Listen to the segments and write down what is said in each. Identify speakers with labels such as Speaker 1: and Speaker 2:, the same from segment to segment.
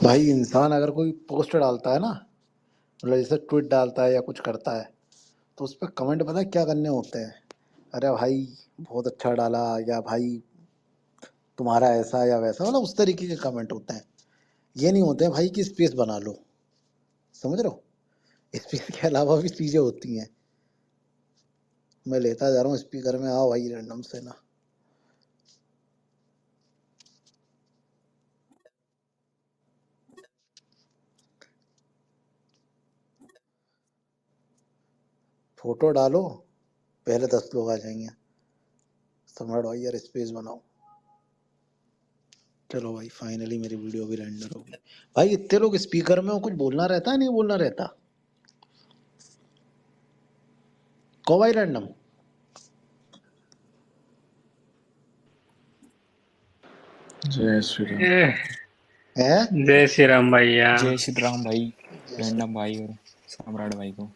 Speaker 1: भाई इंसान अगर कोई पोस्ट डालता है ना, मतलब जैसे ट्वीट डालता है या कुछ करता है, तो उस पर कमेंट पता है क्या करने होते हैं? अरे भाई बहुत अच्छा डाला, या भाई तुम्हारा ऐसा या वैसा, मतलब उस तरीके के कमेंट होते हैं। ये नहीं होते हैं भाई कि स्पेस बना लो। समझ रहे हो? स्पेस के अलावा भी चीजें होती हैं। मैं लेता जा रहा हूँ स्पीकर में, आओ भाई रैंडम से ना। फोटो डालो, पहले 10 लोग आ जाएंगे। सम्राट भाई यार स्पेस बनाओ। चलो भाई फाइनली मेरी वीडियो भी रेंडर हो गई। भाई इतने लोग स्पीकर में हो, कुछ बोलना रहता है नहीं बोलना रहता? को भाई रैंडम
Speaker 2: जय श्री राम।
Speaker 1: है।
Speaker 3: जय श्री राम भैया।
Speaker 4: जय श्री राम भाई, रैंडम भाई और सम्राट भाई को।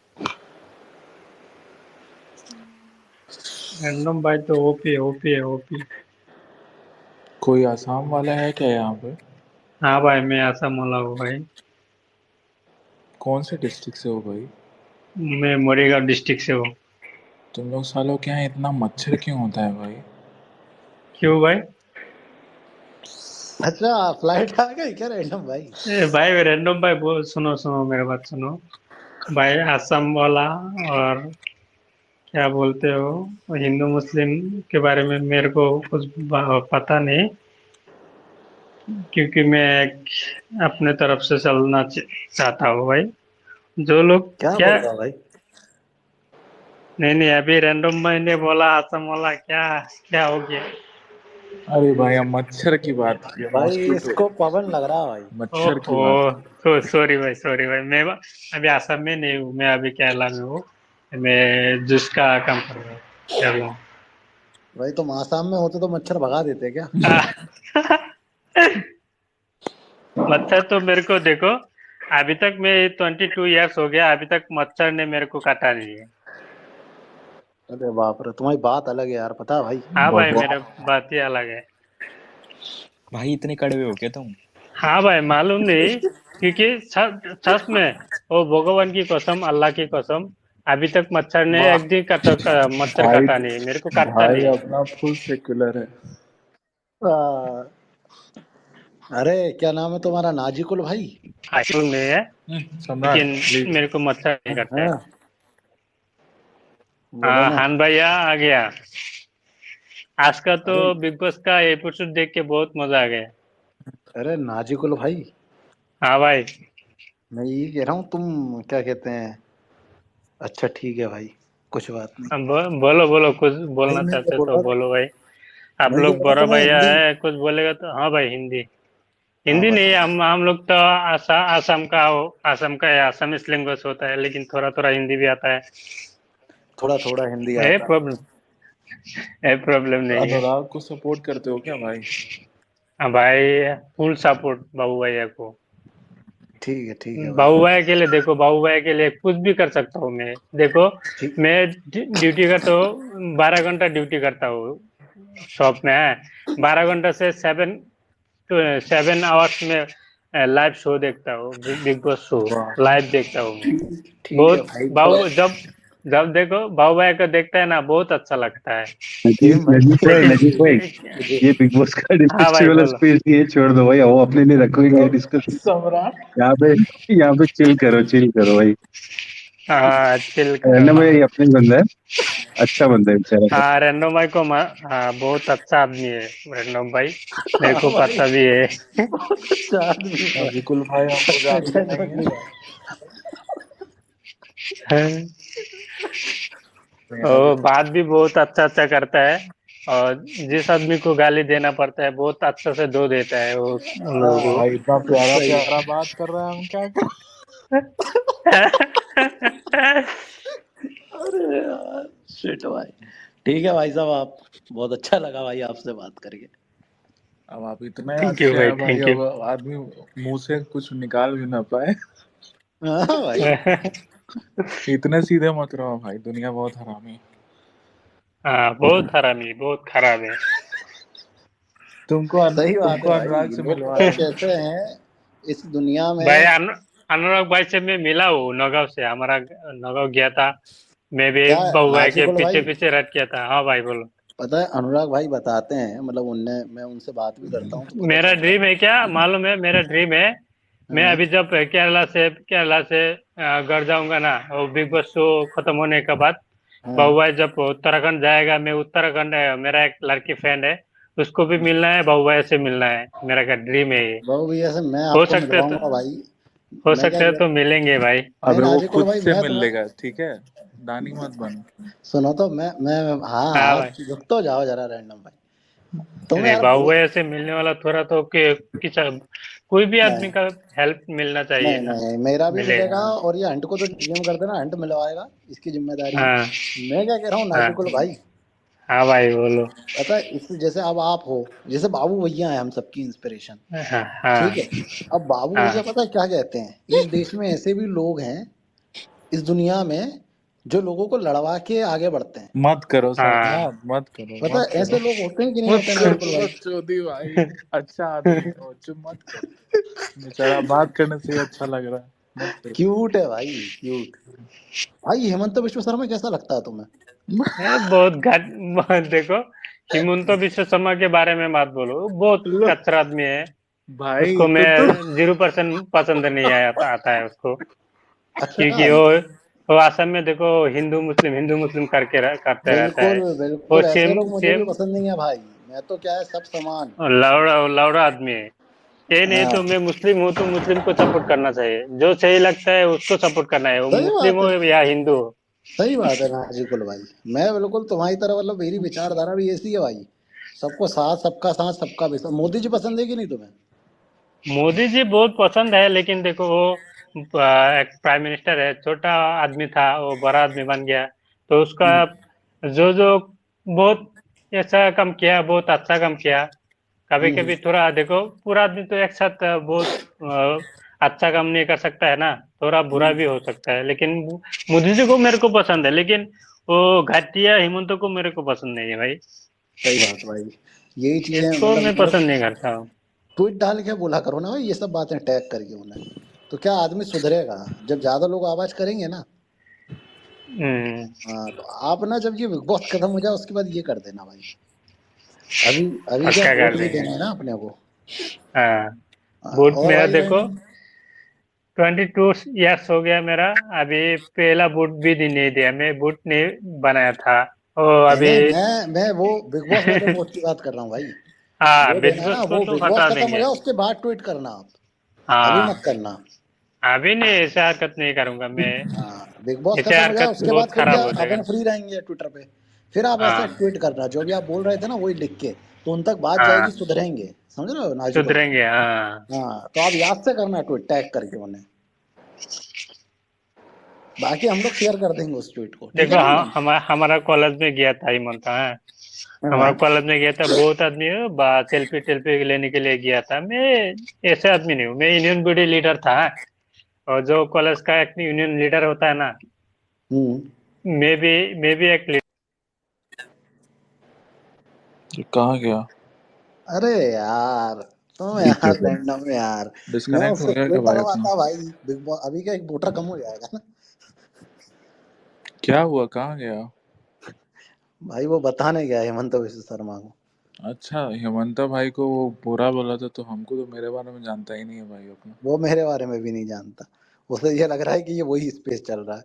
Speaker 3: रैंडम भाई तो ओपी ओपी है ओपी।
Speaker 2: कोई आसाम वाला है क्या यहाँ पे?
Speaker 3: हाँ भाई मैं असम वाला हूँ भाई।
Speaker 2: कौन से डिस्ट्रिक्ट से हो भाई?
Speaker 3: मैं मोरीगांव डिस्ट्रिक्ट से हूँ।
Speaker 2: तुम लोग सालों के यहाँ इतना मच्छर क्यों होता है भाई?
Speaker 3: क्यों भाई?
Speaker 1: अच्छा फ्लाइट आ गई क्या रैंडम भाई?
Speaker 3: भाई रैंडम भाई सुनो सुनो मेरे बात सुनो। भाई असम वाला और क्या बोलते हो, हिंदू मुस्लिम के बारे में मेरे को कुछ पता नहीं, क्योंकि मैं अपने तरफ से चलना चाहता हूँ भाई। जो लोग
Speaker 1: क्या
Speaker 3: क्या।
Speaker 1: बोल रहा भाई?
Speaker 3: नहीं नहीं, अभी रैंडम भाई ने बोला असम वाला, क्या क्या हो गया?
Speaker 2: अरे भाई हम मच्छर की बात की,
Speaker 1: भाई
Speaker 2: मॉस्किटो।
Speaker 1: इसको पवन लग रहा भाई।
Speaker 2: मच्छर की
Speaker 3: ओहो,
Speaker 2: बात की।
Speaker 3: तो सॉरी भाई सॉरी भाई, मैं अभी असम में नहीं हूँ, मैं अभी केरला में हूँ। मैं जूस का काम कर रहा हूँ केरला में।
Speaker 1: भाई तुम आसाम में होते तो मच्छर भगा देते क्या?
Speaker 3: आह, मच्छर तो मेरे को देखो, अभी तक मैं 22 इयर्स हो गया, अभी तक मच्छर ने मेरे को काटा नहीं है।
Speaker 1: अरे बाप रे, तुम्हारी बात अलग है यार, पता है भाई।
Speaker 3: हाँ भाई
Speaker 2: बहुत।
Speaker 3: मेरा बात ही अलग है।
Speaker 4: भाई इतने कड़वे हो क्या तुम?
Speaker 3: हाँ भाई मालूम नहीं, क्योंकि सच में, वो भगवान की कसम, अल्लाह की कसम, अभी तक मच्छर ने
Speaker 1: वाह।
Speaker 3: एक दिन मच्छर
Speaker 2: भाई
Speaker 3: काटा नहीं, मेरे को काटता
Speaker 2: भाई
Speaker 3: नहीं।
Speaker 2: अपना फुल सेक्युलर है।
Speaker 1: आ, अरे क्या नाम है तुम्हारा, नाजिकुल भाई?
Speaker 3: मालूम नहीं है,
Speaker 2: सम्राट
Speaker 3: लेकिन
Speaker 2: प्लीज।
Speaker 3: मेरे को मच्छर नहीं काटता है।
Speaker 1: हाँ बोलो
Speaker 3: हाँ
Speaker 1: ना।
Speaker 3: हान भैया आ गया। आज का तो
Speaker 1: अरे
Speaker 3: बिग बॉस का एपिसोड देख के बहुत मजा आ गया।
Speaker 1: अरे नाजिकुल भाई,
Speaker 3: हाँ भाई।
Speaker 1: मैं यही कह रहा हूँ, तुम क्या कहते हैं। अच्छा ठीक है भाई, कुछ बात नहीं।
Speaker 3: बोलो बोलो, कुछ
Speaker 1: भाई
Speaker 3: बोलना
Speaker 1: मैं ये
Speaker 3: चाहते
Speaker 1: बोल
Speaker 3: तो
Speaker 1: रहा था,
Speaker 3: बोलो भाई। आप
Speaker 1: मैं ये
Speaker 3: लोग
Speaker 1: बोल रहा
Speaker 3: बड़ा
Speaker 1: तुम्हें
Speaker 3: भैया
Speaker 1: हिंदी।
Speaker 3: है, कुछ बोलेगा तो हाँ भाई हिंदी।
Speaker 1: हाँ
Speaker 3: हिंदी नहीं,
Speaker 1: बताओ।
Speaker 3: हम लोग तो आसाम का हो, आसाम का है, आसामीज लैंग्वेज होता है, लेकिन थोड़ा थोड़ा हिंदी भी आता है।
Speaker 1: थोड़ा थोड़ा हिंदी
Speaker 3: है
Speaker 1: आता है।
Speaker 3: प्रॉब्लम, है प्रॉब्लम नहीं है।
Speaker 2: अनुराग को सपोर्ट करते हो क्या भाई?
Speaker 3: हाँ भाई, फुल सपोर्ट बाबू भैया को।
Speaker 1: ठीक है भाई।
Speaker 3: बाबू भाई के लिए देखो, बाबू भाई के लिए कुछ भी कर सकता हूँ मैं, देखो।
Speaker 1: ठीक।
Speaker 3: मैं ड्यूटी करता हूँ, 12 घंटा ड्यूटी करता हूँ शॉप में है। 12 घंटा से 7 7 आवर्स में लाइव शो देखता हूँ, बिग बॉस शो
Speaker 2: वाह।
Speaker 3: लाइव देखता हूँ मैं।
Speaker 1: ठीक है
Speaker 3: बहुत
Speaker 1: भाई तो।
Speaker 3: बाबू जब जब देखो बाबू भाई को देखता है ना, बहुत अच्छा लगता है।
Speaker 1: सेम भाई
Speaker 3: लेकिन
Speaker 5: नजीब भाई,
Speaker 1: मुझे।
Speaker 5: ये बिग बॉस का
Speaker 3: हाँ भाई
Speaker 5: डिस्कशन वाला
Speaker 3: बोलो।
Speaker 5: स्पेस ये छोड़ दो भाई, वो अपने लिए रखो ये डिस्कशन।
Speaker 2: सम्राट
Speaker 5: यहाँ पे यहाँ पे चिल करो भाई।
Speaker 3: हाँ चिल
Speaker 5: रैंडम
Speaker 3: करो।
Speaker 5: भाई अपने बंदा है, अच्छा बंदा है बेचारा।
Speaker 3: हाँ रैंडम भाई को हाँ बहुत अच्छा आदमी है रैंडम भाई, मेरे
Speaker 1: हाँ
Speaker 3: को
Speaker 1: भाई
Speaker 3: पता भी है।
Speaker 1: बहुत अच्छा आदमी है भाई।
Speaker 2: नाजिकुल भाई हमको जानते नहीं है।
Speaker 1: Genuinely भाई।
Speaker 3: वो बात भी बहुत अच्छा अच्छा करता है, और जिस आदमी को गाली देना पड़ता है बहुत अच्छा से धो देता है वो उन लोगों
Speaker 2: भाई इतना प्यारा
Speaker 1: सही है।
Speaker 2: प्यारा बात कर रहा है, हम क्या कर।
Speaker 3: को।
Speaker 1: अरे यार शिट भाई। ठीक है भाई साहब, आप बहुत अच्छा लगा भाई आपसे बात करके।
Speaker 2: अब आप इतने
Speaker 3: थैंक यू
Speaker 2: अच्छे
Speaker 3: भाई,
Speaker 2: हैं भाई,
Speaker 3: थैंक यू।
Speaker 2: अब आदमी मुंह से कुछ निकाल भी ना पाए।
Speaker 1: हाँ भाई।
Speaker 2: इतने सीधे मत रहो भाई, दुनिया बहुत हरामी है।
Speaker 3: हाँ बहुत हरामी, बहुत खराब है।
Speaker 1: सही बात
Speaker 2: तुमको
Speaker 1: है
Speaker 2: अनुराग
Speaker 1: भाई,
Speaker 2: से
Speaker 1: लोग
Speaker 2: मिलवा
Speaker 1: पता है
Speaker 2: देंगे।
Speaker 1: कैसे हैं। इस दुनिया
Speaker 3: भाई
Speaker 1: में
Speaker 3: अनुराग भाई से मैं मिला हूँ नौगांव से, हमारा नौगांव गया था, मैं भी
Speaker 1: क्या
Speaker 3: बहू भाई के
Speaker 1: नाजिकुल
Speaker 3: पीछे
Speaker 1: भाई,
Speaker 3: पीछे रट किया था। हाँ भाई बोलो।
Speaker 1: पता है अनुराग भाई बताते हैं, मतलब उनने, मैं उनसे बात भी करता हूँ तो पता
Speaker 3: मेरा
Speaker 1: चलता है।
Speaker 3: ड्रीम है, क्या मालूम है, मेरा ड्रीम है, मैं
Speaker 1: हाँ
Speaker 3: अभी जब केरला से घर जाऊंगा ना, वो बिग बॉस शो खत्म होने के बाद,
Speaker 1: हाँ।
Speaker 3: बहू भाई जब उत्तराखंड जाएगा, मैं उत्तराखंड मेरा एक लड़की फ्रेंड है, उसको भी मिलना है, बहू भाई से मिलना है, मेरा का ड्रीम है ये।
Speaker 1: बाबू भैया से मैं
Speaker 3: हो
Speaker 1: आपको
Speaker 3: सकता है तो
Speaker 1: मिलवाऊंगा भाई।
Speaker 3: हो
Speaker 1: मैं क्या
Speaker 3: सकता है
Speaker 1: कह,
Speaker 3: तो मिलेंगे भाई।
Speaker 1: नहीं
Speaker 2: अबे वो
Speaker 1: नाजिकुल
Speaker 2: खुद
Speaker 1: भाई
Speaker 2: से
Speaker 1: मैं
Speaker 2: मिल
Speaker 1: तुम्हें,
Speaker 2: लेगा, ठीक है। दानी मत बन।
Speaker 1: सुनो तो मैं हाँ
Speaker 3: हाँ
Speaker 1: हाँ
Speaker 3: भाई।
Speaker 1: रुक तो जाओ जरा रैंडम भाई। तुम
Speaker 3: नहीं,
Speaker 1: यार
Speaker 3: बाबू
Speaker 1: बहुत,
Speaker 3: भैया से मिलने वाला थोड़ा तो कोई भी आदमी
Speaker 1: नहीं
Speaker 3: का हेल्प मिलना चाहिए
Speaker 1: नहीं
Speaker 3: ना।
Speaker 1: नहीं मेरा भी
Speaker 3: मिलेगा।
Speaker 1: मिलेगा, और ये हंट को तो डीएम कर देना, हंट मिलवाएगा, इसकी जिम्मेदारी है।
Speaker 3: हाँ
Speaker 1: मैं क्या कह रहा हूँ नाजिकुल
Speaker 3: हाँ
Speaker 1: भाई,
Speaker 3: हाँ भाई बोलो।
Speaker 1: पता है इस, जैसे अब आप हो, जैसे बाबू भैया हैं हम सबकी इंस्पिरेशन,
Speaker 3: हाँ हाँ
Speaker 1: ठीक है। अब बाबू भैया
Speaker 3: हाँ
Speaker 1: पता है क्या कहते हैं, इस देश में ऐसे भी लोग हैं, इस दुनिया में, जो लोगों को लड़वा के आगे बढ़ते हैं।
Speaker 2: मत करो
Speaker 3: हाँ।
Speaker 2: सरदार, मत करो,
Speaker 1: पता
Speaker 2: मत
Speaker 1: है
Speaker 2: करो।
Speaker 1: ऐसे लोग होते हैं कि नहीं
Speaker 2: मत
Speaker 1: होते
Speaker 2: कर,
Speaker 1: नाजिकुल भाई?
Speaker 2: मत चोदी भाई। अच्छा आदमी हो, चुप मत करो। बेचारा बात करने से ही अच्छा लग रहा है। मत करो।
Speaker 1: क्यूट है भाई, क्यूट। भाई हेमंत विश्व शर्मा कैसा लगता है तुम्हें?
Speaker 3: बहुत घट देखो, हिमंत बिश्व शर्मा के बारे में मत बोलो, वो बहुत
Speaker 2: लो
Speaker 3: कचरा आदमी है।
Speaker 2: भाई
Speaker 3: उसको मैं
Speaker 2: तो
Speaker 3: 0% पसंद नहीं आता है उसको,
Speaker 1: अच्छा।
Speaker 3: क्योंकि वो असम में देखो, हिंदू मुस्लिम करते रहता है।
Speaker 1: बिल्कुल
Speaker 3: वो
Speaker 1: बिल्कुल, ऐसे
Speaker 3: सेम
Speaker 1: लोग मुझे भी
Speaker 3: सेम
Speaker 1: पसंद नहीं है भाई। मैं तो क्या है, सब समान।
Speaker 3: लौड़ा आदमी है। ये नहीं तो
Speaker 1: हाँ
Speaker 3: मैं मुस्लिम हूँ तो मुस्लिम को सपोर्ट करना चाहिए, जो सही लगता है उसको सपोर्ट करना है, वो
Speaker 1: सही
Speaker 3: मुस्लिम
Speaker 1: बात
Speaker 3: हो
Speaker 1: है,
Speaker 3: या हिंदू हो।
Speaker 1: सही बात है नाजिकुल भाई। मैं बिल्कुल तुम्हारी तरह, मतलब मेरी विचारधारा भी ऐसी है भाई। सबको साथ, सबका साथ, सबका विश्वास। मोदी जी पसंद है कि नहीं तुम्हें?
Speaker 3: मोदी जी बहुत पसंद है, लेकिन देखो वो एक प्राइम मिनिस्टर है, छोटा आदमी था, वो बड़ा आदमी बन गया, तो उसका
Speaker 1: हम्म,
Speaker 3: जो जो बहुत ऐसा काम किया, बहुत अच्छा काम किया। कभी कभी
Speaker 1: हम्म,
Speaker 3: थोड़ा देखो, पूरा आदमी तो एक साथ बहुत अच्छा काम नहीं कर सकता है ना, थोड़ा बुरा
Speaker 1: हम्म,
Speaker 3: भी हो सकता है, लेकिन मोदी जी को मेरे को पसंद है, लेकिन वो घाटिया हिमंत को मेरे को पसंद नहीं है भाई।
Speaker 1: सही बात भाई। यही चीजें
Speaker 3: इसको मैं
Speaker 1: मतलब
Speaker 3: पसंद नहीं करता हूँ।
Speaker 1: ट्वीट डाल के बोला करो ना भाई, ये सब बातें टैग करके उन्हें, तो क्या आदमी सुधरेगा। जब ज्यादा लोग आवाज करेंगे ना।
Speaker 3: हम्म।
Speaker 1: हाँ तो आप ना, जब ये बिग बॉस खत्म हो जाए उसके बाद ये कर देना भाई। अभी, अभी क्या
Speaker 3: पक्का
Speaker 1: वोट
Speaker 3: कर
Speaker 1: भी
Speaker 3: देंगे।
Speaker 1: देना है ना अपने को।
Speaker 3: हाँ।
Speaker 1: हाँ,
Speaker 3: बूट
Speaker 1: और
Speaker 3: मेरा
Speaker 1: भाई
Speaker 3: देखो,
Speaker 1: रैंडम।
Speaker 3: 22 इयर्स हो गया मेरा, अभी पहला बूट भी नहीं दिया, मैं बूट नहीं बनाया था। ओ
Speaker 1: नहीं
Speaker 3: अभी
Speaker 1: नहीं, मैं वो बिग बॉस वाले वोट की बात कर रहा हूँ भाई।
Speaker 3: हाँ,
Speaker 1: वो
Speaker 3: बिग
Speaker 1: देना
Speaker 3: बॉस
Speaker 1: ना,
Speaker 3: को
Speaker 1: वो
Speaker 3: तो
Speaker 1: बिग बॉस
Speaker 3: हटा
Speaker 1: खत्म हो
Speaker 3: देंगे।
Speaker 1: जाए उसके बाद ट्वीट करना आप। अभी
Speaker 3: हाँ,
Speaker 1: मत करना।
Speaker 3: अभी नहीं, ऐसा हरकत नहीं करूंगा मैं।
Speaker 1: हाँ बिग बॉस
Speaker 3: ऐसे
Speaker 1: खत्म हो जाए
Speaker 3: हरकत
Speaker 1: उसके बाद,
Speaker 3: बहुत
Speaker 1: फिर क्या
Speaker 3: खराब हो जाएगा।
Speaker 1: अपन फ्री रहेंगे ट्विटर पे। फिर आप ऐसे
Speaker 3: हाँ
Speaker 1: ट्वीट करना, जो भी आप बोल रहे थे ना वही लिख के, तो उन तक बात जाएगी,
Speaker 3: हाँ,
Speaker 1: सुधरेंगे। समझ रहे हो नाजुकुल भाई?
Speaker 3: सुधरेंगे हाँ।
Speaker 1: हाँ तो आप याद से करना ट्वीट टैग करके उन्हें। बाकी हम लोग शेयर कर देंगे उस ट्वीट को, ठीक
Speaker 3: देखो
Speaker 1: है ना
Speaker 3: हाँ,
Speaker 1: भाई?
Speaker 3: हमारा कॉलेज में गया था हिमंत, हाँ। हमारा
Speaker 1: हाँ।
Speaker 3: कॉलेज में गया था, बहुत आदमी सेल्फी टेल्फी लेने के लिए गया था, मैं ऐसे आदमी नहीं हूँ, मैं यूनियन बॉडी लीडर था, हाँ। और जो कॉलेज का एक यूनियन लीडर होता है ना,
Speaker 1: हम्म।
Speaker 3: मैं भी एक लीडर।
Speaker 2: ये कहाँ गया?
Speaker 1: अरे यार, तुम
Speaker 5: ठीक है
Speaker 1: यार
Speaker 5: भाई।
Speaker 1: रैंडम यार। मैं
Speaker 2: डिस्कनेक्ट हो
Speaker 1: उससे
Speaker 2: गया
Speaker 1: ट्वीट
Speaker 2: क्या भाई अपना?
Speaker 1: डलवाता भाई बिग बॉस, अभी क्या एक वोटर कम हो जाएगा ना।
Speaker 2: क्या हुआ, कहाँ गया?
Speaker 1: भाई वो बताने गया हेमंत विश्व शर्मा को।
Speaker 2: अच्छा, हेमंता भाई को वो बुरा बोला था, तो हमको तो मेरे बारे में जानता ही नहीं है भाई अपना।
Speaker 1: वो मेरे बारे में भी नहीं जानता। उसे ये लग रहा है कि ये वही स्पेस चल रहा है,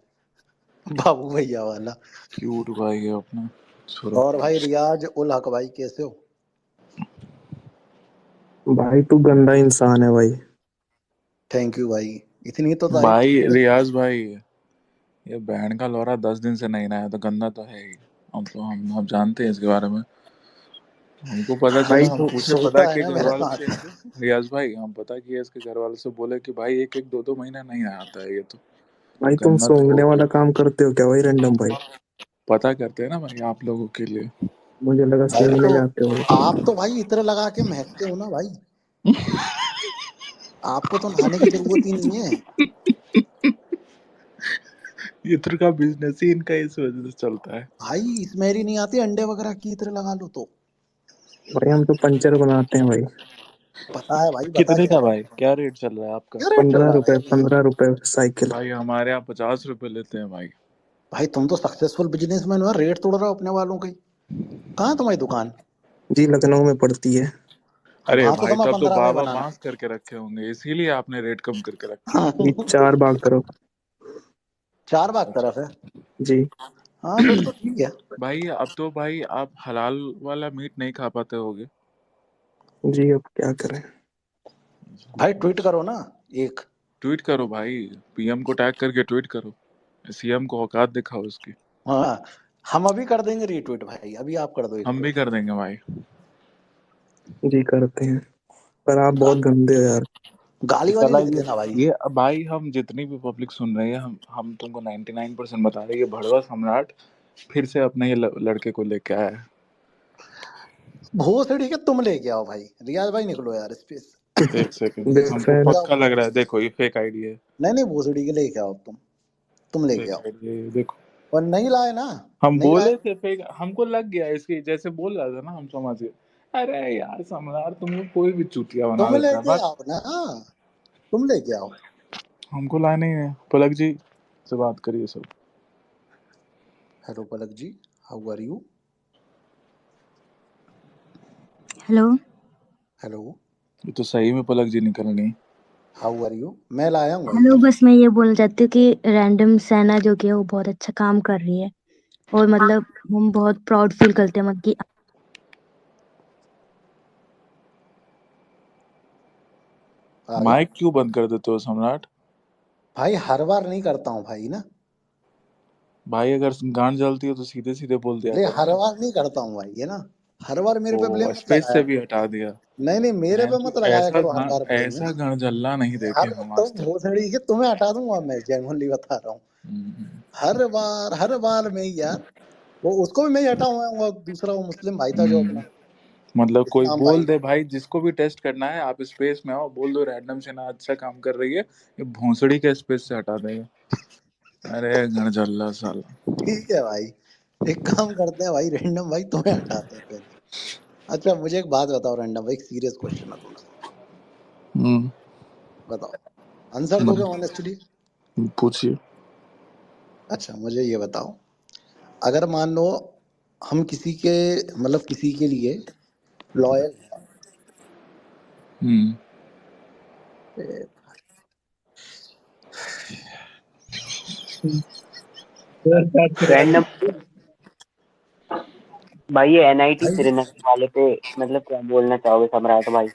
Speaker 1: बाबू भैया वाला।
Speaker 2: क्यूट भाई है अपना। छोड़ो।
Speaker 1: और भाई रियाज उल हक भाई कैसे हो?
Speaker 6: भाई तू गंदा इंसान है भाई।
Speaker 1: थैंक यू भाई, इतनी तो तारीफ
Speaker 2: भाई
Speaker 1: चाहिए।
Speaker 2: रियाज भाई, ये बहन का लौरा 10 दिन से नहीं नहाया तो गंदा तो है ही। अब तो हम जानते हैं इसके बारे में। हमको पता चला,
Speaker 6: भाई
Speaker 2: हम
Speaker 6: तू
Speaker 2: पूछे पता
Speaker 1: सोता है
Speaker 2: किए
Speaker 1: ना
Speaker 2: घर
Speaker 1: मेरे
Speaker 2: वालों से।
Speaker 1: साथ।
Speaker 2: रियाज भाई, हम पता किए इसके घर वालों से, बोले कि भाई एक एक दो दो महीना नहीं नहाता है ये तो।
Speaker 6: भाई तुम
Speaker 2: गंदा तो हो
Speaker 6: सूंघने
Speaker 2: गया।
Speaker 6: वाला काम करते हो क्या भाई रैंडम भाई?
Speaker 2: पता करते हैं ना भाई आप लोगों के लिए।
Speaker 6: मुझे लगा
Speaker 1: अरे
Speaker 6: सूंघने
Speaker 1: तो
Speaker 6: जाते हो।
Speaker 1: आप तो भाई इत्र लगा के महकते हो ना भाई, आपको तो नहाने की जरूरत ही नहीं है।
Speaker 2: इत्र का बिजनेस ही इनका इस वजह से चलता है।
Speaker 1: भाई स्मेल ही नहीं आती अंडे वगैरह की, इत्र लगा लो तो।
Speaker 6: भाई हम तो पंचर बनाते हैं भाई।
Speaker 1: पता है भाई, बता
Speaker 2: कितने
Speaker 1: क्या
Speaker 2: का भाई, क्या रेट चल रहा है आपका?
Speaker 1: क्या रेट चल रहा है भाई?
Speaker 6: 15 रुपए साइकिल।
Speaker 2: भाई हमारे यहाँ 50 रुपए लेते हैं भाई।
Speaker 1: भाई तुम तो सक्सेसफुल बिजनेसमैन हो, रेट तोड़ रहे हो अपने वालों की। कहाँ है तुम्हारी दुकान?
Speaker 6: जी लखनऊ में पड़ती है।
Speaker 1: अब
Speaker 2: अरे
Speaker 1: वहां तो
Speaker 2: भाई
Speaker 1: तुम्हें
Speaker 2: तब तो
Speaker 1: 15 में ही
Speaker 2: बाबा
Speaker 1: बनाना
Speaker 2: बांस करके रखे होंगे, इसीलिए आपने रेट कम करके रखे हैं।
Speaker 6: जी
Speaker 1: है।
Speaker 6: 4 बाग तरफ।
Speaker 1: चार बाग
Speaker 2: अच्छा
Speaker 1: तरफ है।
Speaker 6: जी
Speaker 1: हाँ फिर तो ठीक है।
Speaker 2: भाई अब तो भाई आप हलाल वाला मीट नहीं खा पाते होगे।
Speaker 6: जी अब क्या करें।
Speaker 1: भाई ट्वीट करो ना एक।
Speaker 2: ट्वीट करो भाई, पीएम को टैग करके ट्वीट करो, सीएम को औकात दिखाओ उसकी।
Speaker 1: हाँ, हम अभी कर देंगे रीट्वीट भाई, अभी आप कर दो एक
Speaker 2: हम भी
Speaker 1: ट्वीट।
Speaker 2: कर देंगे भाई।
Speaker 6: जी करते हैं, पर आप बहुत गंदे हो यार।
Speaker 1: गाली वाली
Speaker 2: साला
Speaker 1: लिख देना भाई।
Speaker 2: ये भाई हम जितनी भी पब्लिक सुन रहे हैं, हम तुमको 99% बता रहे हैं, ये भड़वा सम्राट फिर से अपने ये लड़के को लेके आया है।
Speaker 1: भोसड़ी के तुम लेके आओ भाई, रियाज भाई निकलो यार स्पेस।
Speaker 2: एक सेकंड,
Speaker 6: बिग
Speaker 2: हमको
Speaker 6: फैन।
Speaker 2: पक्का लग रहा है, देखो ये फेक आईडी है।
Speaker 1: नहीं नहीं, भोसड़ी के लेके आओ तुम लेके
Speaker 2: फेक
Speaker 1: आओ।
Speaker 2: आईडी है ये, देखो।
Speaker 1: और नहीं लाए ना,
Speaker 2: हम
Speaker 1: नहीं लाए।
Speaker 2: बोले थे फेक, हमको लग गया इसकी जैसे बोल रहा था ना, हम समझ गए। अरे यार सम्राट, तुमको कोई भी चूतिया बना
Speaker 1: तुम
Speaker 2: देता है
Speaker 1: लेके
Speaker 2: बस।
Speaker 1: आओ ना, तुम लेके आओ।
Speaker 2: हमको लाने है, पलक जी से बात करिए सब।
Speaker 1: Hello Palak ji, how are you?
Speaker 7: Hello.
Speaker 1: Hello,
Speaker 2: ये तो सही में पलक जी निकल गई।
Speaker 1: How are you? मैं लाया हूँ भाई।
Speaker 7: हेलो, बस मैं ये बोलना चाहती हूँ कि रैंडम सेना जो कि है वो बहुत अच्छा काम कर रही है, और मतलब हम बहुत प्राउड फील करते हैं मतलब कि
Speaker 1: आ गई
Speaker 2: माइक क्यों बंद कर देते हो सम्राट?
Speaker 1: भाई, हर बार नहीं करता हूँ भाई ना।
Speaker 2: भाई अगर गांड जलती हो तो सीधे सीधे बोल दिया
Speaker 1: ले
Speaker 2: करो
Speaker 1: हर
Speaker 2: ना।
Speaker 1: बार नहीं करता हूँ भाई, ये ना। हर बार मेरे पे ब्लेम
Speaker 2: ओ
Speaker 1: मत
Speaker 2: स्पेस
Speaker 1: लगाया
Speaker 2: से भी
Speaker 1: करो।
Speaker 2: हटा दिया।
Speaker 1: नहीं नहीं, मेरे
Speaker 2: मैं
Speaker 1: पे
Speaker 2: तो
Speaker 1: मत लगाया
Speaker 2: ऐसा
Speaker 1: करो हर बार ब्लेम, है
Speaker 2: ऐसा
Speaker 1: ना।
Speaker 2: गण जल्ला नहीं देखे
Speaker 1: अब
Speaker 2: हम
Speaker 1: तो
Speaker 2: आज तक।
Speaker 1: भोसड़ी के तुम्हें हटा दूंगा, मैं जेनुअनली बता रहा हूँ।
Speaker 2: हम्म,
Speaker 1: हर बार में ही यार। वो उसको भी मैं ही हटाऊंगा, दूसरा वो मुस्लिम भाई था जो अपना
Speaker 2: मतलब कोई
Speaker 1: इस्लाम
Speaker 2: बोल
Speaker 1: भाई।
Speaker 2: दे भाई, जिसको भी टेस्ट करना है आप स्पेस में आओ, बोल दो रैंडम से ना अच्छा काम कर रही है, ये भोंसड़ी के स्पेस से हटा देगा। अरे गण जल्ला साला।
Speaker 1: ठीक है भाई, एक काम करते हैं भाई, रैंडम भाई तुम्हें हटाते हैं पहले। अच्छा मुझे एक बात बताओ रैंडम भाई, एक सीरियस क्वेश्चन है थोड़ा सा।
Speaker 2: हम्म,
Speaker 1: बताओ, आंसर दोगे ऑनेस्टली?
Speaker 2: पूछिए।
Speaker 1: अच्छा मुझे ये बताओ, अगर मान लो हम किसी के मतलब किसी के लिए लॉयल
Speaker 2: हम्म,
Speaker 1: है।
Speaker 3: रैंडम।
Speaker 8: रैंडम भाई, ये एनआईटी
Speaker 1: भाई
Speaker 8: श्रीनगर वाले पे मतलब क्या बोलना चाहोगे सम्राट भाई?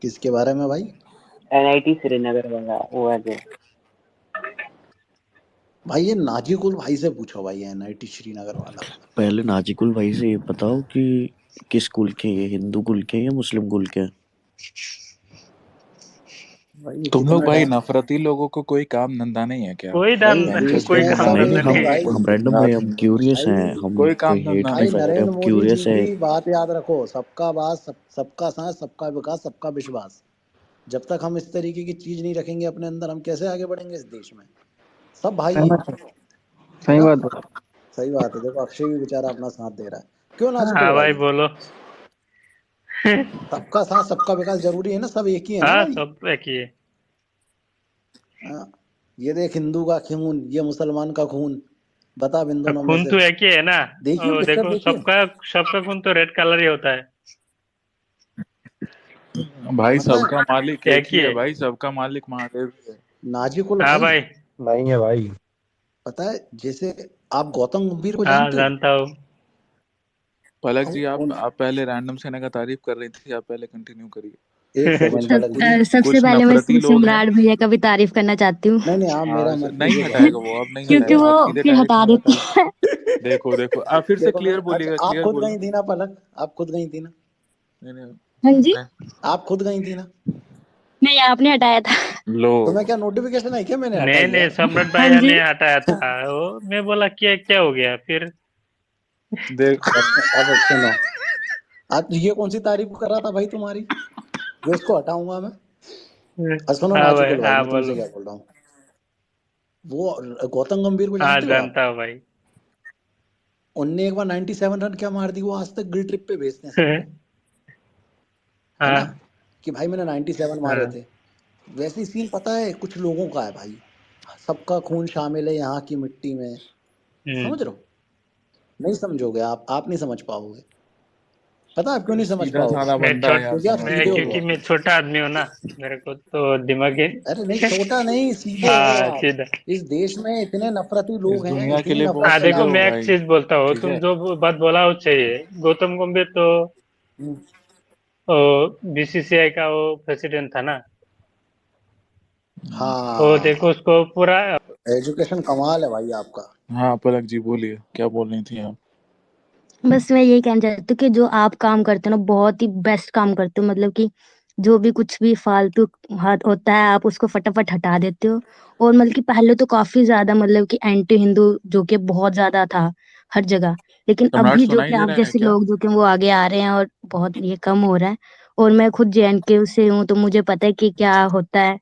Speaker 1: किसके बारे में भाई?
Speaker 8: एनआईटी श्रीनगर वाला वो है जो।
Speaker 1: भाई ये नाजीकुल भाई से पूछो भाई, एनआईटी श्रीनगर वाला।
Speaker 9: पहले नाजिकुल भाई से ये बताओ कि किस कुल के हैं, ये हिंदू कुल के हैं या मुस्लिम कुल के हैं?
Speaker 1: भाई
Speaker 2: तुम लोग
Speaker 1: कितना
Speaker 2: भाई
Speaker 1: टाइम
Speaker 2: नफरती लोगों को कोई काम धंधा नहीं है क्या?
Speaker 3: कोई
Speaker 1: भाई
Speaker 3: कोई
Speaker 1: बेचने
Speaker 3: काम
Speaker 1: सब
Speaker 9: नहीं,
Speaker 3: धंधा
Speaker 1: एक ही
Speaker 3: नहीं
Speaker 9: हम
Speaker 3: है।
Speaker 1: भाई।
Speaker 9: हम रैंडम भाई, हम क्यूरियस
Speaker 1: भाई
Speaker 9: हैं, हम
Speaker 2: कोई
Speaker 9: कोई
Speaker 2: काम धंधा
Speaker 9: हेट
Speaker 1: भाई
Speaker 9: नहीं
Speaker 2: नहीं है।
Speaker 9: कर रहे,
Speaker 1: नरेंद्र
Speaker 9: हम
Speaker 1: मोदी जी
Speaker 9: क्यूरियस है।
Speaker 1: की बात याद रखो, सबका बात सबका साथ, सबका विकास, सबका विश्वास। जब तक हम इस तरीके की चीज नहीं रखेंगे अपने अंदर, हम कैसे आगे बढ़ेंगे इस देश में? सब भाई हैं, है
Speaker 6: सही
Speaker 1: ना।
Speaker 6: बात है।
Speaker 1: सही बात है, देखो अक्षय भी बेचारा अपना साथ दे रहा है। क्यों नाजुकुल
Speaker 3: हाँ
Speaker 1: भाई?
Speaker 3: भाई बोलो।
Speaker 1: सबका साथ सबका विकास जरूरी है ना, सब एक ही है ना
Speaker 3: हाँ,
Speaker 1: भाई।
Speaker 3: सब एक ही है।
Speaker 1: हाँ, ये देख हिंदू का खून, ये मुसलमान का खून, बता इन दोनों में
Speaker 3: खून
Speaker 1: से।
Speaker 3: तो एक ही है ना।
Speaker 1: देखियो
Speaker 3: ओ,
Speaker 1: पिक्चर
Speaker 3: देखो
Speaker 1: देखिए।
Speaker 3: सबका सबका खून तो रेड कलर ही होता है।
Speaker 2: भाई
Speaker 1: पता है
Speaker 2: सबका मालिक एक
Speaker 3: एक
Speaker 2: ही
Speaker 3: ही
Speaker 2: है
Speaker 3: है।
Speaker 2: भाई, सबका मालिक महादेव ही है।
Speaker 1: नाजिकुल
Speaker 3: हाँ
Speaker 1: भाई,
Speaker 3: भाई।
Speaker 10: नहीं है भाई।
Speaker 1: पता है जैसे आप गौतम गंभीर को
Speaker 3: हाँ
Speaker 1: जानते हो?
Speaker 3: जानता हूँ।
Speaker 2: पलक
Speaker 1: अब
Speaker 2: जी
Speaker 1: उन
Speaker 2: आप पहले रैंडम सेना का तारीफ कर रही थी, आप पहले कंटिन्यू करिए।
Speaker 1: एक
Speaker 2: कुछ
Speaker 1: सेकंड पलक जी।
Speaker 7: सबसे
Speaker 2: कुछ
Speaker 7: पहले मैं
Speaker 2: नफरती लोग हैं।
Speaker 7: सम्राट भैया का भी तारीफ करना चाहती हूँ
Speaker 1: नहीं नहीं, आप मेरा मत
Speaker 2: नहीं
Speaker 1: कीजिए
Speaker 2: हटाएगा
Speaker 1: भाई।
Speaker 2: वो, अब नहीं
Speaker 7: क्योंकि
Speaker 2: हटाएगा,
Speaker 7: वो
Speaker 2: आप सीधे
Speaker 7: फिर
Speaker 2: डायरेक्ट
Speaker 7: हटा
Speaker 2: में
Speaker 7: देती
Speaker 2: बताइए।
Speaker 7: है।
Speaker 2: देखो देखो, आप फिर से
Speaker 1: देखो
Speaker 2: क्लियर
Speaker 1: मेरे,
Speaker 2: बोलिएगा,
Speaker 1: अच्छा आप
Speaker 2: क्लियर
Speaker 1: खुद
Speaker 2: बोलिए।
Speaker 1: गई थी ना पलक, आप खुद गई थी ना?
Speaker 2: नहीं नहीं
Speaker 7: हाँ जी।
Speaker 1: आप खुद गई थी ना?
Speaker 7: नहीं, आपने हटाया था।
Speaker 2: लो।
Speaker 1: तुम्हें क्या नोटिफिकेशन है क्या मैंने
Speaker 3: नहीं
Speaker 1: हटाई है?
Speaker 3: नहीं, सम्राट
Speaker 7: हाँ
Speaker 3: भैया
Speaker 7: जी।
Speaker 3: ने हटाया था वो। मैं बोला क्या क्या हो गया फिर।
Speaker 2: देखो
Speaker 1: अब सुनो, आज ये कौन सी तारीफ कर रहा था भाई तुम्हारी, जो इसको हटाऊंगा मैं? अब सुनो
Speaker 3: हाँ भाई,
Speaker 1: नाजुकुल भाई,
Speaker 3: हाँ
Speaker 1: मैं तुमसे
Speaker 3: बोलो।
Speaker 1: क्या बोल रहा हूँ। वो गौतम गंभीर को
Speaker 3: हाँ
Speaker 1: जानते हो आप?
Speaker 3: जानता हूँ भाई।
Speaker 1: उनने एक बार 97 रन क्या मार दी, वो आज तक गिल ट्रिप पे भेजते हैं सबको, है ना।
Speaker 3: हाँ
Speaker 1: कि भाई मैंने 97 मारे
Speaker 3: हाँ
Speaker 1: थे। वैसे सीन पता है कुछ लोगों का है भाई, सबका खून शामिल है यहाँ की मिट्टी में, समझ रहे हो? नहीं समझोगे आप नहीं समझ पाओगे। पता है आप क्यों नहीं समझ
Speaker 2: सीधा
Speaker 1: पाओगे?
Speaker 2: साधा बंदा है यार,
Speaker 1: क्योंकि आप
Speaker 2: समझ
Speaker 1: सीधे
Speaker 3: मैं
Speaker 1: हो
Speaker 2: जाओगे।
Speaker 3: क्योंकि
Speaker 1: बहुत।
Speaker 3: मैं छोटा आदमी हूँ ना, मेरे को तो दिमाग ही
Speaker 1: अरे नहीं, छोटा नहीं, सीधे हो
Speaker 3: हाँ
Speaker 1: आप।
Speaker 3: सीधा।
Speaker 1: इस देश में इतने नफरती
Speaker 2: इस
Speaker 1: लोग हैं,
Speaker 2: दुनिया के
Speaker 1: इतनी
Speaker 2: लिए बहुत
Speaker 1: नफरत
Speaker 3: हाँ देखो,
Speaker 2: सीधे
Speaker 1: फैलाते
Speaker 2: हो
Speaker 3: मैं
Speaker 1: हैं।
Speaker 3: एक
Speaker 2: भाई,
Speaker 3: चीज बोलता हूँ,
Speaker 2: ठीक
Speaker 3: तुम
Speaker 2: है।
Speaker 3: जो बात बोला वो चाहिए। गौतम गंभीर तो
Speaker 1: हम्म,
Speaker 3: बीसीसीआई का वो प्रेसिडेंट था ना, तो देखो
Speaker 1: हाँ,
Speaker 3: उसको पूरा
Speaker 1: एजुकेशन कमाल है भाई आपका।
Speaker 2: हाँ पलक जी बोलिए, क्या बोल रही थी आप?
Speaker 7: बस मैं यही कहना चाहती हूँ कि जो आप काम करते हो ना, बहुत ही बेस्ट काम करते हो। मतलब कि जो भी कुछ भी फालतू हाथ होता है, आप उसको फटाफट हटा देते हो। और मतलब कि पहले तो काफी ज्यादा मतलब कि एंटी हिंदू जो कि बहुत ज्यादा था हर जगह, लेकिन
Speaker 2: सम्राट
Speaker 7: अभी जो
Speaker 2: सुनाई
Speaker 7: कि
Speaker 2: दे
Speaker 7: आप
Speaker 2: रहा है
Speaker 7: जैसे
Speaker 2: क्या?
Speaker 7: लोग जो कि वो आगे आ रहे हैं और बहुत ये कम हो रहा है। और मैं खुद जेएनके से हूँ, तो मुझे पता है कि क्या होता है,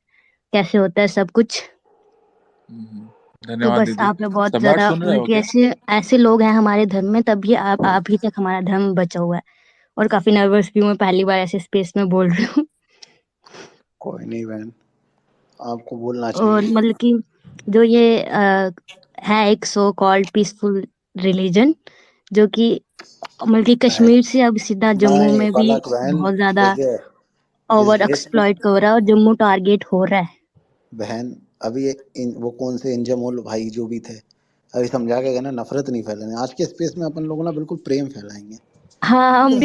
Speaker 7: कैसे होता है सब कुछ। तो
Speaker 2: धन्यवाद
Speaker 7: बस
Speaker 2: दीदी।
Speaker 7: आप लोग बहुत
Speaker 2: सम्राट
Speaker 7: ज्यादा
Speaker 2: सुन रहे
Speaker 7: मतलब
Speaker 2: हो
Speaker 7: कि
Speaker 2: क्या?
Speaker 7: ऐसे ऐसे लोग हैं हमारे धर्म में, तभी आप ही तक हमारा धर्म बचा हुआ है। और काफी नर्वस भी हूँ, मैं पहली बार ऐसे स्पेस में बोल रही हूँ।
Speaker 1: कोई नहीं बहन, आपको बोलना
Speaker 7: और
Speaker 1: चाहिए।
Speaker 7: मतलब कि जो ये है एक सो कॉल्ड पीसफुल रिलीजन, जो कि मतलब कि
Speaker 1: नहीं
Speaker 7: कश्मीर से अब सीधा जम्मू
Speaker 1: नहीं,
Speaker 7: में भी
Speaker 1: पलक बहन,
Speaker 7: बहुत ज्यादा
Speaker 1: देखिए इस
Speaker 7: ओवर
Speaker 1: देश में,
Speaker 7: एक्सप्लॉइट हो रहा है और जम्मू टारगेट हो रहा है।
Speaker 1: बहन अभी वो कौन से इंजमुल भाई जो भी थे, अभी समझा के गए ना, नफरत नहीं फैलानी। आज के स्पेस में अपन लोग ना बिल्कुल प्रेम फैलाएंगे।
Speaker 7: हाँ, हम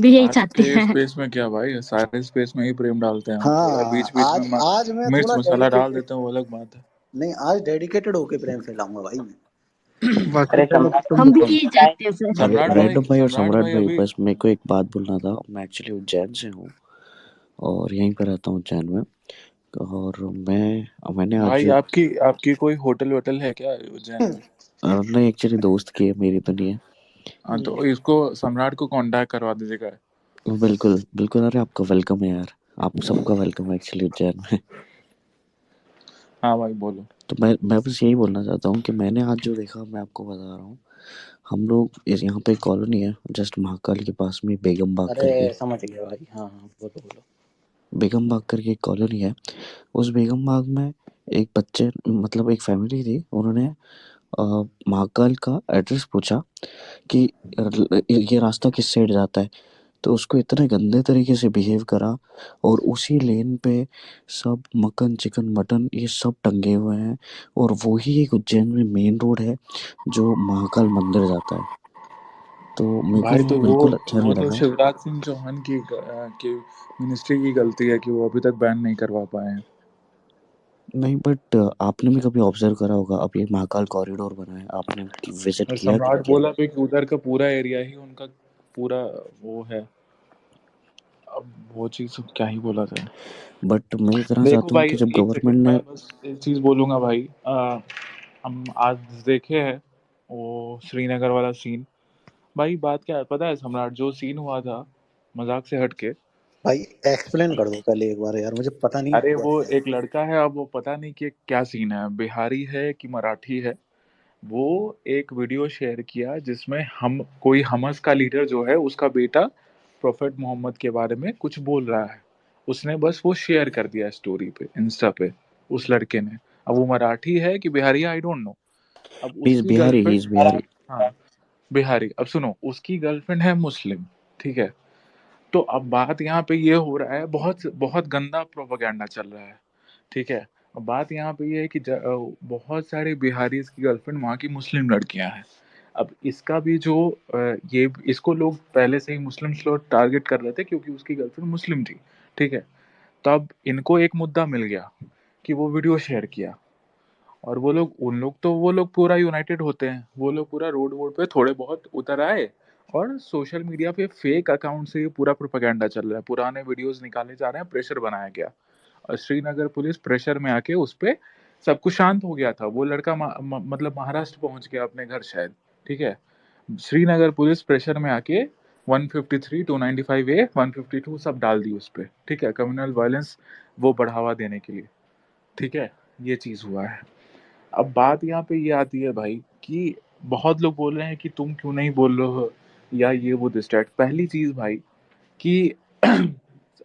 Speaker 7: भी यही
Speaker 2: आज
Speaker 7: चाहते
Speaker 2: के
Speaker 7: हैं।
Speaker 2: स्पेस में क्या भाई, सारे स्पेस में ही प्रेम डालते हैं हम। थोड़ा
Speaker 1: हाँ,
Speaker 2: बीच बीच में
Speaker 1: आज आज मैं
Speaker 2: मिर्च
Speaker 1: थोड़ा
Speaker 2: मसाला डाल
Speaker 1: डेडिकेटेड,
Speaker 2: देते हैं, वो अलग बात है।
Speaker 1: नहीं आज डेडिकेटेड होके प्रेम फैलाऊंगा भाई मैं।
Speaker 6: बाकी
Speaker 8: अरे
Speaker 6: चलो
Speaker 8: सम्राट
Speaker 7: हम भी
Speaker 6: तुम
Speaker 7: यही
Speaker 8: बताए।
Speaker 7: चाहते हैं फिर।
Speaker 9: अरे
Speaker 2: सम्राट भाई,
Speaker 9: रैंडम भाई और
Speaker 2: सम्राट
Speaker 9: सम्राट
Speaker 2: भाई
Speaker 9: भाई,
Speaker 2: अभी।
Speaker 9: बस मेरे को एक बात बोलना था। मैं एक्चुअली उज्जैन से हूँ और यहीं पर रहता हूँ उज्जैन में। और मैंने आज
Speaker 2: भाई आपकी आपकी कोई होटल वोटल है क्या उज्जैन में?
Speaker 9: नहीं, एक्चुअली दोस्त की है, मेरी तो नहीं है।
Speaker 2: हाँ तो इसको, सम्राट को कांटेक्ट करवा दीजिएगा।
Speaker 9: बिल्कुल बिल्कुल, अरे आपका वेलकम है यार, आप सबका वेलकम है एक्चुअली उज्जैन में।
Speaker 2: हाँ भाई बोलो।
Speaker 9: तो मैं बस यही बोलना चाहता हूँ कि मैंने आज जो देखा मैं आपको बता रहा हूँ। हम लोग यहाँ पे एक कॉलोनी है जस्ट महाकाल के पास में, बेगम बाग करके।
Speaker 1: अरे समझ गया भाई, हाँ हाँ, बोलो बोलो।
Speaker 9: बेगम बाग करके एक कॉलोनी है। उस बेगम बाग में एक बच्चे, मतलब एक फैमिली थी, उन्होंने महाकाल का एड्रेस पूछा कि ये रास्ता किस साइड जाता है। तो उसको इतने गंदे तरीके से बिहेव करा। और उसी लेन पे सब मक्खन चिकन मटन ये सब टंगे हुए हैं। और वही एक उज्जैन में मेन रोड है जो महाकाल मंदिर जाता है। तो मेरे को
Speaker 2: भाई
Speaker 9: वो
Speaker 2: तो
Speaker 9: बिल्कुल अच्छा नहीं
Speaker 2: वो तो
Speaker 9: लगा।
Speaker 2: शिवराज सिंह चौहान की मिनिस्ट्री की गलती है कि वो अभी तक बैन नहीं करवा पाए हैं।
Speaker 9: नहीं, बट आपने भी कभी ऑब्जर्व करा होगा, अब ये महाकाल कॉरिडोर बना है, आपने विजिट
Speaker 2: और
Speaker 9: किया कि नहीं
Speaker 2: सम्राट
Speaker 9: किया?
Speaker 2: बोला भी कि उधर का पूरा एरिया ही उनका पूरा वो है। अब वो चीज़ क्या ही बोला जाए।
Speaker 9: बट मैं इतना
Speaker 2: देखो
Speaker 9: चाहता हूँ
Speaker 2: भाई,
Speaker 9: कि जब
Speaker 2: एक सेकंड,
Speaker 9: गवर्नमेंट ने,
Speaker 2: मैं बस एक चीज़ बोलूँगा भाई। हम आज देखे हैं वो श्रीनगर वाला सीन। भाई बात क्या है पता है सम्राट, जो सीन हुआ था, मजाक से हट के।
Speaker 1: भाई एक्सप्लेन कर दो पहले एक बार यार, मुझे पता नहीं
Speaker 2: अरे
Speaker 1: हुआ
Speaker 2: वो
Speaker 1: क्या है।
Speaker 2: एक लड़का है, अब वो पता नहीं कि क्या सीन है, बिहारी है कि मराठी है। वो एक वीडियो शेयर किया जिसमें हम कोई हमस का लीडर जो है उसका बेटा प्रोफेट मोहम्मद के बारे में कुछ बोल रहा है। उसने बस वो शेयर कर दिया स्टोरी पे, इंस्टा पे, उस लड़के ने। अब वो मराठी है कि बिहारी है, आई डोंट नो। अब
Speaker 9: ही इज
Speaker 2: उसकी
Speaker 9: बिहारी, ही
Speaker 2: गर्लफ्रेंड,
Speaker 9: इज बिहारी।
Speaker 2: हाँ बिहारी, अब सुनो, उसकी गर्लफ्रेंड है मुस्लिम, ठीक है। तो अब बात यहाँ पे ये हो रहा है, बहुत बहुत गंदा प्रोपेगेंडा चल रहा है, ठीक है। अब बात यहाँ पे ये है कि बहुत सारे बिहारी की गर्लफ्रेंड वहाँ की मुस्लिम लड़कियां हैं। अब इसका भी जो ये इसको लोग पहले से ही मुस्लिम लोग टारगेट कर रहे थे क्योंकि उसकी गर्लफ्रेंड मुस्लिम थी, ठीक है। तो अब इनको एक मुद्दा मिल गया कि वो वीडियो शेयर किया। और वो लोग, उन लोग तो वो लोग पूरा यूनाइटेड होते हैं, वो लोग पूरा रोड वोड पे थोड़े बहुत उतर आए। और सोशल मीडिया पे फेक अकाउंट से ये पूरा प्रोपेगेंडा चल रहा है, पुराने वीडियोस निकाले जा रहे हैं, प्रेशर बनाया गया। और श्रीनगर पुलिस प्रेशर में आके उस पे सब कुछ शांत हो गया था। वो लड़का मतलब महाराष्ट्र पहुंच गया अपने घर शायद, ठीक है। श्रीनगर पुलिस प्रेशर में आके 153, 295A, 152 सब डाल दी उस पे, ठीक है, कम्युनल वायलेंस वो बढ़ावा देने के लिए, ठीक है। ये चीज हुआ है। अब बात यहाँ पे ये आती है भाई कि बहुत लोग बोल रहे हैं कि तुम क्यों नहीं बोल रहे हो, या ये वो डिस्ट्रैक्ट। पहली चीज भाई कि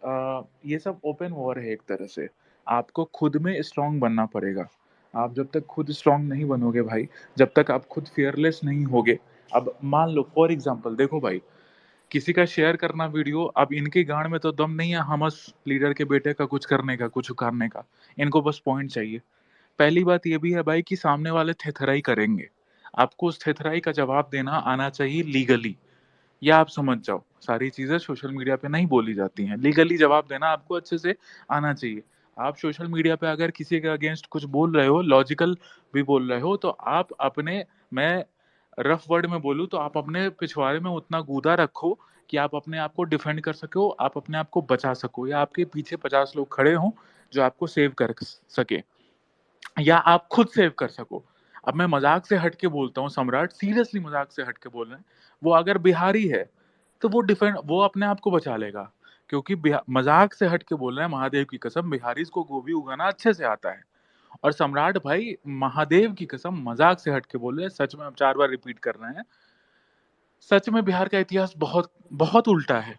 Speaker 2: ये सब ओपन वॉर है एक तरह से। आपको खुद में स्ट्रांग बनना पड़ेगा। आप जब तक खुद स्ट्रांग नहीं बनोगे भाई, जब तक आप खुद फियरलेस नहीं होगे। अब मान लो फॉर एग्जांपल देखो भाई, किसी का शेयर करना वीडियो, अब इनके गांड में तो दम नहीं है हमस लीडर के बेटे का कुछ करने का, कुछ उखाड़ने का। इनको बस पॉइंट चाहिए। पहली बात ये भी है भाई कि सामने वाले थेथराई करेंगे, आपको उस थेथराई का जवाब देना आना चाहिए लीगली। या आप समझ जाओ, सारी चीजें सोशल मीडिया पे नहीं बोली जाती हैं, लीगली जवाब देना आपको अच्छे से आना चाहिए। आप सोशल मीडिया पे अगर किसी के अगेंस्ट कुछ बोल रहे हो, लॉजिकल भी बोल रहे हो, तो आप अपने, मैं रफ वर्ड में बोलूँ तो आप अपने पिछवाड़े में उतना गूदा रखो कि आप अपने आप को डिफेंड कर सको, आप अपने आप को बचा सको, या आपके पीछे 50 लोग खड़े हों जो आपको सेव कर सके, या आप खुद सेव कर सको। अब मैं मजाक से हट के बोलता हूँ, सम्राट सीरियसली मजाक से हट के बोल रहे हैं, वो अगर बिहारी है तो वो अपने आप को बचा लेगा, क्योंकि मजाक से हट के बोल रहे हैं, महादेव की कसम बिहारी को गोभी उगाना अच्छे से आता है। और सम्राट भाई महादेव की कसम मजाक से हट के बोल रहे हैं, सच में हम 4 बार रिपीट कर रहे हैं, सच में बिहार का इतिहास बहुत बहुत उल्टा है।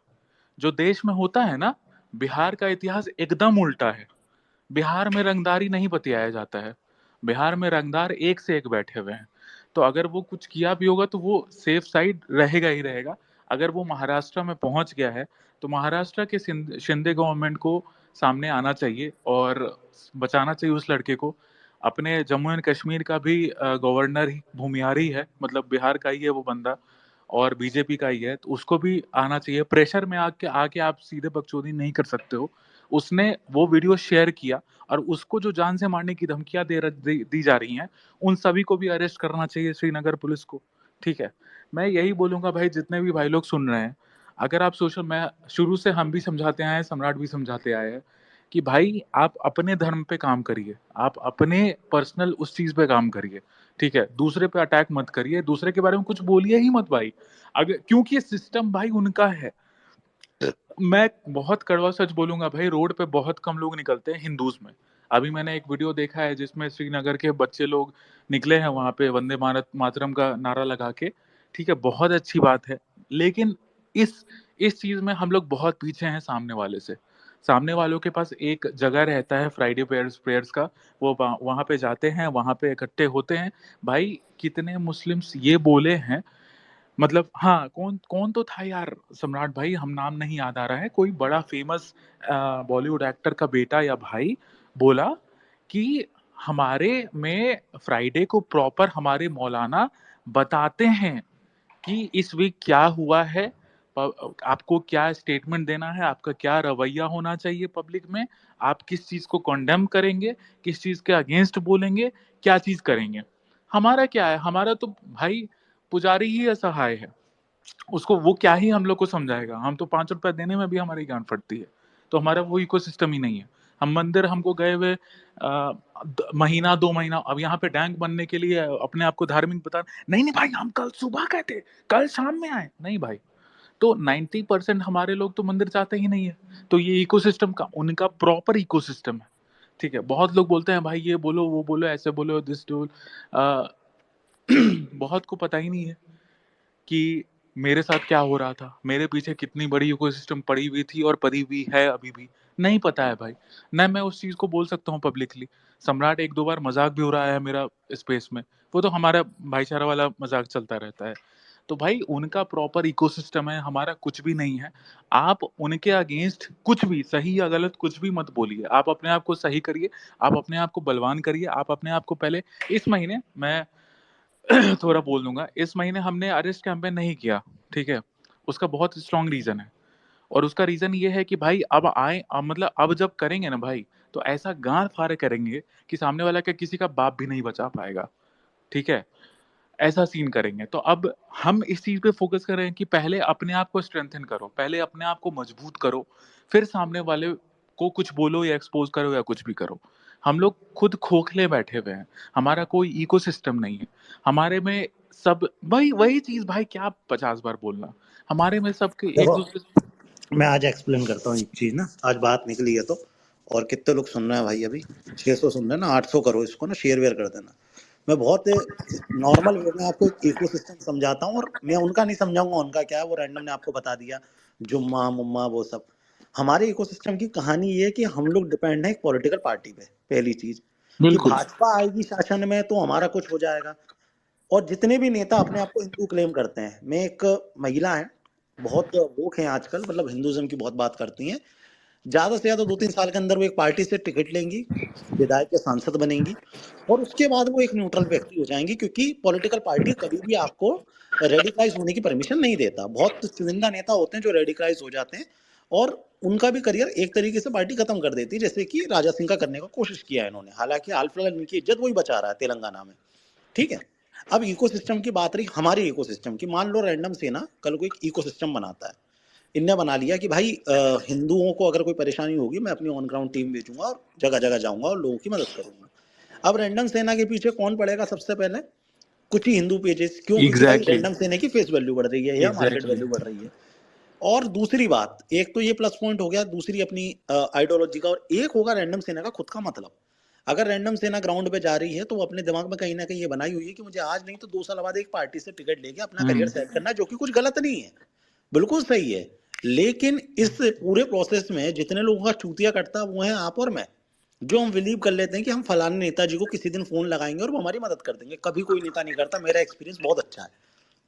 Speaker 2: जो देश में होता है ना, बिहार का इतिहास एकदम उल्टा है। बिहार में रंगदारी नहीं बतियाया जाता है, बिहार में रंगदार एक से एक बैठे हुए हैं। तो अगर वो कुछ किया भी होगा तो वो सेफ साइड रहेगा ही रहेगा। अगर वो महाराष्ट्र में पहुंच गया है तो महाराष्ट्र के शिंदे गवर्नमेंट को सामने आना चाहिए और बचाना चाहिए उस लड़के को। अपने जम्मू एंड कश्मीर का भी गवर्नर ही भूमिहार ही है, मतलब बिहार का ही है वो बंदा, और बीजेपी का ही है, तो उसको भी आना चाहिए। प्रेशर में आके आप सीधे बकचोदी नहीं कर सकते हो। उसने वो वीडियो शेयर किया और उसको जो जान से मारने की धमकियां दी जा रही हैं, उन सभी को भी अरेस्ट करना चाहिए श्रीनगर पुलिस को। ठीक है, मैं यही बोलूंगा भाई, जितने भी भाई लोग सुन रहे हैं, अगर आप मैं शुरू से हम भी समझाते आए हैं, सम्राट भी समझाते आए हैं कि भाई आप अपने धर्म पे काम करिए, आप अपने पर्सनल उस चीज पे काम करिए। ठीक है, दूसरे पे अटैक मत करिए, दूसरे के बारे में कुछ बोलिए ही मत भाई, अगर क्योंकि ये सिस्टम भाई उनका है। मैं बहुत कड़वा सच बोलूंगा भाई, रोड पे बहुत कम लोग निकलते हैं हिंदूज में। अभी मैंने एक वीडियो देखा है जिसमें श्रीनगर के बच्चे लोग निकले हैं वहां पे वंदे मातरम का नारा लगा के। ठीक है, बहुत अच्छी बात है, लेकिन इस चीज में हम लोग बहुत पीछे हैं सामने वाले से। सामने वालों के पास एक जगह रहता है फ्राइडे प्रेयर्स का, वो वहां पे जाते हैं, वहां पे इकट्ठे होते हैं। भाई कितने मुस्लिम्स ये बोले हैं, मतलब हाँ, कौन कौन तो था यार सम्राट भाई, हम नाम नहीं याद आ रहा है, कोई बड़ा फेमस बॉलीवुड एक्टर का बेटा या भाई बोला कि हमारे में फ्राइडे को प्रॉपर हमारे मौलाना बताते हैं कि इस वीक क्या हुआ है, आपको क्या स्टेटमेंट देना है, आपका क्या रवैया होना चाहिए पब्लिक में, आप किस चीज को कंडेम करेंगे, किस चीज के अगेंस्ट बोलेंगे, क्या चीज करेंगे। हमारा क्या है, हमारा तो भाई पुजारी ही असहाय है, उसको वो क्या ही हम लोग को समझाएगा। हम तो 5 रुपए देने में भी हमारी गांड फटती है, तो हमारा वो इकोसिस्टम ही नहीं है। हम मंदिर हमको गए हुए महीना 2 महीना, अब यहाँ पे डैंक बनने के लिए अपने आप को धार्मिक बता, नहीं नहीं भाई हम कल सुबह गए थे, कल शाम में आए, नहीं भाई। तो 90% हमारे लोग तो मंदिर जाते ही नहीं है। तो ये इकोसिस्टम का उनका प्रॉपर इकोसिस्टम है। ठीक है, बहुत लोग बोलते हैं भाई ये बोलो वो बोलो ऐसे बोलो दिस डू, बहुत को पता ही नहीं है कि मेरे साथ क्या हो रहा था, मेरे पीछे कितनी बड़ी इकोसिस्टम पड़ी हुई थी और पड़ी हुई है, अभी भी नहीं पता है भाई। न मैं उस चीज को बोल सकता हूँ पब्लिकली। सम्राट 1-2 बार मजाक भी हो रहा है मेरा स्पेस में, वो तो हमारा भाईचारा वाला मजाक चलता रहता है। तो भाई उनका प्रॉपर इकोसिस्टम है, हमारा कुछ भी नहीं है। आप उनके अगेंस्ट कुछ भी सही या गलत कुछ भी मत बोलिए, आप अपने आप को सही करिए, आप अपने आप को बलवान करिए। आप अपने आप को पहले, इस महीने मैं थोड़ा बोल दूंगा, इस महीने हमने अरेस्ट कैंपेन नहीं किया। ठीक है, उसका बहुत स्ट्रांग रीजन है, और उसका रीजन ये है कि भाई मतलब अब जब करेंगे ना भाई, तो ऐसा गांड फाड़ करेंगे कि सामने वाला का किसी का बाप भी नहीं बचा पाएगा। ठीक है, ऐसा सीन करेंगे। तो अब हम इस चीज पे फोकस कर रहे हैं कि पहले अपने आप को स्ट्रेंथन करो, पहले अपने आप को मजबूत करो, फिर सामने वाले को कुछ बोलो या एक्सपोज करो या कुछ भी करो। हम लोग खुद खोखले बैठे हुए हैं, हमारा कोई इकोसिस्टम नहीं है। हमारे में सब वही चीज भाई, क्या 50 बार बोलना, हमारे में सबके एक
Speaker 1: देखो
Speaker 2: दूसरे।
Speaker 1: मैं आज एक्सप्लेन करता हूँ एक चीज ना, आज बात निकली है तो, और कितने लोग सुन रहे हैं भाई, अभी 600 सुन रहे हैं ना, 800 करो इसको ना, शेयर वेयर कर देना। मैं बहुत नॉर्मल वे में आपको इकोसिस्टम समझाता हूँ, और मैं उनका नहीं समझाऊंगा, उनका क्या है वो रैंडम ने आपको बता दिया, जुम्मा मुम्मा वो सब। हमारे इकोसिस्टम की कहानी ये है कि हम लोग डिपेंड है एक पॉलिटिकल पार्टी पे, पहली चीज कि
Speaker 2: बिल्कुल
Speaker 1: भाजपा आएगी शासन में तो हमारा कुछ हो जाएगा। और जितने भी नेता अपने आप को हिंदू क्लेम करते हैं, मैं एक महिला है बहुत वोक है आजकल, मतलब हिंदुज्म की बहुत बात करती हैं, ज्यादा से ज्यादा 2-3 साल के अंदर वो एक पार्टी से टिकट लेंगी, विधायक या सांसद बनेंगी, और उसके बाद वो एक न्यूट्रल व्यक्ति हो जाएंगी, क्योंकि पॉलिटिकल पार्टी कभी भी आपको रेडिकलाइज होने की परमिशन नहीं देता। बहुत चुनिंदा नेता होते हैं जो रेडिकलाइज हो जाते हैं और उनका भी करियर एक तरीके से पार्टी खत्म कर देती है, जैसे कि राजा सिंह का करने का कोशिश किया है इन्होंने, हालांकि हाल फिलहाल इनकी इज्जत वही बचा रहा है तेलंगाना में। ठीक है, अब इकोसिस्टम की बात रही, हमारी इकोसिस्टम की, मान लो रैंडम सेना कल को एक इकोसिस्टम बनाता है, इनने बना लिया कि भाई हिंदुओं को अगर कोई परेशानी होगी मैं अपनी ऑन ग्राउंड टीम भेजूंगा और जगह जगह जाऊंगा और लोगों की मदद करूंगा। अब रैंडम सेना के पीछे कौन पड़ेगा सबसे पहले? कुछ ही हिंदू पेजेस। क्यों? क्योंकि भाई
Speaker 2: एग्जैक्टली
Speaker 1: रैंडम सेना की फेस वैल्यू बढ़ रही है या मार्केट
Speaker 2: एग्जैक्टली
Speaker 1: वैल्यू बढ़ रही है। और दूसरी बात, एक तो ये प्लस पॉइंट हो गया, दूसरी अपनी आइडियोलॉजी का, और एक होगा रैंडम सेना का खुद का मतलब। अगर रैंडम सेना ग्राउंड पे जा रही है तो वो अपने दिमाग में कहीं ना कहीं ये बनाई हुई है कि मुझे आज नहीं तो 2 साल बाद एक पार्टी से टिकट लेके अपना करियर सेट करना है, जो कि कुछ गलत नहीं है, बिल्कुल सही है। लेकिन इस पूरे प्रोसेस में जितने लोगों का चूतिया कटता है वो है आप और मैं, जो हम बिलीव कर लेते हैं कि हम फलाने नेताजी को किसी दिन फोन लगाएंगे और वो हमारी मदद कर देंगे। कभी कोई नेता नहीं करता, मेरा एक्सपीरियंस बहुत अच्छा है।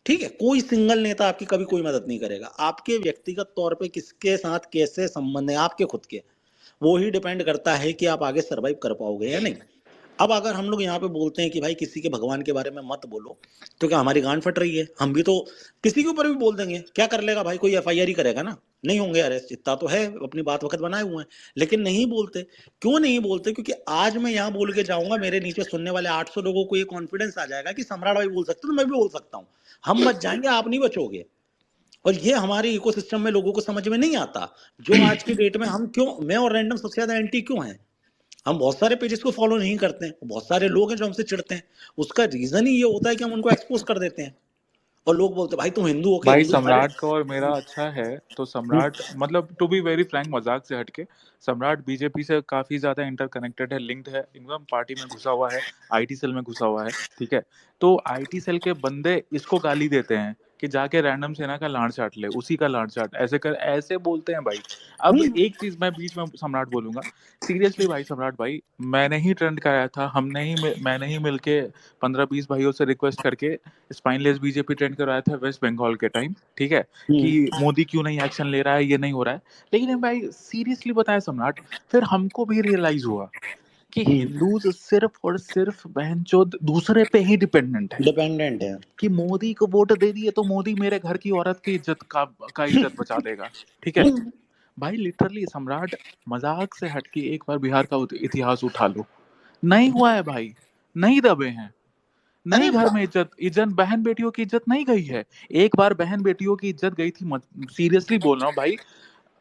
Speaker 1: ठीक है, कोई सिंगल नेता आपकी कभी कोई मदद नहीं करेगा। आपके व्यक्तिगत तौर पे किसके साथ कैसे संबंध है आपके खुद के, वो ही डिपेंड करता है कि आप आगे सरवाइव कर पाओगे या नहीं। अब अगर हम लोग यहाँ पे बोलते हैं कि भाई किसी के भगवान के बारे में मत बोलो, तो क्या हमारी गांड फट रही है? हम भी तो किसी के ऊपर भी बोल देंगे, क्या कर लेगा भाई? कोई एफआईआर ही करेगा ना, नहीं होंगे अरेस्ट, इतना तो है, अपनी बात वक्त बनाए हुए हैं। लेकिन नहीं बोलते। क्यों नहीं बोलते? क्योंकि आज मैं यहाँ बोल के जाऊंगा, मेरे नीचे सुनने वाले 800 लोगों को ये कॉन्फिडेंस आ जाएगा कि सम्राट भाई बोल सकते तो मैं भी बोल सकता हूँ। हम बच जाएंगे, आप नहीं बचोगे। और ये हमारे इकोसिस्टम में लोगों को समझ में नहीं आता, जो आज की डेट में हम क्यों, मैं और रैंडम सबसे ज्यादा एंटी क्यों है। हम बहुत सारे पेजेस को फॉलो नहीं करते हैं, बहुत सारे लोग हैं जो हमसे चिढ़ते हैं, उसका रीजन ही ये होता है कि हम उनको एक्सपोज कर देते हैं और लोग बोलते हैं भाई तुम हिंदू हो के
Speaker 2: भाई
Speaker 1: हिंदू सारे।
Speaker 2: सम्राट का और मेरा अच्छा है, तो सम्राट मतलब टू बी वेरी फ्रैंक, मजाक से हटके, सम्राट बीजेपी से काफी ज्यादा इंटरकनेक्टेड है, लिंक्ड है, एकदम पार्टी में घुसा हुआ है, आईटी सेल में घुसा हुआ है। ठीक है, तो आईटी सेल के बंदे इसको गाली देते हैं कि जाके रैंडम सेना का लाड़ चाट ले, उसी का लाड़ चाट, ऐसे कर, ऐसे बोलते हैं भाई। अब एक चीज मैं बीच में सम्राट बोलूंगा, सीरियसली भाई सम्राट भाई, मैंने ही ट्रेंड कराया था, मैंने ही मिलके 15-20 भाइयों से रिक्वेस्ट करके स्पाइनलेस बीजेपी ट्रेंड करवाया था वेस्ट बंगाल के टाइम। ठीक है, कि मोदी क्यों नहीं एक्शन ले रहा है, ये नहीं हो रहा है। लेकिन भाई सीरियसली बताया सम्राट, फिर हमको भी रियलाइज हुआ कि हिंदूज सिर्फ और सिर्फ बहनचोद दूसरे पे ही डिपेंडेंट है,
Speaker 1: डिपेंडेंट है।
Speaker 2: कि मोदी को वोट दे दिए तो मोदी मेरे घर की औरत की इज्जत का इज्जत बचा देगा। ठीक है भाई, लिटरली सम्राट, मजाक से हटके एक बार बिहार का इतिहास उठा लो, नहीं हुआ है भाई, नहीं दबे हैं, नहीं
Speaker 1: अरे
Speaker 2: घर में इज्जत बहन बेटियों की इज्जत नहीं गई है। एक बार बहन बेटियों की इज्जत गई थी, सीरियसली बोल रहा हूँ भाई,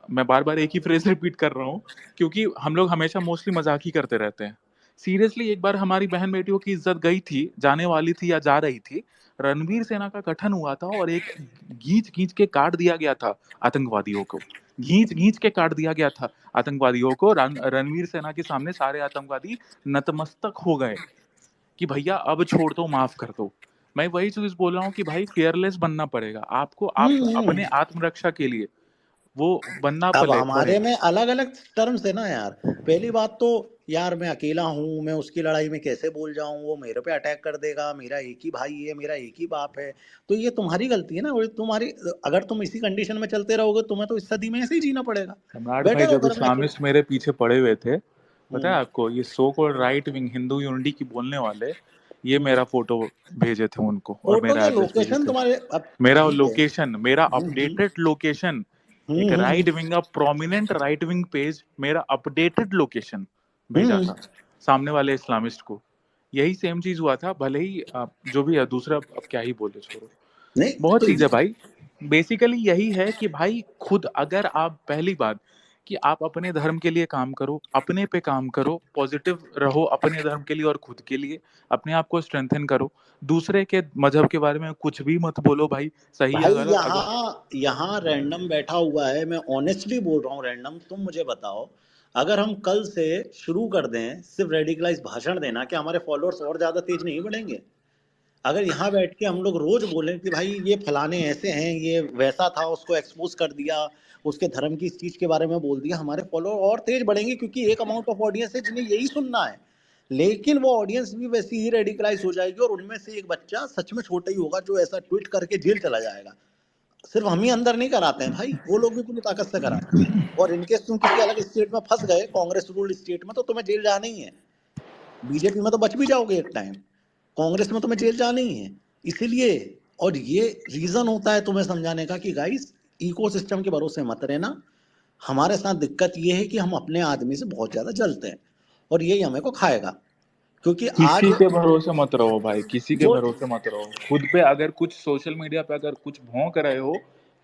Speaker 2: मैं बार बार एक ही फ्रेज रिपीट कर रहा हूँ, क्योंकि हम लोग हमेशा मोस्टली मजाक ही करते रहते हैं। सीरियसली एक बार हमारी बहन बेटियों की इज्जत गई थी, जाने वाली थी या जा रही थी, रणवीर सेना का गठन हुआ था और एक घींच घींच के काट दिया गया था आतंकवादियों को, घींच घींच के काट दिया गया था आतंकवादियों को। रणवीर सेना के सामने सारे आतंकवादी नतमस्तक हो गए कि भैया अब छोड़ दो, माफ कर दो। मैं वही चीज बोल रहा हूँ कि भाई फेयरलेस बनना पड़ेगा आपको, आप अपने आत्मरक्षा के लिए वो बनना
Speaker 1: अब
Speaker 2: पड़ेगा।
Speaker 1: हमारे में अलग अलग टर्म्स है ना यार। पहली बात तो यार मैं अकेला हूँ, मैं उसकी लड़ाई में कैसे बोल जाऊं, वो मेरे पे अटैक कर देगा, मेरा एक ही भाई है, मेरा एक ही बाप है। तो ये तुम्हारी गलती है ना, और तुम्हारी, अगर तुम इसी कंडीशन में चलते रहोगे तुम्हें तो इस सदी में ऐसे ही जीना पड़ेगा।
Speaker 2: सम्राट भाई,
Speaker 1: बेटर हो
Speaker 2: जब
Speaker 1: घर में अकेले।
Speaker 2: इस्लामिस्ट मेरे पीछे पड़े हुए थे, पता है आपको, ये so called right wing Hindu unity की बोलने वाले, ये मेरा फोटो भेजे थे उनको और
Speaker 1: फोटो
Speaker 2: मेरा
Speaker 1: क्या,
Speaker 2: एड्रेस भेजे
Speaker 1: लोकेशन
Speaker 2: थे,
Speaker 1: तुम्हारे अब
Speaker 2: मेरा
Speaker 1: ठीक है।
Speaker 2: लोकेशन, मेरा अपडेटेड लोकेशन, एक right wing, prominent right wing page, मेरा अपडेटेड लोकेशन भेजा था सामने वाले इस्लामिस्ट को। यही सेम चीज हुआ था, भले ही जो भी है दूसरा, अब क्या ही बोले, छोड़ो,
Speaker 1: नहीं
Speaker 2: बहुत
Speaker 1: तो
Speaker 2: चीज है भाई। बेसिकली यही है कि भाई खुद, अगर आप, पहली बात कि आप अपने धर्म के लिए काम करो, अपने पे काम करो, पॉजिटिव रहो अपने धर्म के लिए और खुद के लिए, अपने आप को स्ट्रेंथन करो। दूसरे के मजहब के बारे में कुछ भी मत बोलो भाई, सही है
Speaker 1: भाई
Speaker 2: गलत अगर।
Speaker 1: यहाँ रैंडम बैठा हुआ है, मैं ऑनेस्टली बोल रहा हूँ रैंडम, तुम मुझे बताओ, अगर हम कल से शुरू कर दें सिर्फ रेडिकलाइज भाषण देना, क्या हमारे फॉलोअर्स और ज्यादा तेज नहीं बढ़ेंगे? अगर यहाँ बैठ के हम लोग रोज बोलें कि भाई ये फलाने ऐसे हैं, ये वैसा था, उसको एक्सपोज कर दिया, उसके धर्म की इस चीज के बारे में बोल दिया, हमारे फॉलोअर और तेज बढ़ेंगे, क्योंकि एक अमाउंट ऑफ ऑडियंस है जिन्हें यही सुनना है। लेकिन वो ऑडियंस भी वैसी ही रेडिकलाइज हो जाएगी, और उनमें से एक बच्चा सच में छोटा ही होगा जो ऐसा ट्वीट करके जेल चला जाएगा। सिर्फ हम ही अंदर नहीं कराते हैं भाई, वो लोग भी पूरी ताकत से कराते हैं। और इनकेस तुम किसी अलग स्टेट में फंस गए, कांग्रेस रूल स्टेट में, तो तुम्हें जेल जाना ही है। बीजेपी में तो बच भी जाओगे एक टाइम, कांग्रेस में तुम्हें जेल जाना ही है। इसीलिए, और ये रीजन होता है तुम्हें समझाने का कि गाइस इकोसिस्टम के भरोसे मत रहना। हमारे साथ दिक्कत ये है कि हम अपने आदमी से बहुत ज्यादा जलते हैं, और यही हमें को खाएगा। क्योंकि आज
Speaker 2: किसी के भरोसे मत रहो भाई, किसी के
Speaker 1: जो
Speaker 2: भरोसे मत रहो। खुद पे अगर कुछ सोशल मीडिया पे अगर कुछ भौंक रहे हो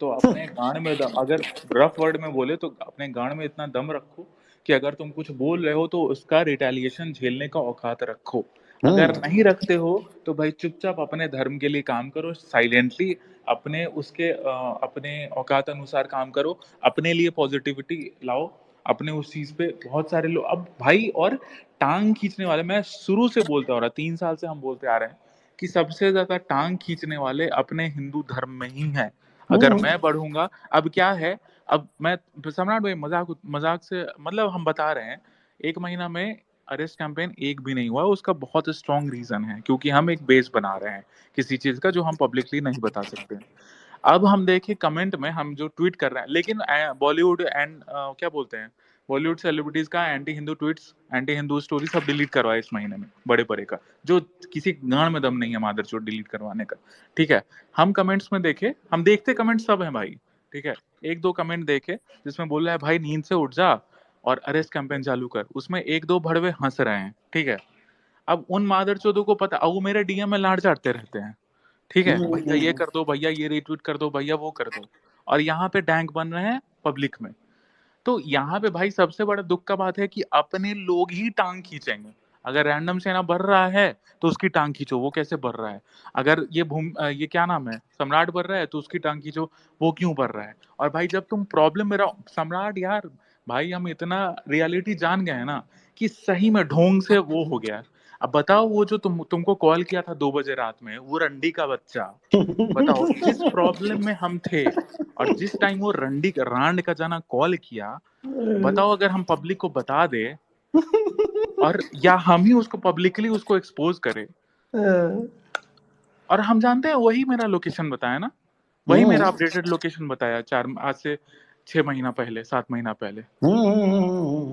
Speaker 2: तो अपने गांड में दम, अगर रफ वर्ड में बोले तो अपने गांड में इतना दम रखो कि अगर तुम कुछ बोल रहे हो तो उसका रिटेलिएशन झेलने का औकात रखो। अगर नहीं रखते हो तो भाई चुपचाप अपने धर्म के लिए काम करो, साइलेंटली अपने अपने औकात अनुसार काम करो, अपने लिए पॉजिटिविटी लाओ, अपने उस चीज पे। बहुत सारे लोग अब भाई, और टांग खींचने वाले, मैं शुरू से बोलता आ रहा, 3 साल से हम बोलते आ रहे हैं कि सबसे ज्यादा टांग खींचने वाले अपने हिंदू धर्म में ही हैं। अगर मैं बढ़ूंगा, अब क्या है, अब मैं सम्राट भाई मजाक मजाक से मतलब हम बता रहे हैं, 1 महीना में अरेस्ट कैंपेन एक भी नहीं हुआ। उसका बहुत स्ट्रॉन्ग रीजन है, क्योंकि हम एक बेस बना रहे हैं किसी चीज का जो हम पब्लिकली नहीं बता सकते। अब हम देखें कमेंट में हम जो ट्वीट कर रहे हैं, लेकिन बॉलीवुड एंड क्या बोलते हैं, बॉलीवुड सेलिब्रिटीज का anti Hindu tweets, anti Hindu story सब डिलीट करवाए इस महीने में, बड़े बड़े का, जो किसी गांड में दम नहीं है मादरचोद डिलीट करवाने का। ठीक है, हम कमेंट्स में देखे, हम देखते कमेंट सब है भाई। ठीक है, 1-2 कमेंट देखे जिसमें बोल रहा है भाई नींद से उठ जा और अरेस्ट कैंपेन चालू कर, उसमें 1-2 भड़वे हंस रहे हैं। ठीक है, अब उन मादरचोदों को पता, अब वो मेरे डीएम में लाड़ चाटते रहते हैं। ठीक है, भैया ये कर दो, भैया ये रीट्वीट कर दो, भैया वो कर दो, और यहाँ पे डैंक बन रहे हैं पब्लिक में। तो यहाँ पे भाई सबसे बड़ा दुख का बात है कि अपने लोग ही टांग खींचेंगे। अगर रैंडम सेना बढ़ रहा है तो उसकी टांग खींचो, वो कैसे बढ़ रहा है। अगर ये क्या नाम है, सम्राट बढ़ रहा है तो उसकी टांग खींचो, वो क्यों बढ़ रहा है। और भाई जब तुम प्रॉब्लम में रहो, सम्राट यार भाई हम इतना रियलिटी जान गए हैं ना कि सही में ढोंग से वो हो गया। अब बताओ, वो जो तुमको कॉल किया था 2 बजे रात में, वो रंडी का बच्चा, बताओ जिस प्रॉब्लम में हम थे, और जिस टाइम वो रांड का जाना कॉल किया, बताओ अगर हम पब्लिक को बता दे, और या हम ही उसको पब्लिकली उसको एक्सपोज करें, और हम जानते हैं वही मेरा लोकेशन बताया ना, वही मेरा अपडेटेड लोकेशन बताया आज से 6 महीना पहले, 7 महीना पहले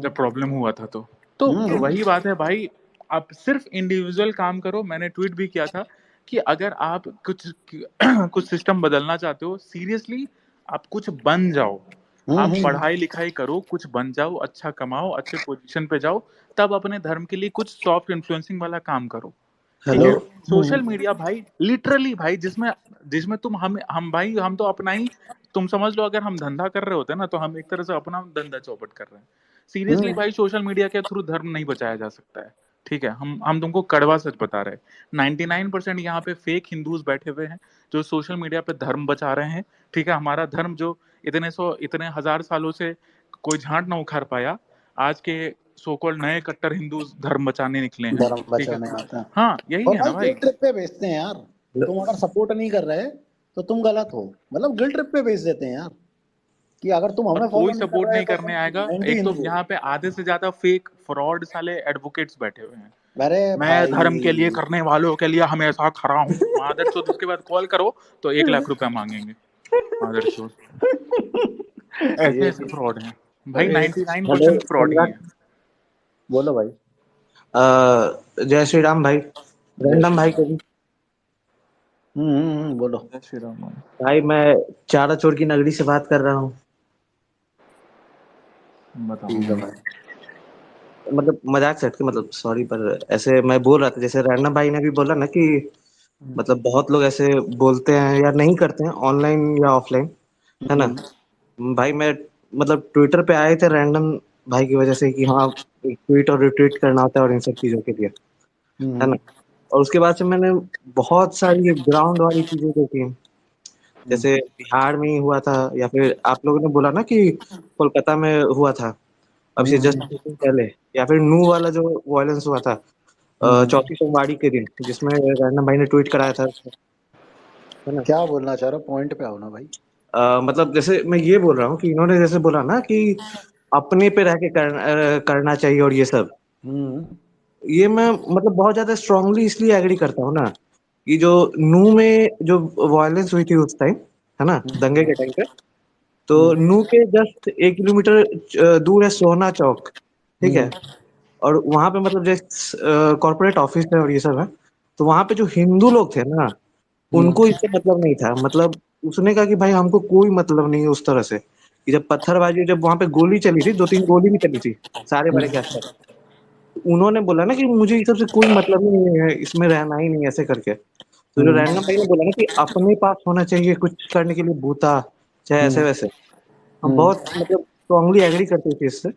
Speaker 2: जब प्रॉब्लम हुआ था। तो वही बात है भाई, आप सिर्फ इंडिविजुअल काम करो। मैंने ट्वीट भी किया था कि अगर आप कुछ सिस्टम बदलना चाहते हो, सीरियसली आप कुछ बन जाओ, आप पढ़ाई लिखाई करो, कुछ बन जाओ, अच्छा कमाओ, अच्छे पोजीशन पे जाओ, तब अपने धर्म के लिए कुछ सॉफ्ट इन्फ्लुएंसिंग वाला काम करो। ठीक है, सोशल मीडिया भाई लिटरली भाई, जिसमें तुम हम भाई, हम तो अपना ही, तुम समझ लो अगर हम धंधा कर रहे होते ना तो हम एक तरह से अपना धंधा चौपट कर रहे हैं। सीरियसली भाई, सोशल मीडिया के थ्रू धर्म नहीं बचाया जा सकता है। ठीक है, हम तुमको कड़वा सच बता रहे हैं। 99% यहाँ पे फेक हिंदूज बैठे हुए हैं जो सोशल मीडिया पे धर्म बचा रहे हैं। ठीक है, हमारा धर्म जो इतने हजार सालों से कोई झांट ना उखाड़ पाया, आज के सो कॉल्ड नए कट्टर हिंदू धर्म बचाने निकले हैं।
Speaker 1: धर्म
Speaker 2: ठीक है,
Speaker 1: बचाने आता है।
Speaker 2: हाँ यही
Speaker 1: और
Speaker 2: है ना
Speaker 1: भाई
Speaker 2: भाई।
Speaker 1: गिल्ट ट्रिप पे भेजते हैं यार, तुम अगर सपोर्ट नहीं कर रहे तो तुम गलत हो, मतलब गिल्ट ट्रिप पे भेज देते हैं यार, कि अगर तुम
Speaker 2: और
Speaker 1: हमें
Speaker 2: कोई
Speaker 1: फॉलो नहीं कर
Speaker 2: सपोर्ट
Speaker 1: रहे
Speaker 2: नहीं
Speaker 1: तो
Speaker 2: करने आएगा।
Speaker 1: तुम एंटी
Speaker 2: एक तो
Speaker 1: हिंदू हो।
Speaker 2: यहाँ पे आधे से ज्यादा फेक फ्रॉड साले एडवोकेट्स बैठे हुए हैं,
Speaker 1: अरे
Speaker 2: मैं
Speaker 1: भाई
Speaker 2: धर्म के लिए करने वालों के लिए हमेशा खड़ा हूँ। मादरचोद उसके बाद कॉल करो तो 1 लाख रुपया मांगेंगे। मादरचोद ऐसे ऐसे फ्रॉड हैं भाई, 99%
Speaker 10: हेलो
Speaker 2: फ्रॉड ही
Speaker 10: सम्राट,
Speaker 2: है।
Speaker 1: बोलो भाई।
Speaker 10: जय श्री राम भाई,
Speaker 1: जय
Speaker 10: रैंडम
Speaker 1: श्री
Speaker 10: भाई
Speaker 1: राम।
Speaker 10: कभी
Speaker 1: बोलो।
Speaker 2: जय श्री राम।
Speaker 10: भाई, मैं चारा चोर की नगरी से बात कर रहा हूँ।
Speaker 2: बताओ।
Speaker 1: ठीक है भाई।
Speaker 10: मतलब मजाक से हटके, मतलब सॉरी, पर ऐसे मैं बोल रहा था, जैसे रैंडम भाई ने भी बोला ना कि मतलब बहुत लोग ऐसे बोलते हैं या नहीं करते हैं, ऑनलाइन या ऑफलाइन, है ना। भाई मैं मतलब ट्विटर पे आए थे रैंडम भाई की वजह से कि हाँ, एक ट्वीट और रिट्वीट करना होता है और इन सब चीजों के लिए, है ना। और उसके बाद से मैंने बहुत सारी ग्राउंड वाली चीजें देखी, जैसे बिहार में ही हुआ था, या फिर आप लोगों ने बोला ना कि कोलकाता में हुआ था, अब से जस्ट कुछ दिन पहले, या फिर नू वाला जो वायलेंस हुआ था, चौथी सोमवारी के दिन, जिसमें रैंडम भाई ने ट्वीट कराया था, है ना?
Speaker 1: क्या बोलना चाह रहे हो, पॉइंट पे आओ ना भाई।
Speaker 10: मतलब जैसे मैं ये बोल रहा हूँ कि इन्होंने जैसे बोला ना कि अपने पे रह के करना चाहिए और ये सब, ये मैं मतलब बहुत ज्यादा स्ट्रांगली इसलिए एग्री करता हूँ ना कि जो नू में जो वायलेंस हुई थी उस टाइम, है ना, दंगे के टाइम पे, तो नू के जस्ट 1 किलोमीटर दूर है सोहना चौक, ठीक है, और वहां पे मतलब जैसे कॉर्पोरेट ऑफिस है और ये सब है, तो वहां पे जो हिंदू लोग थे ना, उनको इससे मतलब नहीं था। मतलब उसने कहा कि भाई हमको कोई मतलब नहीं है उस तरह से, कि जब पत्थरबाजी, जब वहां पे गोली चली थी, 2-3 गोली भी चली थी सारे बड़े के आसपास, उन्होंने बोला ना कि मुझे इस सब से कोई मतलब ही नहीं है, इसमें रहना ही नहीं, ऐसे करके। तो जो रैंडम भाई ने बोला ना कि अपने पास होना चाहिए कुछ करने के लिए बूता, चाहे ऐसे वैसे, हम बहुत मतलब स्ट्रांगली एग्री करते थे इससे।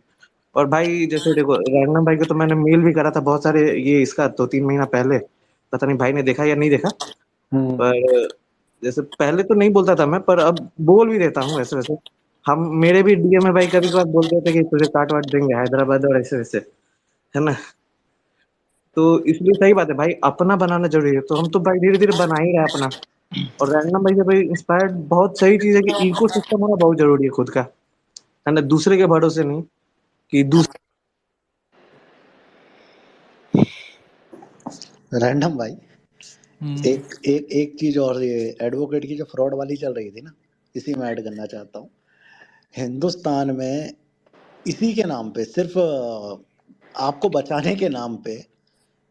Speaker 10: और भाई जैसे देखो, रैंडम भाई को तो मैंने मेल भी करा था बहुत सारे, ये इसका 2-3 महीना पहले, पता नहीं भाई ने देखा या नहीं देखा, पर जैसे पहले तो नहीं बोलता था मैं, पर अब बोल भी देता हूँ ऐसे वैसे। हम मेरे भी डीएम में भाई कभी कभार बोल देते कि तुझे काट वाट देंगे हैदराबाद और ऐसे वैसे, है ना? तो इसलिए सही बात है भाई, अपना बनाना जरूरी है, तो हम तो भाई धीरे धीरे बना ही रहे हैं अपना। और रैंडम भाई से भाई इंस्पायर्ड बहुत सही चीज है कि इको सिस्टम होना बहुत जरूरी है खुद का, है ना, दूसरे के भरोसे नहीं कि
Speaker 1: रैंडम भाई, एक एक एक चीज और, ये एडवोकेट की जो फ्रॉड वाली चल रही थी ना, इसी में ऐड करना चाहता हूँ। हिंदुस्तान में इसी के नाम पे, सिर्फ आपको बचाने के नाम पे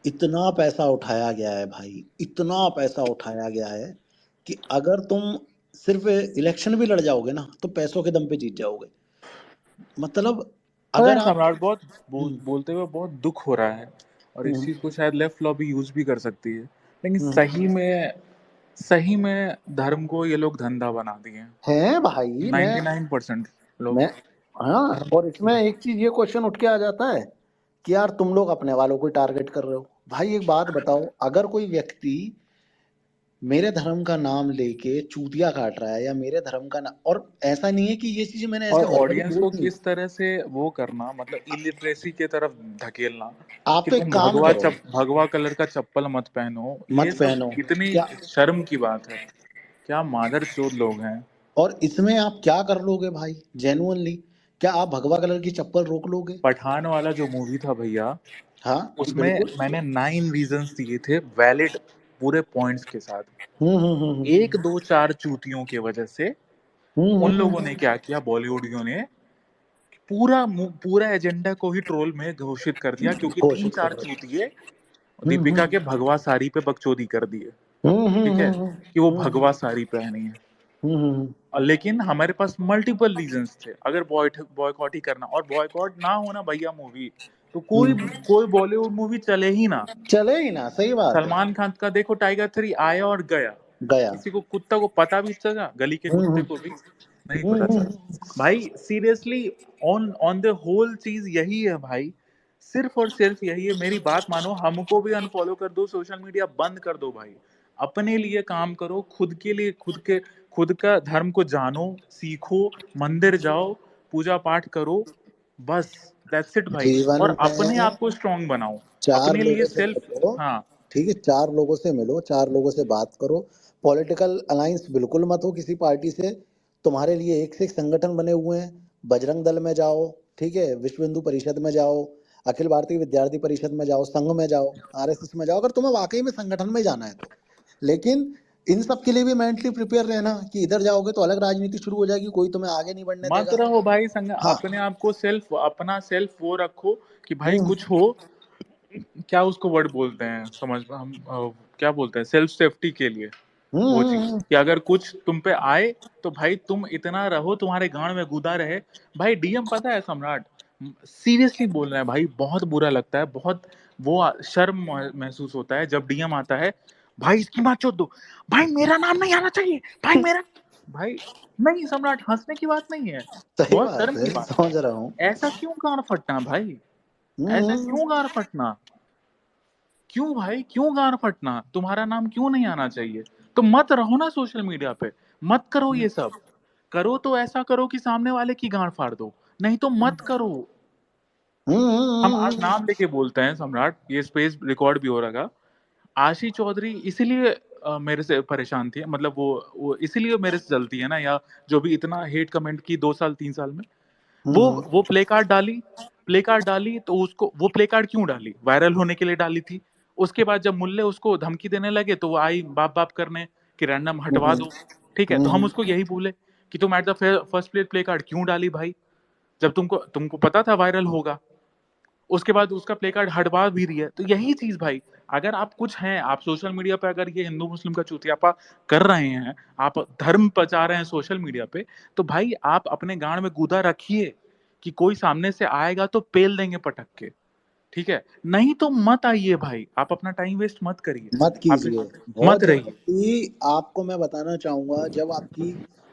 Speaker 1: इतना पैसा उठाया गया है भाई, इतना पैसा उठाया गया है कि अगर तुम सिर्फ इलेक्शन भी लड़ जाओगे ना तो पैसों के दम पे जीत जाओगे। मतलब
Speaker 2: पता
Speaker 1: अगर
Speaker 2: है
Speaker 1: आप
Speaker 2: सम्राट, बहुत बोलते हुए बहुत दुख हो रहा है, और इस चीज को शायद लेफ्ट लॉबी यूज भी कर सकती है, लेकिन सही में धर्म को ये लोग धंधा बना दिए हैं,
Speaker 1: हैं भाई,
Speaker 2: 99% लोग।
Speaker 1: मैं हाँ, और इसमें एक चीज ये क्वेश्चन उठ के आ जाता है कि यार तुम लोग अपने वालों को टारगेट कर रहे हो। भाई एक बात बताओ, अगर कोई व्यक्ति मेरे धर्म का नाम लेके चूतिया काट रहा है, या मेरे धर्म का नाम, और ऐसा नहीं है कि ये चीज मैंने
Speaker 2: और
Speaker 1: ऐसे वर्बली
Speaker 2: ऑडियंस
Speaker 1: बोल
Speaker 2: को
Speaker 1: दी,
Speaker 2: किस तरह से वो करना, मतलब इलिटरेसी के तरफ धकेलना,
Speaker 1: आप
Speaker 2: कि
Speaker 1: तो
Speaker 2: तुम
Speaker 1: एक काम करो,
Speaker 2: भगवा कलर का चप्पल मत पहनो, ये
Speaker 1: मत
Speaker 2: सब
Speaker 1: पहनो
Speaker 2: कितनी
Speaker 1: क्या,
Speaker 2: शर्म की बात है। क्या मादरचोद लोग हैं।
Speaker 1: और इसमें आप क्या कर लोगे भाई, जेन्युइनली क्या आप भगवा कलर की चप्पल रोक लोगे?
Speaker 2: पठान वाला जो मूवी था भैया,
Speaker 1: हाँ
Speaker 2: उसमें
Speaker 1: बिल्कुल।
Speaker 2: मैंने 9 रीजंस दिए थे वैलिड, पूरे पॉइंट्स के साथ। एक दो चार चूतियों की वजह से उन लोगों ने क्या किया, बॉलीवुडियों ने पूरा एजेंडा को ही ट्रोल में घोषित कर दिया, क्योंकि तीन
Speaker 1: घोषित
Speaker 2: चार
Speaker 1: कर रहे
Speaker 2: चूतिए दीपिका के भगवा साड़ी पे बकचोदी कर दिए, ठीक है, कि वो भगवा साड़ी पहनी है। और लेकिन हमारे पास मल्टीपल रीजंस थे, अगर बॉयकॉट ही करना, और बॉयकॉट ना होना भैया मूवी, तो कोई बॉलीवुड मूवी चले ही ना।
Speaker 1: चले ही ना, सही बात है।
Speaker 2: सलमान खान का देखो, टाइगर 3 आया और गया,
Speaker 1: गया।
Speaker 2: किसी को कुत्ता को पता भी चला, गली के कुत्ते को भी नहीं पता चला भाई। Seriously on on the whole चीज यही है भाई, सिर्फ और सिर्फ यही है। मेरी बात मानो, हमको भी अनफॉलो कर दो, सोशल मीडिया बंद कर दो भाई, अपने लिए काम करो, खुद के लिए, खुद का धर्म को जानो, सीखो, मंदिर जाओ, पूजा पाठ करो, बस दैट्स इट भाई।
Speaker 1: जीवन
Speaker 2: और अपने
Speaker 1: में
Speaker 2: आप को स्ट्रांग बनाओ,
Speaker 1: चार
Speaker 2: अपने लिए
Speaker 1: लोगों से
Speaker 2: सेल्फ।
Speaker 1: मिलो,
Speaker 2: हाँ,
Speaker 1: ठीक है, चार लोगों से मिलो, चार लोगों से बात करो। पॉलिटिकल अलायंस बिल्कुल मत हो किसी पार्टी से। तुम्हारे लिए एक से एक संगठन बने हुए हैं, बजरंग दल में जाओ, ठीक है, विश्व हिंदू परिषद में जाओ, अखिल भारतीय विद्यार्थी परिषद में जाओ, संघ में जाओ, आरएसएस में जाओ, अगर तुम्हें वाकई में संगठन में जाना है तो। लेकिन इन सब के लिए भी मेंटली प्रिपेयर रहना कि इधर जाओगे तो अलग राजनीति शुरू हो जाएगी, कोई तुम्हें आगे नहीं बढ़ने
Speaker 2: मत
Speaker 1: देगा।
Speaker 2: रहो भाई संग,
Speaker 1: हाँ।
Speaker 2: अपने आप को अपना सेल्फ वो रखो कि भाई कुछ हो, क्या उसको वर्ड बोलते हैं, समझ हम क्या बोलते हैं, सेल्फ सेफ्टी के लिए वो चीज, कि अगर कुछ तुम पे आए तो भाई तुम इतना रहो, तुम्हारे गांड में गुदा रहे भाई। डीएम पता है सम्राट, सीरियसली बोल रहे हैं भाई, बहुत बुरा लगता है, बहुत वो शर्म महसूस होता है जब डीएम आता है, भाई इसकी बात छोड़ दो, भाई मेरा नाम नहीं आना चाहिए, भाई मेरा भाई नहीं सम्राट, हंसने की बात नहीं है,
Speaker 1: सही
Speaker 2: बहुत
Speaker 1: बात
Speaker 2: शर्म
Speaker 1: है,
Speaker 2: की बात
Speaker 1: समझ रहा
Speaker 2: है।
Speaker 1: हूँ।
Speaker 2: ऐसा क्यों गार फटना भाई, ऐसा क्यों गार फटना, क्यों भाई, क्यों गार फटना, तुम्हारा नाम क्यों नहीं आना चाहिए? तो मत रहो ना सोशल मीडिया पे, मत करो ये सब, करो तो ऐसा करो कि सामने वाले की गांड फाड़ दो, नहीं तो मत करो। हम आज नाम लेके बोलते हैं सम्राट, ये स्पेस रिकॉर्ड भी हो रहा। आशी चौधरी इसीलिए मेरे से परेशान थी, मतलब वो इसीलिए मेरे से जलती है ना, या जो भी इतना हेट कमेंट की 2 साल 3 साल में, वो प्ले कार्ड डाली तो उसको, वो प्ले कार्ड क्यों डाली? वायरल होने के लिए डाली थी। उसके बाद जब मुल्ले उसको धमकी देने लगे तो वो आई बाप बाप करने कि रैंडम हटवा दो, ठीक है। तो हम उसको यही बोले कि तुम at the first play card क्यों डाली भाई, जब तुमको पता था वायरल होगा। उसके बाद उसका प्ले कार्ड हटवा भी रही है। तो यही चीज भाई, अगर आप कुछ हैं, आप सोशल मीडिया पे अगर ये हिंदू मुस्लिम का चूतियापा कर रहे हैं, आप धर्म प्रचार रहे हैं सोशल मीडिया पे, तो भाई आप अपने गांड में गूदा रखिए कि कोई सामने से आएगा तो पेल देंगे पटक के, ठीक है। नहीं तो मत आइए भाई, आप अपना टाइम वेस्ट मत करिए,
Speaker 1: मत
Speaker 2: आप
Speaker 1: कीजिए।
Speaker 2: मत
Speaker 1: बहुत
Speaker 2: रहिए।
Speaker 1: जल्दी आपको मैं बताना चाहूंगा,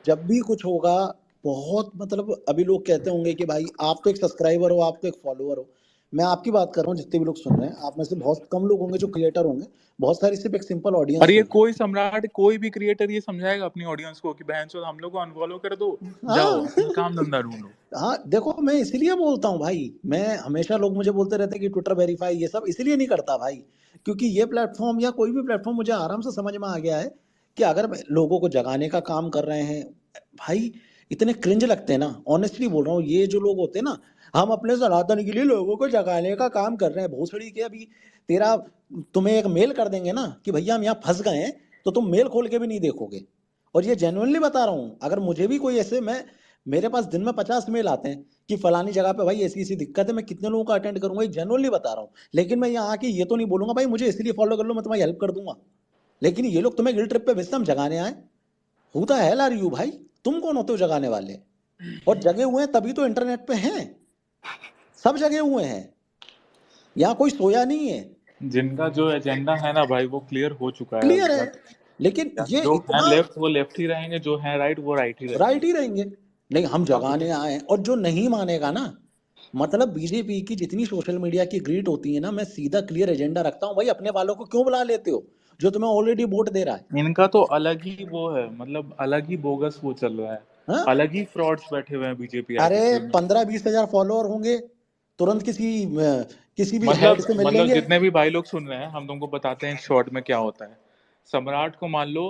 Speaker 1: जब भी कुछ होगा, बहुत मतलब अभी लोग कहते होंगे कि भाई आप तो एक सब्सक्राइबर हो, आप तो एक फॉलोअर हो। मैं आपकी बात कर रहा हूँ, जितने भी लोग सुन रहे हैं, आप में से बहुत कम लोग होंगे जो क्रिएटर होंगे, बहुत सारी सिर्फ एक सिंपल
Speaker 2: और
Speaker 1: ऑडियंस
Speaker 2: ये
Speaker 1: होगी।
Speaker 2: कोई सम्राट, कोई भी क्रिएटर ये समझाएगा अपनी ऑडियंस को कि बहनचोद हम लोग को अनफॉलो कर दो, जाओ
Speaker 1: हाँ
Speaker 2: अपना काम धंधा ढूंढो।
Speaker 1: हाँ, देखो मैं इसीलिए बोलता हूँ भाई, मैं हमेशा, लोग मुझे बोलते रहते हैं कि ट्विटर वेरीफाई ये सब, इसलिए नहीं करता भाई, क्योंकि ये प्लेटफॉर्म या कोई भी प्लेटफॉर्म मुझे आराम से समझ में आ गया है कि अगर लोगों को जगाने का काम कर रहे हैं भाई, इतने क्रिंज लगते हैं ना, ऑनेस्टली बोल रहा हूँ, ये जो लोग होते हैं ना, हम अपने सनातन के लिए लोगों को जगाने का काम कर रहे हैं, भोसड़ी के अभी तेरा, तुम्हें एक मेल कर देंगे ना कि भैया हम यहाँ फंस गए हैं, तो तुम मेल खोल के भी नहीं देखोगे। और ये जेन्युइनली बता रहा हूँ, अगर मुझे भी कोई ऐसे, मेरे पास दिन में 50 मेल आते हैं कि फलानी जगह पे भाई ऐसी ऐसी दिक्कत है, मैं कितने लोगों का अटेंड करूंगा, ये जेन्युइनली बता रहा हूँ। लेकिन मैं यहाँ आके ये तो नहीं बोलूंगा भाई मुझे इसलिए फॉलो कर लो, मैं तुम्हारी हेल्प कर दूंगा। लेकिन ये लोग तुम्हें गिल्ट ट्रिप पे भेजते, हम जगाने आए, who the hell are you भाई, तुम कौन होते हो जगाने वाले? और जगे हुए हैं तभी तो इंटरनेट पे हैं, सब जगे हुए हैं, यहाँ कोई सोया नहीं है,
Speaker 2: जिनका जो एजेंडा है ना भाई वो क्लियर हो चुका है
Speaker 1: क्लियर
Speaker 2: अब
Speaker 1: है।
Speaker 2: तक।
Speaker 1: लेकिन ये
Speaker 2: जो है
Speaker 1: इतना
Speaker 2: लेफ्ट वो लेफ्ट ही रहेंगे, जो है राइट वो राइट ही
Speaker 1: राइट
Speaker 2: रहेंगे।
Speaker 1: ही रहेंगे। नहीं, हम जगाने आए हैं, और जो नहीं मानेगा ना, मतलब बीजेपी की जितनी सोशल मीडिया की ग्रीट होती है ना, मैं सीधा क्लियर एजेंडा रखता हूँ भाई, अपने वालों को क्यों बुला लेते हो जो तुम्हें ऑलरेडी वोट दे रहा है?
Speaker 2: इनका तो अलग ही वो है, मतलब अलग ही बोगस वो चल रहा है,
Speaker 1: हाँ?
Speaker 2: अलग ही फ्रॉड्स बैठे हुए हैं बीजेपी
Speaker 1: अरे
Speaker 2: आईटी में।
Speaker 1: 15-20 हजार फॉलोअर होंगे, तुरंत किसी भी हेड से मिल
Speaker 2: मतलब
Speaker 1: लेंगे।
Speaker 2: जितने भी भाई लोग सुन रहे हैं, हम तुमको बताते हैं शॉर्ट में क्या होता है। सम्राट को मान लो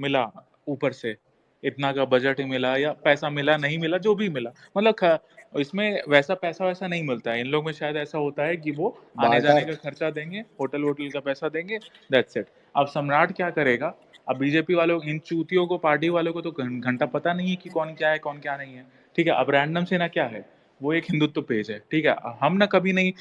Speaker 2: मिला ऊपर से इतना का बजट ही मिला, या पैसा मिला, नहीं मिला, जो भी मिला, मतलब इसमें वैसा पैसा वैसा नहीं मिलता है। इन लोग में शायद ऐसा होता है कि वो आने जाने
Speaker 1: बार्टर।
Speaker 2: का खर्चा देंगे, होटल वोटल का पैसा देंगे, दैट्स इट। अब सम्राट क्या करेगा? अब बीजेपी वालों, इन चूतियों को, पार्टी वालों को तो घंटा पता नहीं है कि कौन क्या है कौन क्या नहीं है, ठीक है। अब रैंडम से ना क्या है, वो एक हिंदुत्व पेज है, ठीक है। हम ना कभी नहीं,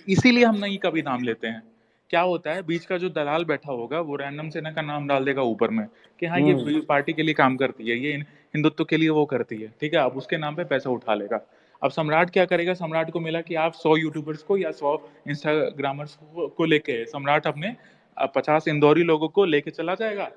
Speaker 2: इसीलिए हम नहीं कभी नाम लेते हैं। क्या होता है, बीच का जो दलाल बैठा होगा वो रैंडम सेना का नाम डाल देगा ऊपर में कि हाँ ये पार्टी के लिए काम करती है, ये हिंदुत्व के लिए वो करती है, ठीक है। अब उसके नाम पे पैसा उठा लेगा। अब सम्राट क्या करेगा? सम्राट को मिला कि आप 100 यूट्यूबर्स को या 100 इंस्टाग्रामर्स को लेके सम्राट अपने 50 इंदौरी लोगों को लेके चला जाएगा।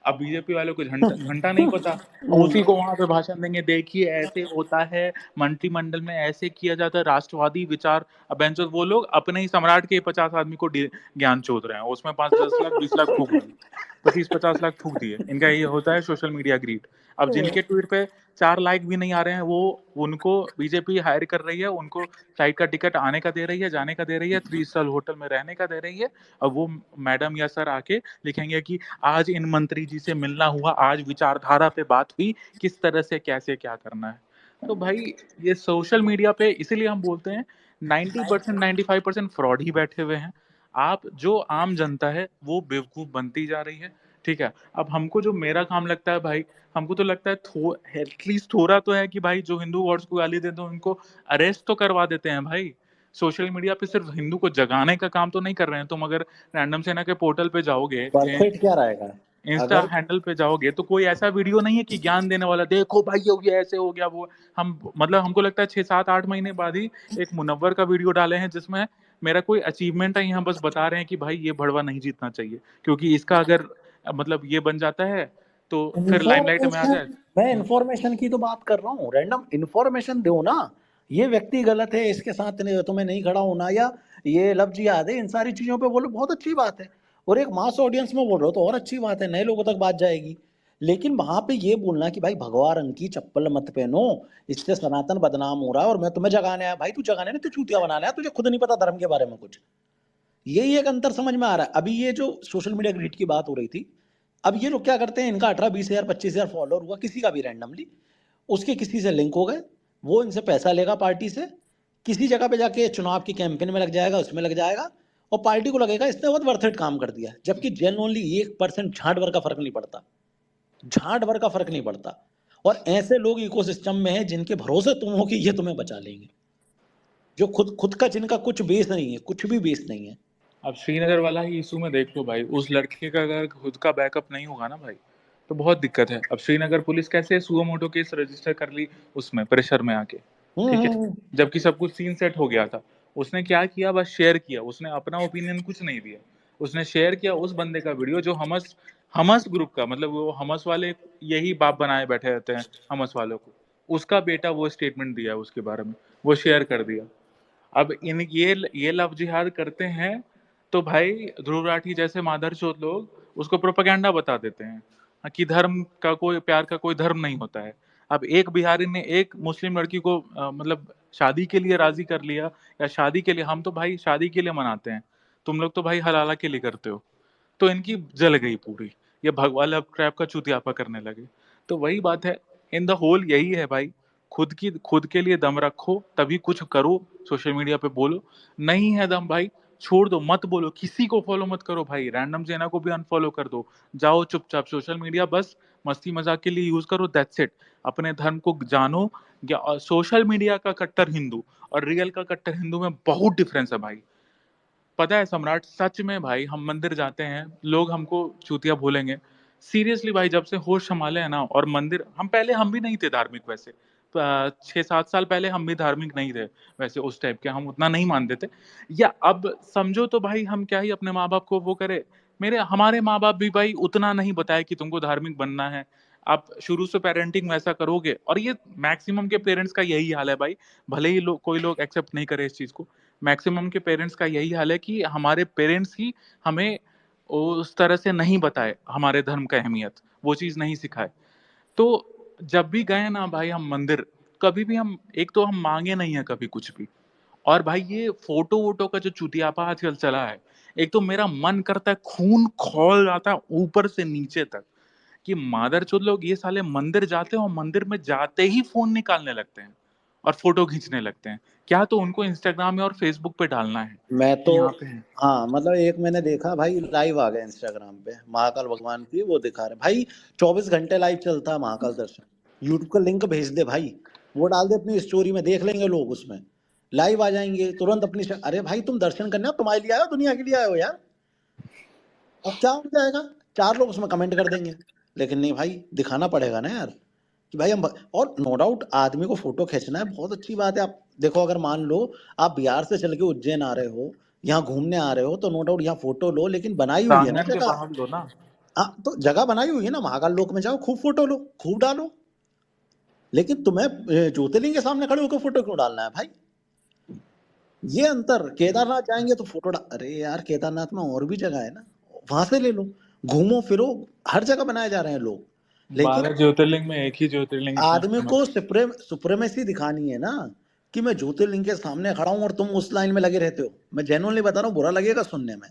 Speaker 2: अब बीजेपी वालों को घंटा घंटा नहीं पता, और उसी को वहां पे भाषण देंगे, देखिए ऐसे होता है, मंत्रिमंडल में ऐसे किया जाता है, राष्ट्रवादी विचार। अब बेंचों वो लोग अपने ही सम्राट के 50 आदमी को ज्ञान चोद रहे हैं, उसमें 5-10 लाख 20 लाख फूक दिए, 25-50 लाख फूक दिए। इनका ये होता है सोशल मीडिया ग्रीड। अब जिनके ट्वीट पे 4 लाइक भी नहीं आ रहे हैं, वो उनको बीजेपी हायर कर रही है, उनको फ्लाइट का टिकट आने का दे रही है, जाने का दे रही है, 3 स्टार होटल में रहने का दे रही है। अब वो मैडम या सर आके लिखेंगे कि आज इन मंत्री जी से मिलना हुआ, आज विचारधारा पे बात हुई, किस तरह से कैसे क्या करना है। तो भाई ये सोशल मीडिया पे इसीलिए हम बोलते हैं 90% 95% फ्रॉड ही बैठे हुए हैं। आप जो आम जनता है वो बेवकूफ बनती जा रही है, ठीक है। अब हमको जो मेरा काम लगता है भाई, हमको तो लगता है एटलीस्ट थोड़ा तो है कि भाई जो हिंदू गॉड्स को गाली देते हैं उनको अरेस्ट तो करवा देते हैं भाई। सोशल मीडिया पे सिर्फ हिंदू को जगाने का काम तो नहीं कर रहे हैं। तुम अगर रैंडम सेना के पोर्टल पे जाओगे,
Speaker 1: परफेक्ट क्या रहेगा
Speaker 2: इंस्टा
Speaker 1: अगर
Speaker 2: हैंडल पे जाओगे, तो कोई ऐसा वीडियो नहीं है कि ज्ञान देने वाला, देखो भाई ये ऐसे हो गया वो। हम मतलब हमको लगता है 6-7-8 महीने बाद ही एक मुनव्वर का वीडियो डाले हैं जिसमें मेरा कोई अचीवमेंट है, यहाँ बस बता रहे हैं कि भाई ये भड़वा नहीं जीतना चाहिए, क्योंकि इसका अगर मतलब ये बन जाता है तो फिर लाइमलाइट में आ
Speaker 1: इंफॉर्मेशन,
Speaker 2: जाए।
Speaker 1: मैं इंफॉर्मेशन की तो बात कर रहा हूँ, रैंडम इंफॉर्मेशन दो ना, ये व्यक्ति गलत है, इसके साथ तुम्हें नहीं खड़ा होना, या ये लफ्ज याद है, इन सारी चीजों पे बोलो, बहुत अच्छी बात है। और एक मास ऑडियंस में बोल रहे हो तो और अच्छी बात है, नए लोगों तक बात जाएगी। लेकिन वहां पे ये बोलना कि भाई भगवा रंग की चप्पल मत पहनो, इससे सनातन बदनाम हो रहा है और मैं तुम्हें जगाने आया। भाई तू जगाने नहीं, तू चूतिया बनाने आया, तुझे खुद नहीं पता धर्म के बारे में कुछ। यही एक अंतर समझ में आ रहा है। अभी ये जो सोशल मीडिया ग्रिड की बात हो रही थी, अब ये लोग क्या करते हैं, इनका 18-20 हजार 25 हजार फॉलोअर हुआ किसी का भी रैंडमली, उसके किसी से लिंक हो गए, वो इनसे पैसा लेगा पार्टी से, किसी जगह पे जाके चुनाव की कैंपेन में लग जाएगा, उसमें लग जाएगा, और पार्टी को लगेगा इसने बहुत वर्थ इट काम कर दिया। जबकि जेन्युइनली 1% झांट भर का फर्क नहीं पड़ता, झांट भर का फर्क नहीं पड़ता। और ऐसे लोग इकोसिस्टम में हैं जिनके भरोसे तुम हो कि ये तुम्हें बचा लेंगे, जो खुद खुद का जिनका कुछ बेस नहीं है, कुछ भी बेस नहीं है।
Speaker 2: अब श्रीनगर वाला ही इशू में देख लो भाई, उस लड़के का अगर खुद का बैकअप नहीं होगा ना भाई, तो बहुत दिक्कत है। अब श्रीनगर पुलिस कैसे सुओ मोटो केस रजिस्टर कर ली उसमें प्रेशर में आके, ठीक है, जबकि सब कुछ सीन सेट हो गया था। उसने क्या किया, बस शेयर किया, उसने अपना ओपिनियन कुछ नहीं दिया, उसने शेयर किया उस बंदे का वीडियो जो हमस ग्रुप का, मतलब वो हमस वाले यही बाप बनाए बैठे रहते हैं हमस वालों को, उसका बेटा वो स्टेटमेंट दिया है उसके बारे में, वो शेयर कर दिया। अब इन ये लव जिहाद करते हैं तो भाई ध्रुव राठी जैसे मादरचोद लोग उसको प्रोपेगेंडा बता देते हैं कि धर्म का कोई, प्यार का कोई धर्म नहीं होता है। अब एक बिहारी ने एक मुस्लिम लड़की को मतलब शादी के लिए राजी कर लिया, या शादी के लिए, हम तो भाई शादी के लिए मनाते हैं, तुम लोग तो भाई हलाला के लिए करते हो, तो इनकी जल गई पूरी, ये भगवा लव ट्रैप का चुतियापा करने लगे। तो वही बात है, इन द होल यही है भाई, खुद के लिए दम रखो तभी कुछ करो, सोशल मीडिया पे बोलो, नहीं है दम भाई छोड़ दो, मत बोलो, किसी को फॉलो मत करो भाई, रैंडम जेना को भी अनफॉलो कर दो, जाओ चुपचाप, सोशल मीडिया बस मस्ती मजाक के लिए यूज करो, दैट्स इट। अपने धर्म को जानो। सोशल मीडिया का कट्टर हिंदू और रियल का कट्टर हिंदू में बहुत डिफरेंस है भाई। पता है सम्राट, सच में भाई, हम मंदिर जाते हैं, लोग हमको चूतिया बोलेंगे, सीरियसली भाई, जब से होश संभाले है ना, और मंदिर, हम भी नहीं थे धार्मिक वैसे, 6-7 साल पहले हम भी धार्मिक नहीं थे वैसे, उस टाइप के हम उतना नहीं मानते थे, या अब समझो तो भाई हम क्या ही अपने माँ बाप को वो करे, हमारे माँ बाप भी भाई उतना नहीं बताया कि तुमको धार्मिक बनना है, आप शुरू से पेरेंटिंग वैसा करोगे, और ये मैक्सिमम के पेरेंट्स का यही हाल है भाई, भले ही कोई लोग एक्सेप्ट नहीं करे इस चीज को, मैक्सिमम के पेरेंट्स का यही हाल है कि हमारे पेरेंट्स ही हमें उस तरह से नहीं बताए हमारे धर्म का अहमियत, वो चीज नहीं सिखाए। तो जब भी गए ना भाई हम मंदिर, कभी भी हम, एक तो हम मांगे नहीं है कभी कुछ भी, और भाई ये फोटो वोटो का जो चुतियापा आजकल चला है, एक तो मेरा मन करता है खून खौल जाता है ऊपर से नीचे तक, कि मादरचोद लोग ये साले मंदिर जाते हैं और मंदिर में जाते ही फोन निकालने लगते हैं और फोटो खींचने लगते हैं, क्या तो उनको इंस्टाग्राम में और फेसबुक पे डालना है
Speaker 1: मैं
Speaker 2: कि
Speaker 1: तो,
Speaker 2: यहाँ पे है।
Speaker 1: हाँ मतलब एक मैंने देखा भाई, लाइव आ गया इंस्टाग्राम पे महाकाल भगवान की, वो दिखा रहे भाई 24 घंटे लाइव चलता है महाकाल दर्शन। यूट्यूब का लिंक भेज दे भाई, वो डाल दे अपनी स्टोरी में, देख लेंगे लोग, उसमें लाइव आ जाएंगे तुरंत अपनी अरे भाई तुम दर्शन करने हो, तुम्हारे लिए आए हो, दुनिया के लिए आए हो यार, और क्या हो जाएगा, 4 लोग उसमें कमेंट कर देंगे। लेकिन नहीं भाई, दिखाना पड़ेगा ना यार कि भाई हम, और नो डाउट आदमी को फोटो खींचना है, बहुत अच्छी बात है। आप देखो, अगर मान लो आप बिहार से चल के उज्जैन आ रहे हो, यहाँ घूमने आ रहे हो, तो नो डाउट यहाँ फोटो लो, लेकिन बनाई हुई है ना
Speaker 2: प्रांगण के
Speaker 1: जगह।
Speaker 2: बाहर लो ना।
Speaker 1: हाँ तो जगह बनाई हुई है ना, महाकाल लोक में जाओ, खूब फोटो लो, खूब डालो। लेकिन तुम्हें ज्योतिर्लिंग के सामने खड़े होकर फोटो क्यों डालना है भाई? ये अंतर। केदारनाथ जाएंगे तो फोटो अरे यार केदारनाथ में और भी जगह है ना, वहां से ले लो, घूमो फिरो, हर जगह बनाए जा रहे हैं लोग। लेकिन
Speaker 2: 12 ज्योतिर्लिंग में एक ही ज्योतिर्लिंग इतना
Speaker 1: आदमी को सुप्रेमेसी दिखानी है ना, कि मैं ज्योतिर्लिंग के सामने खड़ा हूं और तुम उस लाइन में लगे रहते हो। मैं जेन्युइनली बता रहा हूँ, बुरा लगेगा सुनने में,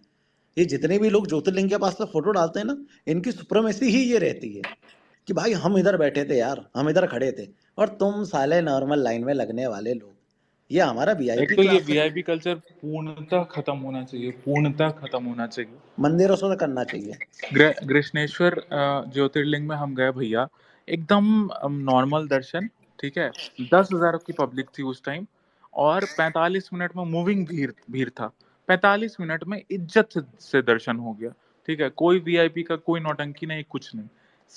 Speaker 1: ये जितने भी लोग ज्योतिर्लिंग के पास से फोटो डालते हैं ना, इनकी सुप्रेमेसी ही ये रहती है कि भाई हम इधर बैठे थे यार, हम इधर खड़े थे, और तुम साले नॉर्मल लाइन में लगने वाले लोग। ये हमारा
Speaker 2: एक
Speaker 1: वीआईपी
Speaker 2: तो ये
Speaker 1: क्लास है,
Speaker 2: वीआईपी कल्चर पूर्णतः खत्म होना चाहिए, पूर्णतः खत्म होना चाहिए।
Speaker 1: मंदिरों से करना चाहिए।
Speaker 2: कृष्णेश्वर ज्योतिर्लिंग में हम गए भैया, एकदम नॉर्मल दर्शन, ठीक है, 10,000 की पब्लिक थी उस टाइम, और 45 मिनट में मूविंग भीड़ था, 45 मिनट में इज्जत से दर्शन हो गया, ठीक है, कोई वीआईपी का कोई नौटंकी नहीं, कुछ नहीं।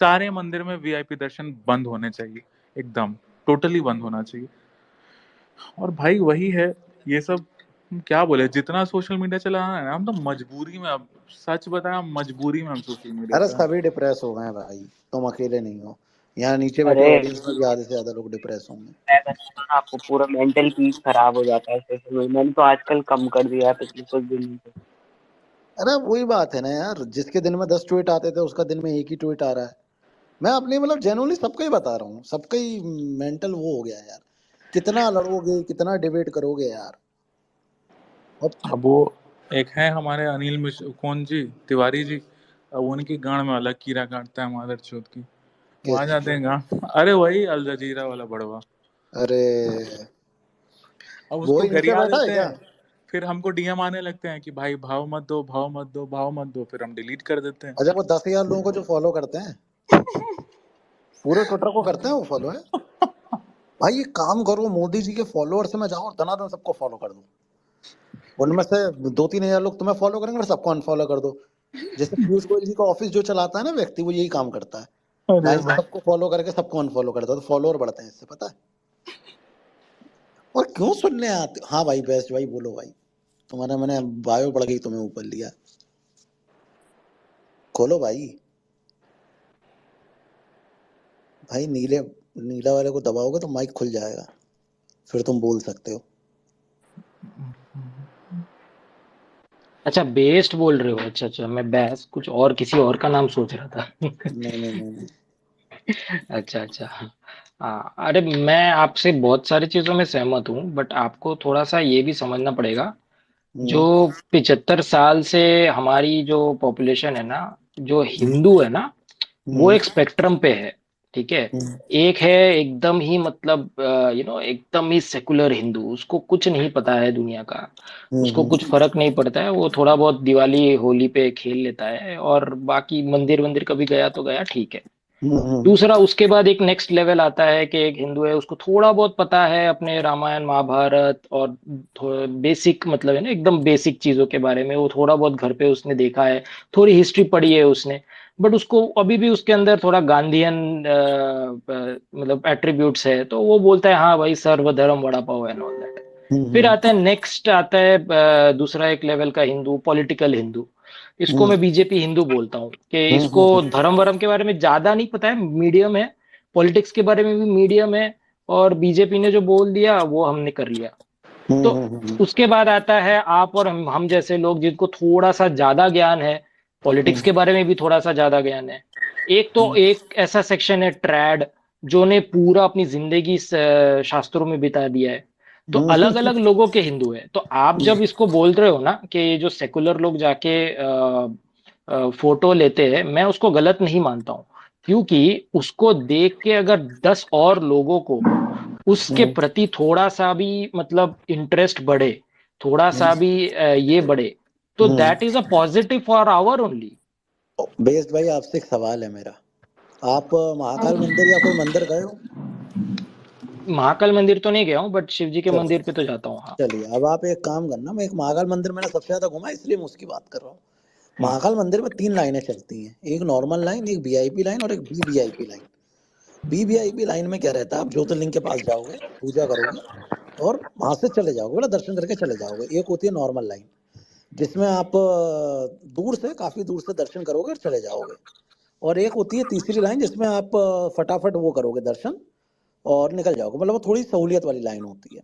Speaker 2: सारे मंदिर में वीआईपी दर्शन बंद होने चाहिए, एकदम टोटली बंद होना चाहिए। और भाई वही है, ये सब क्या बोले, जितना सोशल मीडिया चलाना है ना, हम तो मजबूरी में, अब सच बताया, मजबूरी में हम सोशल मीडिया
Speaker 1: अरे
Speaker 2: चलाना।
Speaker 1: सभी डिप्रेस हो गए हैं भाई, तुम अकेले नहीं हो, यहाँ नीचे बैठे
Speaker 8: अरे
Speaker 1: ऑडियंस में भी आधे से ज्यादा लोग डिप्रेस होंगे।
Speaker 8: मैं बताता हूँ ना आपको, पूरा मेंटल पीस खराब हो जाता है सोशल मीडिया। मैंने तो आजकल कम कर दिया है पिछले कुछ दिनों से।
Speaker 1: अरे वही बात है ना यार, जिसके दिन में 10 ट्वीट आते थे उसका दिन में एक ही ट्वीट आ रहा है। मैं अपने मतलब जेन्युइनली सबका ही बता रहा हूँ, सबका ही मेंटल वो हो गया है यार। कितना लड़ोगे, कितना डिबेट करोगे यार। अब
Speaker 2: अब वो एक है हमारे अनिल मिश्र, कौन जी, तिवारी जी, अब उनकी गांड में अलग कीड़ा काटता है मादर चौथ की, वहां
Speaker 1: किस
Speaker 2: जाते हैं गांड, अरे वही अल जजीरा वाला बड़वा,
Speaker 1: अरे
Speaker 2: अब
Speaker 1: वो
Speaker 2: उसको
Speaker 1: ही नीचे
Speaker 2: गरिया
Speaker 1: बैठा है
Speaker 2: देते
Speaker 1: क्या?
Speaker 2: हैं, फिर हमको डीएम आने लगते हैं कि भाई भाव मत दो, भाव मत दो, भाव मत दो, फिर हम डिलीट कर देते हैं।
Speaker 1: अच्छा, वो 10,000 लोगों को जो फॉलो करते हैं, पूरे ट्विटर को करते हैं वो फॉलो है। भाई ये काम करो, मोदी जी के फॉलोअर्स में जाओ और दनादन सबको फॉलो कर दो। उनमें से 2-3 हजार लोग तुम्हें फॉलो करेंगे, फिर सबको अनफॉलो कर दो। जैसे पीयूष गोयल जी का ऑफिस जो चलाता है ना व्यक्ति, वो यही काम करता है।
Speaker 2: अरे
Speaker 1: लाइन से
Speaker 2: भाई
Speaker 1: सबको फॉलो करके सबको अनफॉलो करता है, तो फॉलोअर बढ़ते हैं इससे, पता है। और क्यों सुनने आते? हाँ भाई, बेस्ट भाई, बोलो भाई। तुम्हारा मैंने बायो पढ़ गई, तुम्हें ऊपर लिया। खोलो भाई। भाई नीला वाले को दबाओगे तो माइक खुल जाएगा, फिर तुम बोल सकते हो।
Speaker 11: अच्छा, बेस्ट बोल रहे हो? अच्छा अच्छा, मैं बैस कुछ और किसी और का नाम सोच रहा था।
Speaker 1: नहीं नहीं नहीं नहीं।
Speaker 11: अच्छा अच्छा। हाँ, अरे मैं आपसे बहुत सारी चीजों में सहमत हूँ, बट आपको थोड़ा सा ये भी समझना पड़ेगा। जो
Speaker 1: हम्म
Speaker 11: 75 साल से हमारी जो पॉपुलेशन है ना, जो हिंदू है ना, वो
Speaker 1: हम्म
Speaker 11: एक स्पेक्ट्रम पे है। ठीक है।
Speaker 1: हम्म
Speaker 11: एक है एकदम ही मतलब एकदम ही सेकुलर हिंदू, उसको कुछ नहीं पता है दुनिया का, उसको कुछ
Speaker 1: हम्म
Speaker 11: फर्क नहीं पड़ता है, वो थोड़ा बहुत दिवाली होली पे खेल लेता है, और बाकी मंदिर वंदिर कभी गया तो गया, ठीक है।
Speaker 1: हम्म
Speaker 11: दूसरा, उसके बाद एक नेक्स्ट लेवल आता है कि एक हिंदू है, उसको थोड़ा बहुत पता है अपने रामायण महाभारत और बेसिक, मतलब है ना, एकदम बेसिक चीजों के बारे में, वो थोड़ा बहुत घर पे उसने देखा है, थोड़ी हिस्ट्री पढ़ी है उसने, बट उसको अभी भी उसके अंदर थोड़ा गांधीयन मतलब एट्रीब्यूट्स है, तो वो बोलता है हाँ भाई, सर्वधर्म vada pav and all that. फिर
Speaker 1: हम्म
Speaker 11: आता है नेक्स्ट, आता है दूसरा एक लेवल का हिंदू, पॉलिटिकल हिंदू। इसको
Speaker 1: हम्म
Speaker 11: मैं बीजेपी हिंदू बोलता हूँ, कि इसको
Speaker 1: हम्म
Speaker 11: धर्म वर्म के बारे में ज्यादा नहीं पता है, मीडियम है, पॉलिटिक्स के बारे में भी मीडियम है, और बीजेपी ने जो बोल दिया वो हमने कर लिया। तो
Speaker 1: हम्म
Speaker 11: उसके बाद आता है आप और हम जैसे लोग, जिनको थोड़ा सा ज्यादा ज्ञान है, पॉलिटिक्स के बारे में भी थोड़ा सा ज्यादा ज्ञान है। एक तो एक ऐसा सेक्शन है ट्रैड, जो ने पूरा अपनी जिंदगी शास्त्रों में बिता दिया है। तो अलग अलग लोगों के हिंदू है, तो आप जब इसको बोल रहे हो ना कि ये जो सेकुलर लोग जाके फोटो लेते हैं, मैं उसको गलत नहीं मानता हूँ, क्योंकि उसको देख के अगर 10 और लोगों को उसके प्रति थोड़ा सा भी मतलब इंटरेस्ट बढ़े, थोड़ा सा भी ये बढ़े, तो that is a positive for our only.
Speaker 1: Best भाई, आपसे एक सवाल है मेरा। आप महाकाल मंदिर या कोई मंदिर गए हो?
Speaker 11: महाकाल मंदिर तो नहीं गया हूँ, बट शिव जी के
Speaker 1: चलो,
Speaker 11: मंदिर पे तो जाता हूँ, हाँ।
Speaker 1: चलिए, अब आप एक काम करना। मैं एक महाकाल मंदिर मैंने सबसे ज्यादा घूमा, इसलिए मैं उसकी बात कर रहा हूँ। महाकाल मंदिर में 3 लाइनें चलती हैं, एक नॉर्मल लाइन, एक वीआईपी लाइन और एक वीवीआईपी लाइन। वीवीआईपी लाइन में क्या रहता है, आप ज्योतिर्लिंग के पास जाओगे, पूजा करोगे और वहां से चले जाओगे, मतलब दर्शन करके चले जाओगे। एक होती है नॉर्मल लाइन, जिसमें आप दूर से, काफी दूर से दर्शन करोगे और चले जाओगे। और एक होती है तीसरी लाइन, जिसमें आप फटाफट वो करोगे दर्शन और निकल जाओगे, मतलब वो थोड़ी सहूलियत वाली लाइन होती है।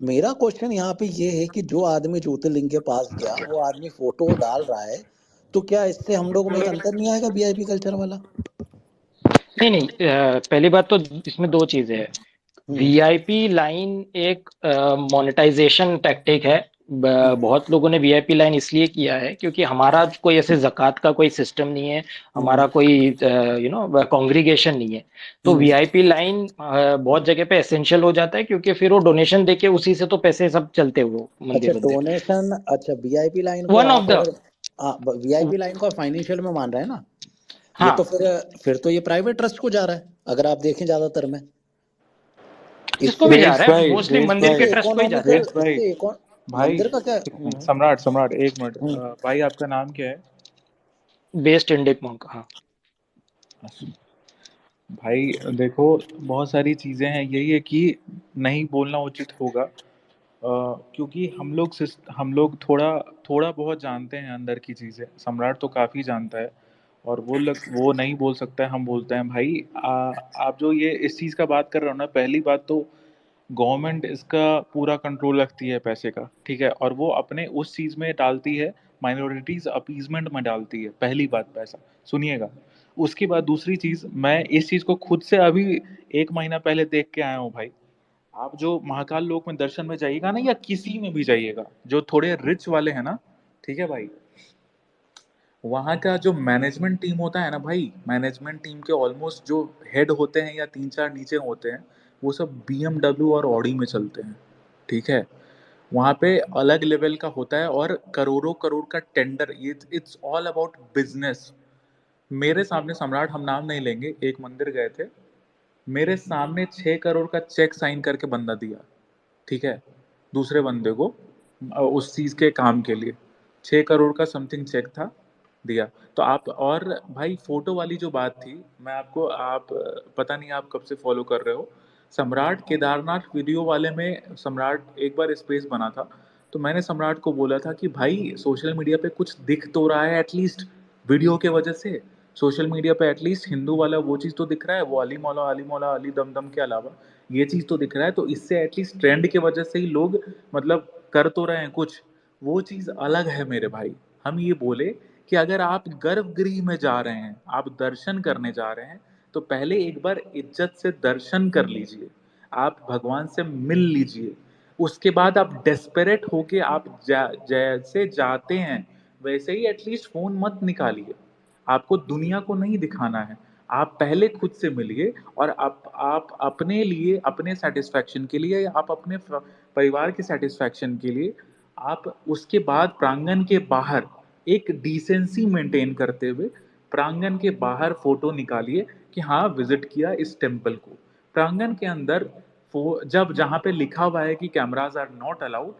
Speaker 1: मेरा क्वेश्चन यहाँ पे ये है कि जो आदमी ज्योतिर्लिंग के पास गया, वो आदमी फोटो डाल रहा है, तो क्या इससे हम लोग में एक अंतर नहीं आएगा वीआईपी कल्चर वाला?
Speaker 11: नहीं नहीं, पहली बात तो इसमें दो चीजें है।
Speaker 1: हम्म
Speaker 11: वीआईपी लाइन एक मोनेटाइजेशन टैक्टिक है। बहुत लोगों ने वीआईपी लाइन इसलिए किया है क्योंकि हमारा कोई ऐसे जक़ात का कोई सिस्टम नहीं है,
Speaker 1: हम्म
Speaker 11: हमारा कोई कॉन्ग्रीगेशन नहीं है। तो
Speaker 1: हम्म
Speaker 11: वीआईपी लाइन बहुत जगह पे एसेंशियल हो जाता है, क्योंकि फिर वो डोनेशन देके उसी से तो पैसे सब चलते हैं, वो
Speaker 1: अच्छा,
Speaker 11: मंदिर वंदिर।
Speaker 1: डोनेशन। अच्छा, वीआईपी लाइन को
Speaker 11: वन ऑफ
Speaker 1: आप
Speaker 11: द,
Speaker 1: अगर, हाँ, वीआईपी लाइन को फाइनेंशियल में मान रहे हैं ना, ये तो
Speaker 11: हाँ,
Speaker 1: फिर तो ये प्राइवेट ट्रस्ट को जा रहा है, अगर आप देखें ज्यादातर में।
Speaker 11: किसको
Speaker 1: इससे
Speaker 11: भी जा रहा है, मोस्टली
Speaker 2: बेस
Speaker 11: मंदिर
Speaker 2: भाई,
Speaker 11: के
Speaker 1: इससे
Speaker 11: ट्रस्ट को ही जाता है।
Speaker 1: इकोनॉमिकल,
Speaker 2: भाई,
Speaker 1: इससे
Speaker 2: भाई
Speaker 1: मंदिर का क्या?
Speaker 2: एक मिनट, सम्राट सम्राट एक मिनट,
Speaker 1: हम्म
Speaker 2: भाई आपका नाम क्या है?
Speaker 11: बेस्ट इंडिक मंक, हाँ।
Speaker 2: भाई देखो, बहुत सारी चीजें हैं, यही है कि नहीं बोलना उचित होगा, क्योंकि हम लोग थोड़ा थोड़ा बहुत जानते हैं अंदर की चीजें, सम्राट तो काफी जानता है, और वो नहीं बोल सकता है, हम बोलते हैं भाई। आप जो ये इस चीज का बात कर रहे हो ना, पहली बात तो गवर्नमेंट इसका पूरा कंट्रोल रखती है पैसे का, ठीक है, और वो अपने उस चीज में डालती है माइनॉरिटीज अपीजमेंट में डालती है, पहली बात पैसा, सुनिएगा। उसके बाद दूसरी चीज, मैं इस चीज को खुद से अभी 1 महीना पहले देख के आया हूँ भाई। आप जो महाकाल लोक में दर्शन में जाइएगा ना, या किसी में भी जाइएगा, जो थोड़े रिच वाले हैं ना, ठीक है भाई, वहाँ का जो मैनेजमेंट टीम होता है ना भाई, मैनेजमेंट टीम के ऑलमोस्ट जो हेड होते हैं या 3-4 नीचे होते हैं, वो सब BMW और ऑडी में चलते हैं, ठीक है। वहाँ पे अलग लेवल का होता है और करोड़ों करोड़ का टेंडर, ये इट्स ऑल अबाउट बिजनेस। मेरे सामने सम्राट, हम नाम नहीं लेंगे, एक मंदिर गए थे, मेरे सामने 6 करोड़ का चेक साइन करके बंदा दिया, ठीक है, दूसरे बंदे को उस चीज के काम के लिए 6 करोड़ का समथिंग चेक था, दिया। तो आप, और भाई फोटो वाली जो बात थी, मैं आपको, आप पता नहीं आप कब से फॉलो कर रहे हो, सम्राट केदारनाथ वीडियो वाले में सम्राट एक बार स्पेस बना था, तो मैंने सम्राट को बोला था कि भाई सोशल मीडिया पे कुछ दिख तो रहा है एटलीस्ट वीडियो के वजह से, सोशल मीडिया पे एटलीस्ट हिंदू वाला वो चीज़ तो दिख रहा है, वो अली मौला अली मौला अली दमदम के अलावा ये चीज़ तो दिख रहा है, तो इससे एटलीस्ट ट्रेंड के वजह से ही लोग मतलब कर तो रहे हैं कुछ, वो चीज़ अलग है मेरे भाई। हम ये बोले कि अगर आप गर्भगृह में जा रहे हैं, आप दर्शन करने जा रहे हैं, तो पहले एक बार इज्जत से दर्शन कर लीजिए, आप भगवान से मिल लीजिए, उसके बाद आप डेस्परेट होके आप जैसे जाते हैं वैसे ही एटलीस्ट फोन मत निकालिए, आपको दुनिया को नहीं दिखाना है, आप पहले खुद से मिलिए, और आप अपने लिए, अपने सेटिस्फैक्शन के लिए, या आप अपने परिवार के सेटिस्फैक्शन के लिए, आप उसके बाद प्रांगण के बाहर एक डिसेंसी मेंटेन करते हुए प्रांगण के बाहर फोटो निकालिए कि हाँ विजिट किया इस टेम्पल को। प्रांगण के अंदर जब जहाँ पे लिखा हुआ है कि कैमराज आर नॉट अलाउड,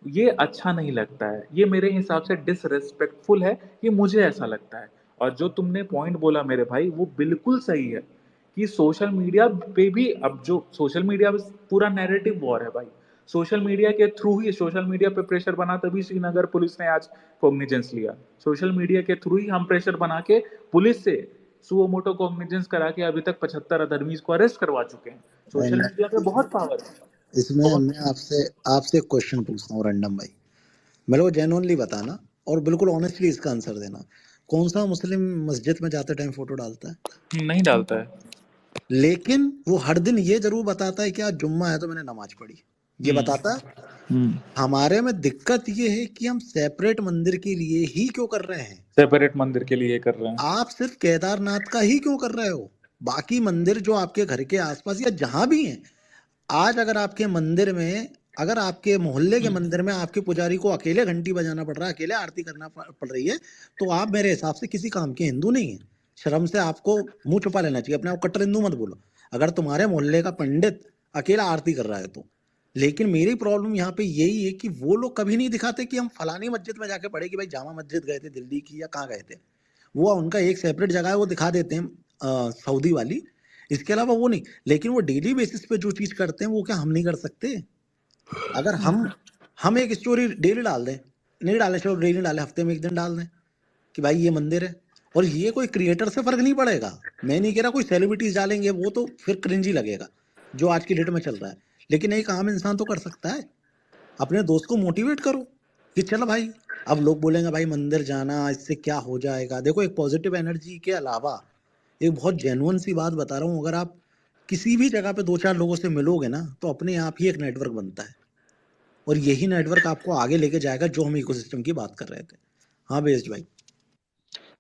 Speaker 2: ये अच्छा नहीं लगता है, ये मेरे हिसाब से डिसरिस्पेक्टफुल है, ये मुझे ऐसा लगता है। और जो तुमने पॉइंट बोला मेरे भाई, वो बिल्कुल सही है कि सोशल मीडिया पे भी, अब जो सोशल मीडिया पूरा नैरेटिव वॉर है भाई, सोशल मीडिया के थ्रू ही, सोशल मीडिया पे प्रेशर बना तभी श्रीनगर पुलिस ने आज कॉग्निजेंस लिया, सोशल मीडिया के थ्रू ही हम प्रेशर बना के पुलिस से सुओ मोटो कॉग्निजेंस करा के अभी तक 75 अधर्मीज को अरेस्ट करवा चुके हैं। सोशल मीडिया पे बहुत पावर है।
Speaker 1: इसमें मैं आपसे एक क्वेश्चन पूछता हूँ रैंडम भाई, मेरे को जेन्युइनली बताना और बिल्कुल ऑनेस्टली इसका आंसर देना, कौन सा मुस्लिम मस्जिद में जाते टाइम फोटो डालता है?
Speaker 2: नहीं डालता है,
Speaker 1: लेकिन वो हर दिन ये जरूर बताता है कि आज जुम्मा है तो मैंने नमाज पढ़ी, ये बताता है। हमारे में दिक्कत ये है कि हम सेपरेट मंदिर के लिए ही क्यों कर रहे हैं,
Speaker 2: सेपरेट मंदिर के लिए कर रहे हैं।
Speaker 1: आप सिर्फ केदारनाथ का ही क्यों कर रहे हो? बाकी मंदिर जो आपके घर के आसपास या जहां भी हैं, आज अगर आपके मंदिर में, अगर आपके मोहल्ले के मंदिर में आपके पुजारी को अकेले घंटी बजाना पड़ रहा है, अकेले आरती करना पड़ रही है, तो आप मेरे हिसाब से किसी काम के हिंदू नहीं है। शर्म से आपको मुंह छुपा लेना चाहिए, अपने आप कट्टर हिंदू मत बोलो अगर तुम्हारे मोहल्ले का पंडित अकेला आरती कर रहा है तो। लेकिन मेरी प्रॉब्लम यहाँ पे यही है कि वो लोग कभी नहीं दिखाते कि हम फलानी मस्जिद में जाके पढ़े कि भाई जामा मस्जिद गए थे दिल्ली की या कहाँ गए थे, वो उनका एक सेपरेट जगह है, वो दिखा देते हैं सऊदी वाली, इसके अलावा वो नहीं। लेकिन वो डेली बेसिस पे जो चीज करते हैं वो क्या हम नहीं कर सकते? अगर हम एक स्टोरी डेली डाल दें, नहीं डाले चलो डेली डाले, हफ्ते में एक दिन डाल दें कि भाई ये मंदिर है, और ये कोई क्रिएटर से फर्क नहीं पड़ेगा। मैं नहीं कह रहा कोई सेलिब्रिटीज डालेंगे वो तो फिर क्रिंजी लगेगा जो आज की डेट में चल रहा है, लेकिन एक आम इंसान तो कर सकता है। अपने दोस्त को मोटिवेट करो कि चलो भाई, अब लोग बोलेंगे भाई मंदिर जाना इससे क्या हो जाएगा। देखो एक पॉजिटिव एनर्जी के अलावा एक बहुत जेन्युइन सी बात बता रहा हूँ, अगर आप किसी भी जगह पे 2-4 लोगों से मिलोगे ना तो अपने आप ही एक नेटवर्क बनता है, और यही नेटवर्क आपको आगे लेके जाएगा, जो हम इकोसिस्टम की बात कर रहे थे। हाँ बेस्ट भाई।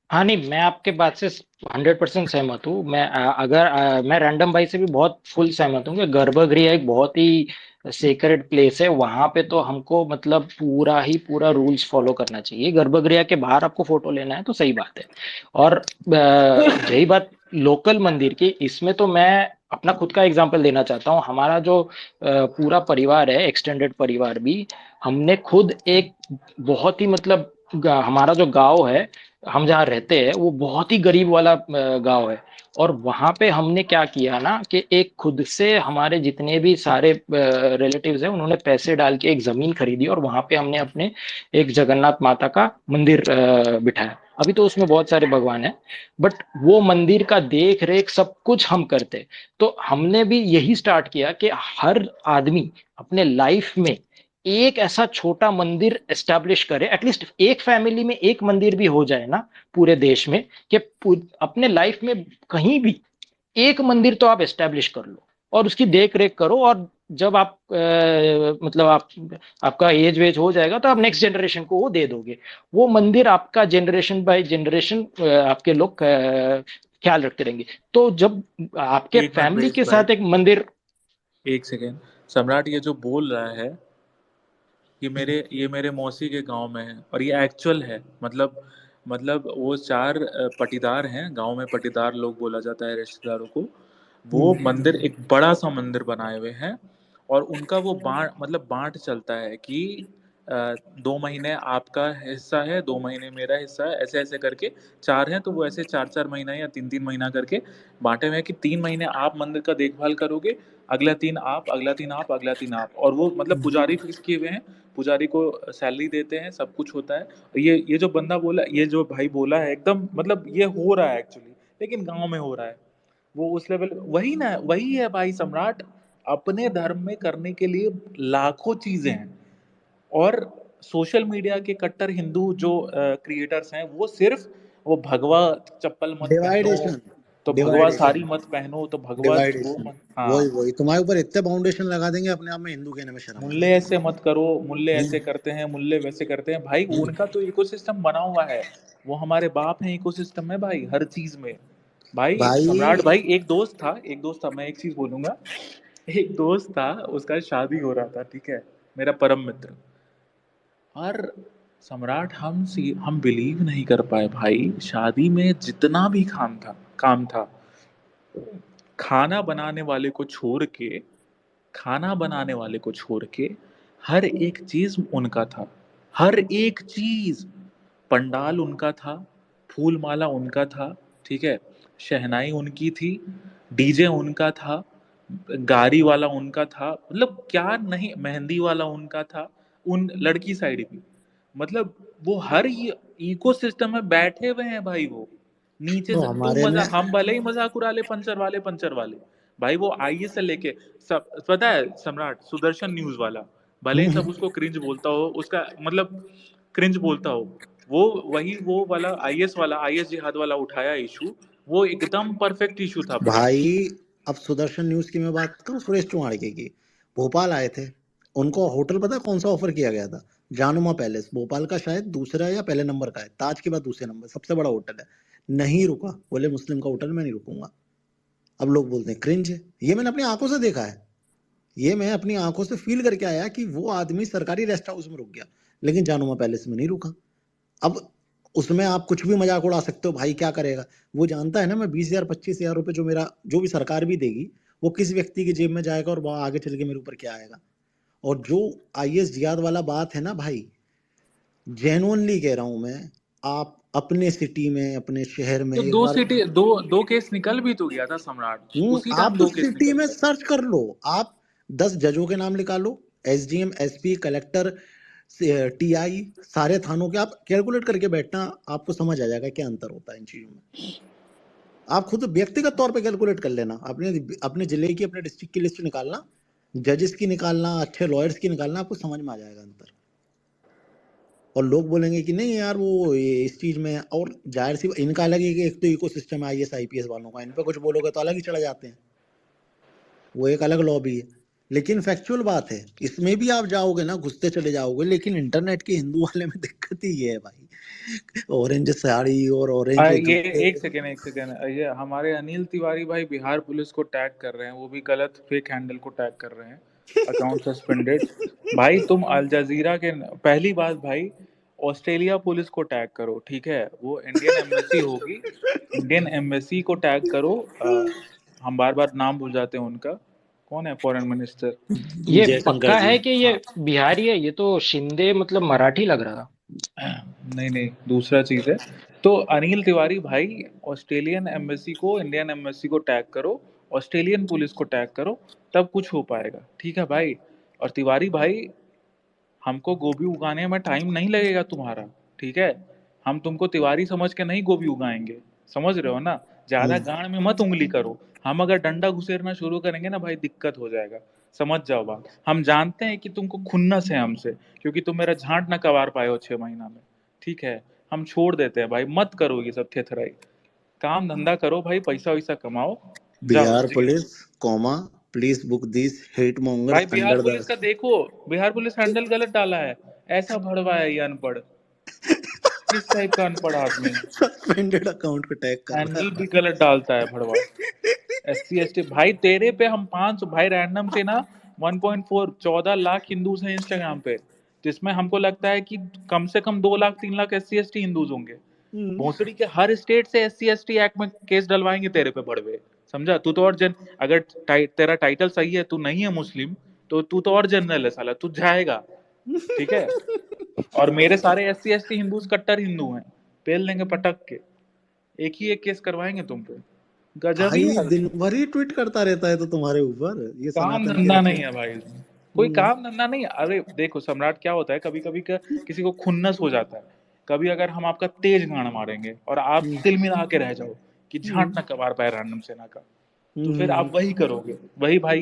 Speaker 11: हाँ नहीं, मैं आपके बात से 100% सहमत हूँ। मैं रैंडम भाई से भी बहुत फुल सहमत हूँ कि गर्भगृह एक बहुत ही सेक्रेड प्लेस है, वहां पे तो हमको मतलब पूरा रूल्स फॉलो करना चाहिए। गर्भगृह के बाहर आपको फोटो लेना है तो सही बात है। और यही बात लोकल मंदिर की, इसमें तो मैं अपना खुद का एग्जांपल देना चाहता हूँ। हमारा जो पूरा परिवार है, एक्सटेंडेड परिवार भी, हमने खुद एक बहुत ही मतलब हमारा जो गांव है, हम जहाँ रहते हैं वो बहुत ही गरीब वाला गांव है, और वहां पे हमने क्या किया ना कि एक खुद से हमारे जितने भी सारे रिलेटिव्स हैं उन्होंने पैसे डाल के एक जमीन खरीदी, और वहां पे हमने अपने एक जगन्नाथ माता का मंदिर बिठाया। अभी तो उसमें बहुत सारे भगवान हैं, बट वो मंदिर का देख रेख सब कुछ हम करते। तो हमने भी यही स्टार्ट किया कि हर आदमी अपने लाइफ में एक ऐसा छोटा मंदिर एस्टैब्लिश करे, एटलीस्ट एक फैमिली में एक मंदिर भी हो जाए ना पूरे देश में, कि अपने लाइफ में कहीं भी एक मंदिर तो आप एस्टैब्लिश कर लो और उसकी देख रेख करो, और जब आप मतलब आपका एज वेज हो जाएगा तो आप नेक्स्ट जनरेशन को वो दे दोगे। वो मंदिर आपका जनरेशन बाय जनरेशन आपके लोग ख्याल रखते रहेंगे। तो जब आपके
Speaker 2: एक मिनट
Speaker 11: फैमिली के
Speaker 2: महेश भाई,
Speaker 11: साथ एक मंदिर,
Speaker 2: एक सेकेंड। सम्राट ये जो बोल रहा है ये मेरे मौसी के गांव में है और ये एक्चुअल है। मतलब वो चार पटीदार हैं गांव में, पटीदार लोग बोला जाता है रिश्तेदारों को। वो मंदिर एक बड़ा सा मंदिर बनाए हुए हैं और उनका वो बांट चलता है कि 2 महीने आपका हिस्सा है, 2 महीने मेरा हिस्सा है, ऐसे ऐसे करके चार हैं तो वो ऐसे 4-4 महीना या 3-3 महीना करके बांटे हुए हैं कि 3 महीने आप मंदिर का देखभाल करोगे, अगला 3 आप, अगला 3 आप, अगला 3 आप। और वो मतलब पुजारी फिक्स किए हुए हैं, पुजारी को सैलरी देते हैं, सब कुछ होता है। ये जो बंदा बोला, ये जो भाई बोला है एकदम मतलब ये हो रहा है एक्चुअली, लेकिन गांव में हो रहा है। वो उस लेवल वही ना, वही है भाई सम्राट। अपने धर्म में करने के लिए लाखों चीजें हैं और सोशल मीडिया के कट्टर हिंदू जो क्रिएटर्स हैं वो सिर्फ वो भगवा चप्पल मत पहनो,
Speaker 1: डिवाइडेशन,
Speaker 2: तो भगवा साड़ी
Speaker 1: डिवाइडेशन,
Speaker 2: मत पहनो, तो भगवा वो
Speaker 1: डिवाइडेशन।
Speaker 2: मत, हाँ
Speaker 1: वही वही तुम्हारे ऊपर इतने फाउंडेशन लगा देंगे, अपने आप में हिंदू कहने में शर्म आ
Speaker 2: मुल्ले ऐसे मत करो, मुल्ले ऐसे करते हैं, मुल्ले वैसे करते हैं। भाई
Speaker 1: जाएगी।
Speaker 2: उनका तो इकोसिस्टम बना हुआ है, वो हमारे बाप हैं इकोसिस्टम में भाई, हर चीज में। भाई सम्राट
Speaker 1: भाई
Speaker 2: भाई, एक दोस्त था, मैं एक चीज बोलूंगा। एक दोस्त था, उसका शादी हो रहा था, ठीक है, मेरा परम मित्र। और सम्राट हम बिलीव नहीं कर पाए भाई, शादी में जितना भी काम था, खाना बनाने वाले को छोड़ के खाना बनाने वाले को छोड़ के हर एक चीज उनका था, हर एक चीज। पंडाल उनका था, फूल माला उनका था, ठीक है, शहनाई उनकी थी, डीजे उनका था, गाड़ी वाला उनका था, मतलब क्या नहीं, मेहंदी वाला उनका था, उन लड़की साइड भी। मतलब वो हर इकोसिस्टम में बैठे हुए हैं भाई। वो नीचे
Speaker 1: तो
Speaker 2: से तुम
Speaker 1: हमारे में
Speaker 2: मजा, हम भले ही मजाक उड़ा ले पंचर वाले भाई, वो आईए से लेके सब पता है सम्राट, सुदर्शन न्यूज वाला, भले ही सब उसको क्रिंज बोलता हो, उसका मतलब क्रिंज बोलता हो, वो वाला आईएस जिहाद वाला उठाया इशू, वो एकदम परफेक्ट इशू था ब्रो।
Speaker 1: भाई, अब सुदर्शन न्यूज की मैं बात करूं, सुरेश चौहाड़के की। भोपाल आए थे, उनको होटल पता है कौन सा ऑफर किया गया था? जानुमा पैलेस, भोपाल का शायद दूसरा या पहले नंबर का है, ताज के बाद दूसरे नंबर, सबसे बड़ा होटल है। नहीं रुका, बोले मुस्लिम का होटल में नहीं रुकूंगा। अब लोग बोलते हैं क्रिंज है। ये मैंने अपनी आंखों से देखा है, ये मैं अपनी आंखों से फील करके आया कि वो आदमी सरकारी रेस्ट हाउस में रुक गया, लेकिन जानुमा पैलेस में नहीं रुका। अब उसमें आप कुछ भी मजाक उड़ा सकते हो, भाई क्या करेगा? वो जानता है ना, मैं 20,000 25,000 रुपए जो मेरा, जो भी सरकार भी देगी, वो किस व्यक्ति की जेब में जाएगा और वहां आगे चल के मेरे ऊपर क्या आएगा। और जो आईएस जिहाद वाला बात है ना भाई, जेन्युइनली कह रहा हूं मैं, आप अपने सिटी में, अपने शहर में
Speaker 2: तो
Speaker 1: एक
Speaker 2: दो
Speaker 1: बार
Speaker 2: सिटी दो केस निकल भी तो गया था सम्राट, उसी टाइम
Speaker 1: आप
Speaker 2: 2 केस
Speaker 1: सिटी
Speaker 2: निकल
Speaker 1: में
Speaker 2: गया।
Speaker 1: सर्च कर लो। आप 10 जजों के नाम निकालो, एसडीएम, एसपी, कलेक्टर, टीआई, सारे थानों के आप कैलकुलेट करके बैठना, आपको समझ आ जाएगा क्या अंतर होता है इन चीजों में। आप खुद व्यक्तिगत तौर पे कैलकुलेट कर लेना, अपने अपने जिले की, अपने डिस्ट्रिक्ट की लिस्ट निकालना, जजेस की निकालना, अच्छे लॉयर्स की निकालना, आपको समझ में आ जाएगा अंतर। और लोग बोलेंगे कि नहीं यार वो ये इस चीज में है, और जाहिर सी इनका अलग ही एक तो इकोसिस्टम है आईएएस आईपीएस वालों का, इन पे कुछ बोलोगे तो अलग ही चढ़ा जाते हैं, वो एक अलग लॉबी है। लेकिन फैक्चुअल बात है, इसमें भी आप जाओगे ना, घुसते चले जाओगे। लेकिन इंटरनेट के हिंदू वाले में दिक्कत ही ये है भाई, ऑरेंज साड़ी और ऑरेंज
Speaker 2: ये
Speaker 1: जूते।
Speaker 2: एक सेकेंड, ये हमारे अनिल तिवारी भाई बिहार पुलिस को टैग कर रहे हैं, वो भी गलत फेक हैंडल को टैग कर रहे हैं, अकाउंट सस्पेंडेड। भाई तुम अल जजीरा के, पहली बात भाई, ऑस्ट्रेलिया पुलिस को टैग करो, ठीक है, वो इंडियन एम्बेसी होगी, इंडियन एम्बेसी को टैग करो। हम बार बार नाम भूल जाते हैं उनका, कौन है फॉरेन मिनिस्टर?
Speaker 11: ये
Speaker 1: जयशंकर
Speaker 11: पक्का
Speaker 1: जी।
Speaker 11: है कि ये
Speaker 2: हाँ,
Speaker 11: बिहारी है? ये तो शिंदे मतलब मराठी लग रहा था।
Speaker 2: नहीं दूसरा चीज है। तो अनिल तिवारी भाई, ऑस्ट्रेलियन एम्बेसी को, इंडियन एम्बेसी को टैग करो, ऑस्ट्रेलियन पुलिस को टैग करो, तब कुछ हो पाएगा, ठीक है भाई। और तिवारी भाई, हमको गोभी उगाने में टाइम नहीं लगेगा तुम्हारा, ठीक है, हम तुमको तिवारी समझ के नहीं गोभी उगाएंगे, समझ रहे हो ना? ज्यादा गाड़ में मत उंगली करो, हम अगर डंडा घुसेरना शुरू करेंगे ना भाई, दिक्कत हो जाएगा। समझ जाओ बात। हम जानते हैं कि तुमको खुन्नस है हमसे, क्योंकि तुम मेरा झांट ना कबार पाए हो 6 महीना में, ठीक है? हम छोड़ देते हैं भाई, मत करो ये सब थेथराई, काम धंधा करो भाई, पैसा वैसा कमाओ, जाओ
Speaker 1: बिहार
Speaker 2: जियो।
Speaker 1: Police, comma, please book this hate mongers
Speaker 2: भाई बिहार
Speaker 1: अंडर
Speaker 2: पुलिस
Speaker 1: द
Speaker 2: का देखो, बिहार पुलिस हैंडल गलत डाला है, ऐसा भड़वा है ये अनपढ़, किस टाइप का अनपढ़ आदमी है,
Speaker 1: सस्पेंडेड अकाउंट को टैग कर रहा
Speaker 2: हैंडल भी गलत डालता है भड़वा। SC ST भाई तेरे पे हम 500 भाई रैंडम से ना 1.4 14 लाख हिंदूज हैं इंस्टाग्राम पे, जिसमें हमको लगता है कि कम से कम 2 lakh 3 lakh SC ST Hindus होंगे।
Speaker 1: है।
Speaker 2: भोसड़ी के हर स्टेट से SC ST एक्ट में केस डलवाएंगे तेरे पे भड़वे, समझा? तू तो और अगर तेरा टाइटल सही है, तू नहीं है मुस्लिम, तो तू तो और जनरल है साला, तू जाएगा, ठीक है? और मेरे सारे SC ST हिंदूज कट्टर हिंदू हैं, पेल देंगे पटक के, एक ही एक केस करवाएंगे तुम पे, गजब ही
Speaker 1: भाई
Speaker 2: है।
Speaker 1: दिन भर ही ट्वीट करता रहता है तो तुम्हारे ऊपर ये
Speaker 2: काम
Speaker 1: सनातन के
Speaker 2: धंधा
Speaker 1: रखे।
Speaker 2: नहीं है भाई, कोई काम धंधा नहीं है। अरे देखो सम्राट, क्या होता है कभी कभी किसी को खुन्नस हो जाता है, कभी अगर हम आपका तेज गाना मारेंगे और आप तिल मिला के रह जाओ कि झांट ना कबार पाए रैंडम सेना का, तो फिर आप वही करोगे, वही भाई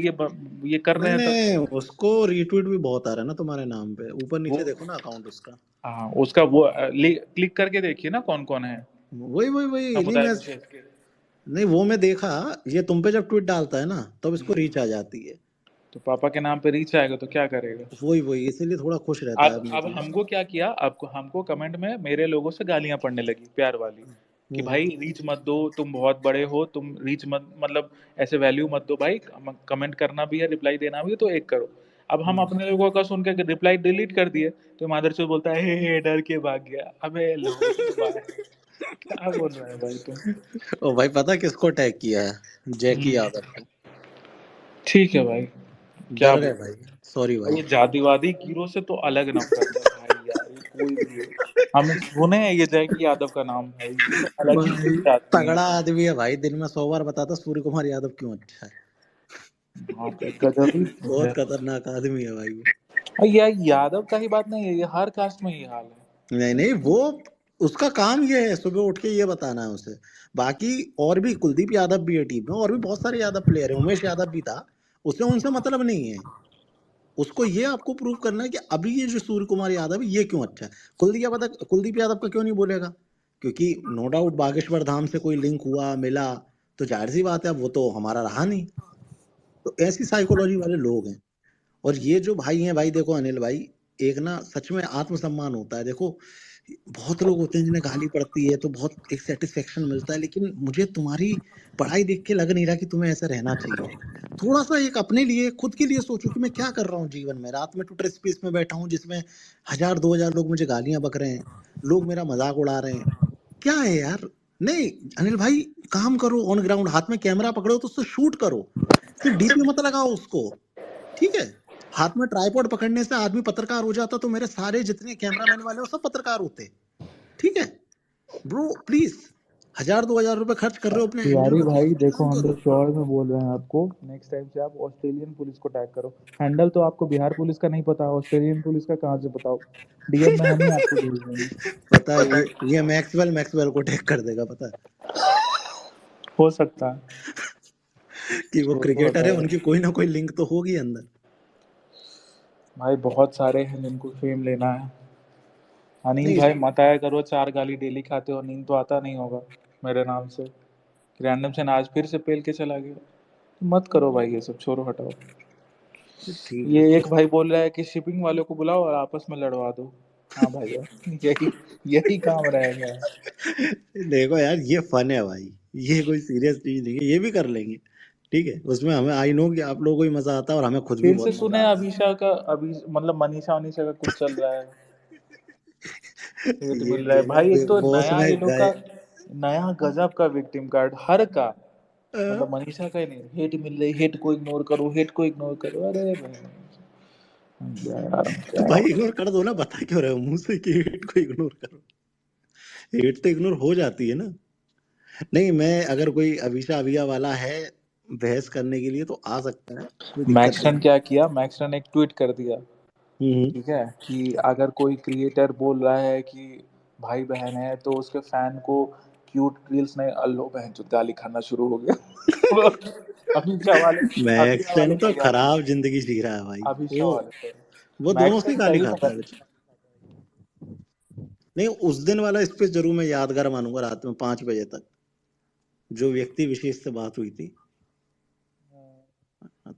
Speaker 2: ये कर रहे हैं
Speaker 1: मैंने
Speaker 2: तब।
Speaker 1: उसको रीट्वीट भी बहुत आ रहा है ना तुम्हारे नाम पे, ऊपर
Speaker 2: वो
Speaker 1: नीचे देखो ना अकाउंट उसका।
Speaker 2: हाँ, उसका वो क्लिक करके देखिए ना कौन कौन है
Speaker 1: वही वही वही नहीं
Speaker 2: समुदाय
Speaker 1: मैं
Speaker 2: विशेष के।
Speaker 1: नहीं वो मैं देखा, ये तुम पे जब ट्वीट डालता है ना तब इसको रीच आ जाती है।
Speaker 2: तो पापा के नाम पे रीच आएगा तो क्या करेगा?
Speaker 1: वही वही इसीलिए थोड़ा खुश रहता है
Speaker 2: अब
Speaker 1: अपनी
Speaker 2: अब
Speaker 1: चीज।
Speaker 2: हमको क्या किया, आपको हमको कमेंट में मेरे लोगों से गालियां पड़ने लगी प्यार वाली, कि भाई रीच मत दो, तुम बहुत बड़े हो, तुम रीच मत मतलब ऐसे वैल्यू मत दो भाई, कमेंट करना भी है रिप्लाई देना भी है तो एक करो। अब हम अपने लोगों का सुन के रिप्लाई डिलीट कर दिए, तो मादरचोद बोलता है हे डर के भाग गया। अबे लोगों भाई, क्या बोल रहा है भाई तुम?
Speaker 1: ओ भाई पता किसको टैग किया है? जैकी यादव को।
Speaker 2: ठीक है भाई, क्या
Speaker 1: डर गए
Speaker 2: बोल,
Speaker 1: भाई, सॉरी भाई।
Speaker 2: ये जातिवादी कीड़ों से तो अलग नफरत है भाई यार, ये कोई भी हो, हमने सुने हैं ये जैकी यादव का नाम भाई, ये तो अलग ही
Speaker 1: भाई
Speaker 2: शिफ्ट आदमी है।
Speaker 1: तगड़ा आदमी है भाई, दिन में 100 बार बताता सूर्य कुमार यादव क्यों अच्छा है।
Speaker 2: बाप रे, गजब ही है।
Speaker 1: बहुत खतरनाक आदमी है भाई वो।
Speaker 2: और यार यादव का ही बात नहीं है, ये हर कास्ट में ये हाल है।
Speaker 1: नहीं नहीं वो उसका काम ये है सुबह उठ के ये बताना है उसे। बाकी और भी कुलदीप यादव भी है टीम में, और भी बहुत सारे यादव प्लेयर है, उमेश यादव भी था, उसे उनसे मतलब नहीं है। उसको ये आपको प्रूव करना है कि अभी ये जो सूर्य कुमार यादव है ये क्यों अच्छा है। कुलदीप यादव का क्यों नहीं बोलेगा? क्योंकि नो डाउट बागेश्वर धाम से कोई लिंक हुआ मिला, तो जाहिर सी बात है अब वो तो हमारा रहा नहीं। तो ऐसी साइकोलॉजी वाले लोग हैं। और ये जो भाई हैं भाई, देखो अनिल भाई, एक ना सच में आत्मसम्मान होता है। देखो बहुत लोग होते हैं जिन्हें गाली पड़ती है तो बहुत एक सेटिस्फेक्शन मिलता है, लेकिन मुझे तुम्हारी पढ़ाई देख के लग नहीं रहा कि तुम्हें ऐसा रहना चाहिए। थोड़ा सा एक अपने लिए खुद के लिए सोचो कि मैं क्या कर रहा हूँ जीवन में। रात में ट्विटर स्पेस में बैठा हूँ जिसमें 1000 2000 लोग मुझे गालियां बक रहे हैं, लोग मेरा मजाक उड़ा रहे हैं। क्या है यार? नहीं अनिल भाई, काम करो ऑन ग्राउंड, हाथ में कैमरा पकड़ो तो उससे शूट करो, सिर्फ डीपी मत लगाओ उसको, ठीक है? हाथ में ट्राइपॉड पकड़ने से आदमी पत्रकार हो जाता तो मेरे सारे जितने कैमरामैन वाले वो सब पत्रकार होते, ठीक है? ब्रो प्लीज, 1000 2000 रुपए खर्च कर रहे हो अपने हैंडल
Speaker 2: तिवारी
Speaker 1: पे तो
Speaker 2: भाई
Speaker 1: उसको
Speaker 2: देखो,
Speaker 1: काम
Speaker 2: हम तो
Speaker 1: करो।
Speaker 2: श्योर में बोल रहे हैं आपको, नेक्स्ट टाइम से आप ऑस्ट्रेलियन पुलिस को टैग करो। हैंडल तो आपको बिहार पुलिस का नहीं पता, ऑस्ट्रेलियन पुलिस का कहाँ से बताओ? DM में हम ही आपको भेज देंगे।
Speaker 1: पता है ये मैक्सवेल को टैग कर देगा, पता
Speaker 2: हो सकता है।
Speaker 1: है कि वो
Speaker 2: छोड़ो
Speaker 1: क्रिकेटर है,
Speaker 2: हटाओ
Speaker 1: उनकी कोई ना कोई लिंक तो होगी अंदर।
Speaker 2: भाई, बहुत सारे हैं जिनको फेम लेना है। अनिल
Speaker 1: नहीं
Speaker 2: भाई मत आया करो, 4 गाली डेली खाते हो, नींद तो आता नहीं होगा मेरे नाम से। रैंडम से आज फिर से पेल के चला गया, मत करो भाई ये सब, छोड़ो हटाओ।
Speaker 1: ठीक
Speaker 2: ये
Speaker 1: है।
Speaker 2: एक भाई बोल रहा है कि शिपिंग वालों को बुलाओ और आपस में लड़वा दो। हाँ भैया, यही यही काम रह गया है।
Speaker 1: देखो यार ये फन है भाई, ये कोई सीरियस चीज नहीं है, ये भी कर लेंगे, ठीक है? उसमें हमें आई नो कि आप लोगों को भी मजा आता है और हमें खुद भी
Speaker 2: फिर से
Speaker 1: बहुत
Speaker 2: सुने
Speaker 1: मजा आता
Speaker 2: अभिषा का, अभी मतलब मनीषा वनीषा का कुछ चल रहा है,
Speaker 1: है।
Speaker 2: हेट
Speaker 1: ये
Speaker 2: मिल रहा है
Speaker 1: जो ना
Speaker 2: भाई। एक
Speaker 1: बिग
Speaker 2: तो
Speaker 1: बॉस
Speaker 2: नया
Speaker 1: में
Speaker 2: ये लोग
Speaker 1: गए,
Speaker 2: का नया गजब का विक्टिम कार्ड हर का,
Speaker 1: अ,
Speaker 2: मतलब मनीषा का ही नहीं, हेट मिल रही, हेट को इग्नोर करो, हेट को इग्नोर करो। अरे यार
Speaker 1: तो
Speaker 2: क्या,
Speaker 1: भाई इग्नोर कर दो ना, बता क्यों रहे हो मुंह से कि हेट को इग्नोर करो? हेट तो इग्नोर हो जाती है ना। नहीं मैं अगर कोई अभिषा अभिया वाला है बहस करने के लिए तो आ सकता है, कोई दिक्कत नहीं
Speaker 2: मैक्सन क्या किया, मैक्सन एक ट्वीट कर दिया,
Speaker 1: है।
Speaker 2: ठीक है, कि अगर कोई क्रिएटर बोल रहा है कि भाई बहन है तो उसके फैन को क्यूट रील्स नहीं, अल्लो बहन जो गाली खाना शुरू हो गया। अभी वाले
Speaker 12: मैक्सन तो
Speaker 2: पर याद
Speaker 12: खराब जिंदगी जी रहा है भाई।
Speaker 2: अभी वाले पर
Speaker 12: वो दोनों से
Speaker 2: मैक्सन
Speaker 12: गाली
Speaker 2: सही
Speaker 12: खाता
Speaker 2: में
Speaker 12: है बेचारा। नहीं, उस दिन वाला स्पेस जरूर मैं यादगार मानूंगा, रात में 5 बजे तक जो व्यक्ति विशेष से बात हुई थी।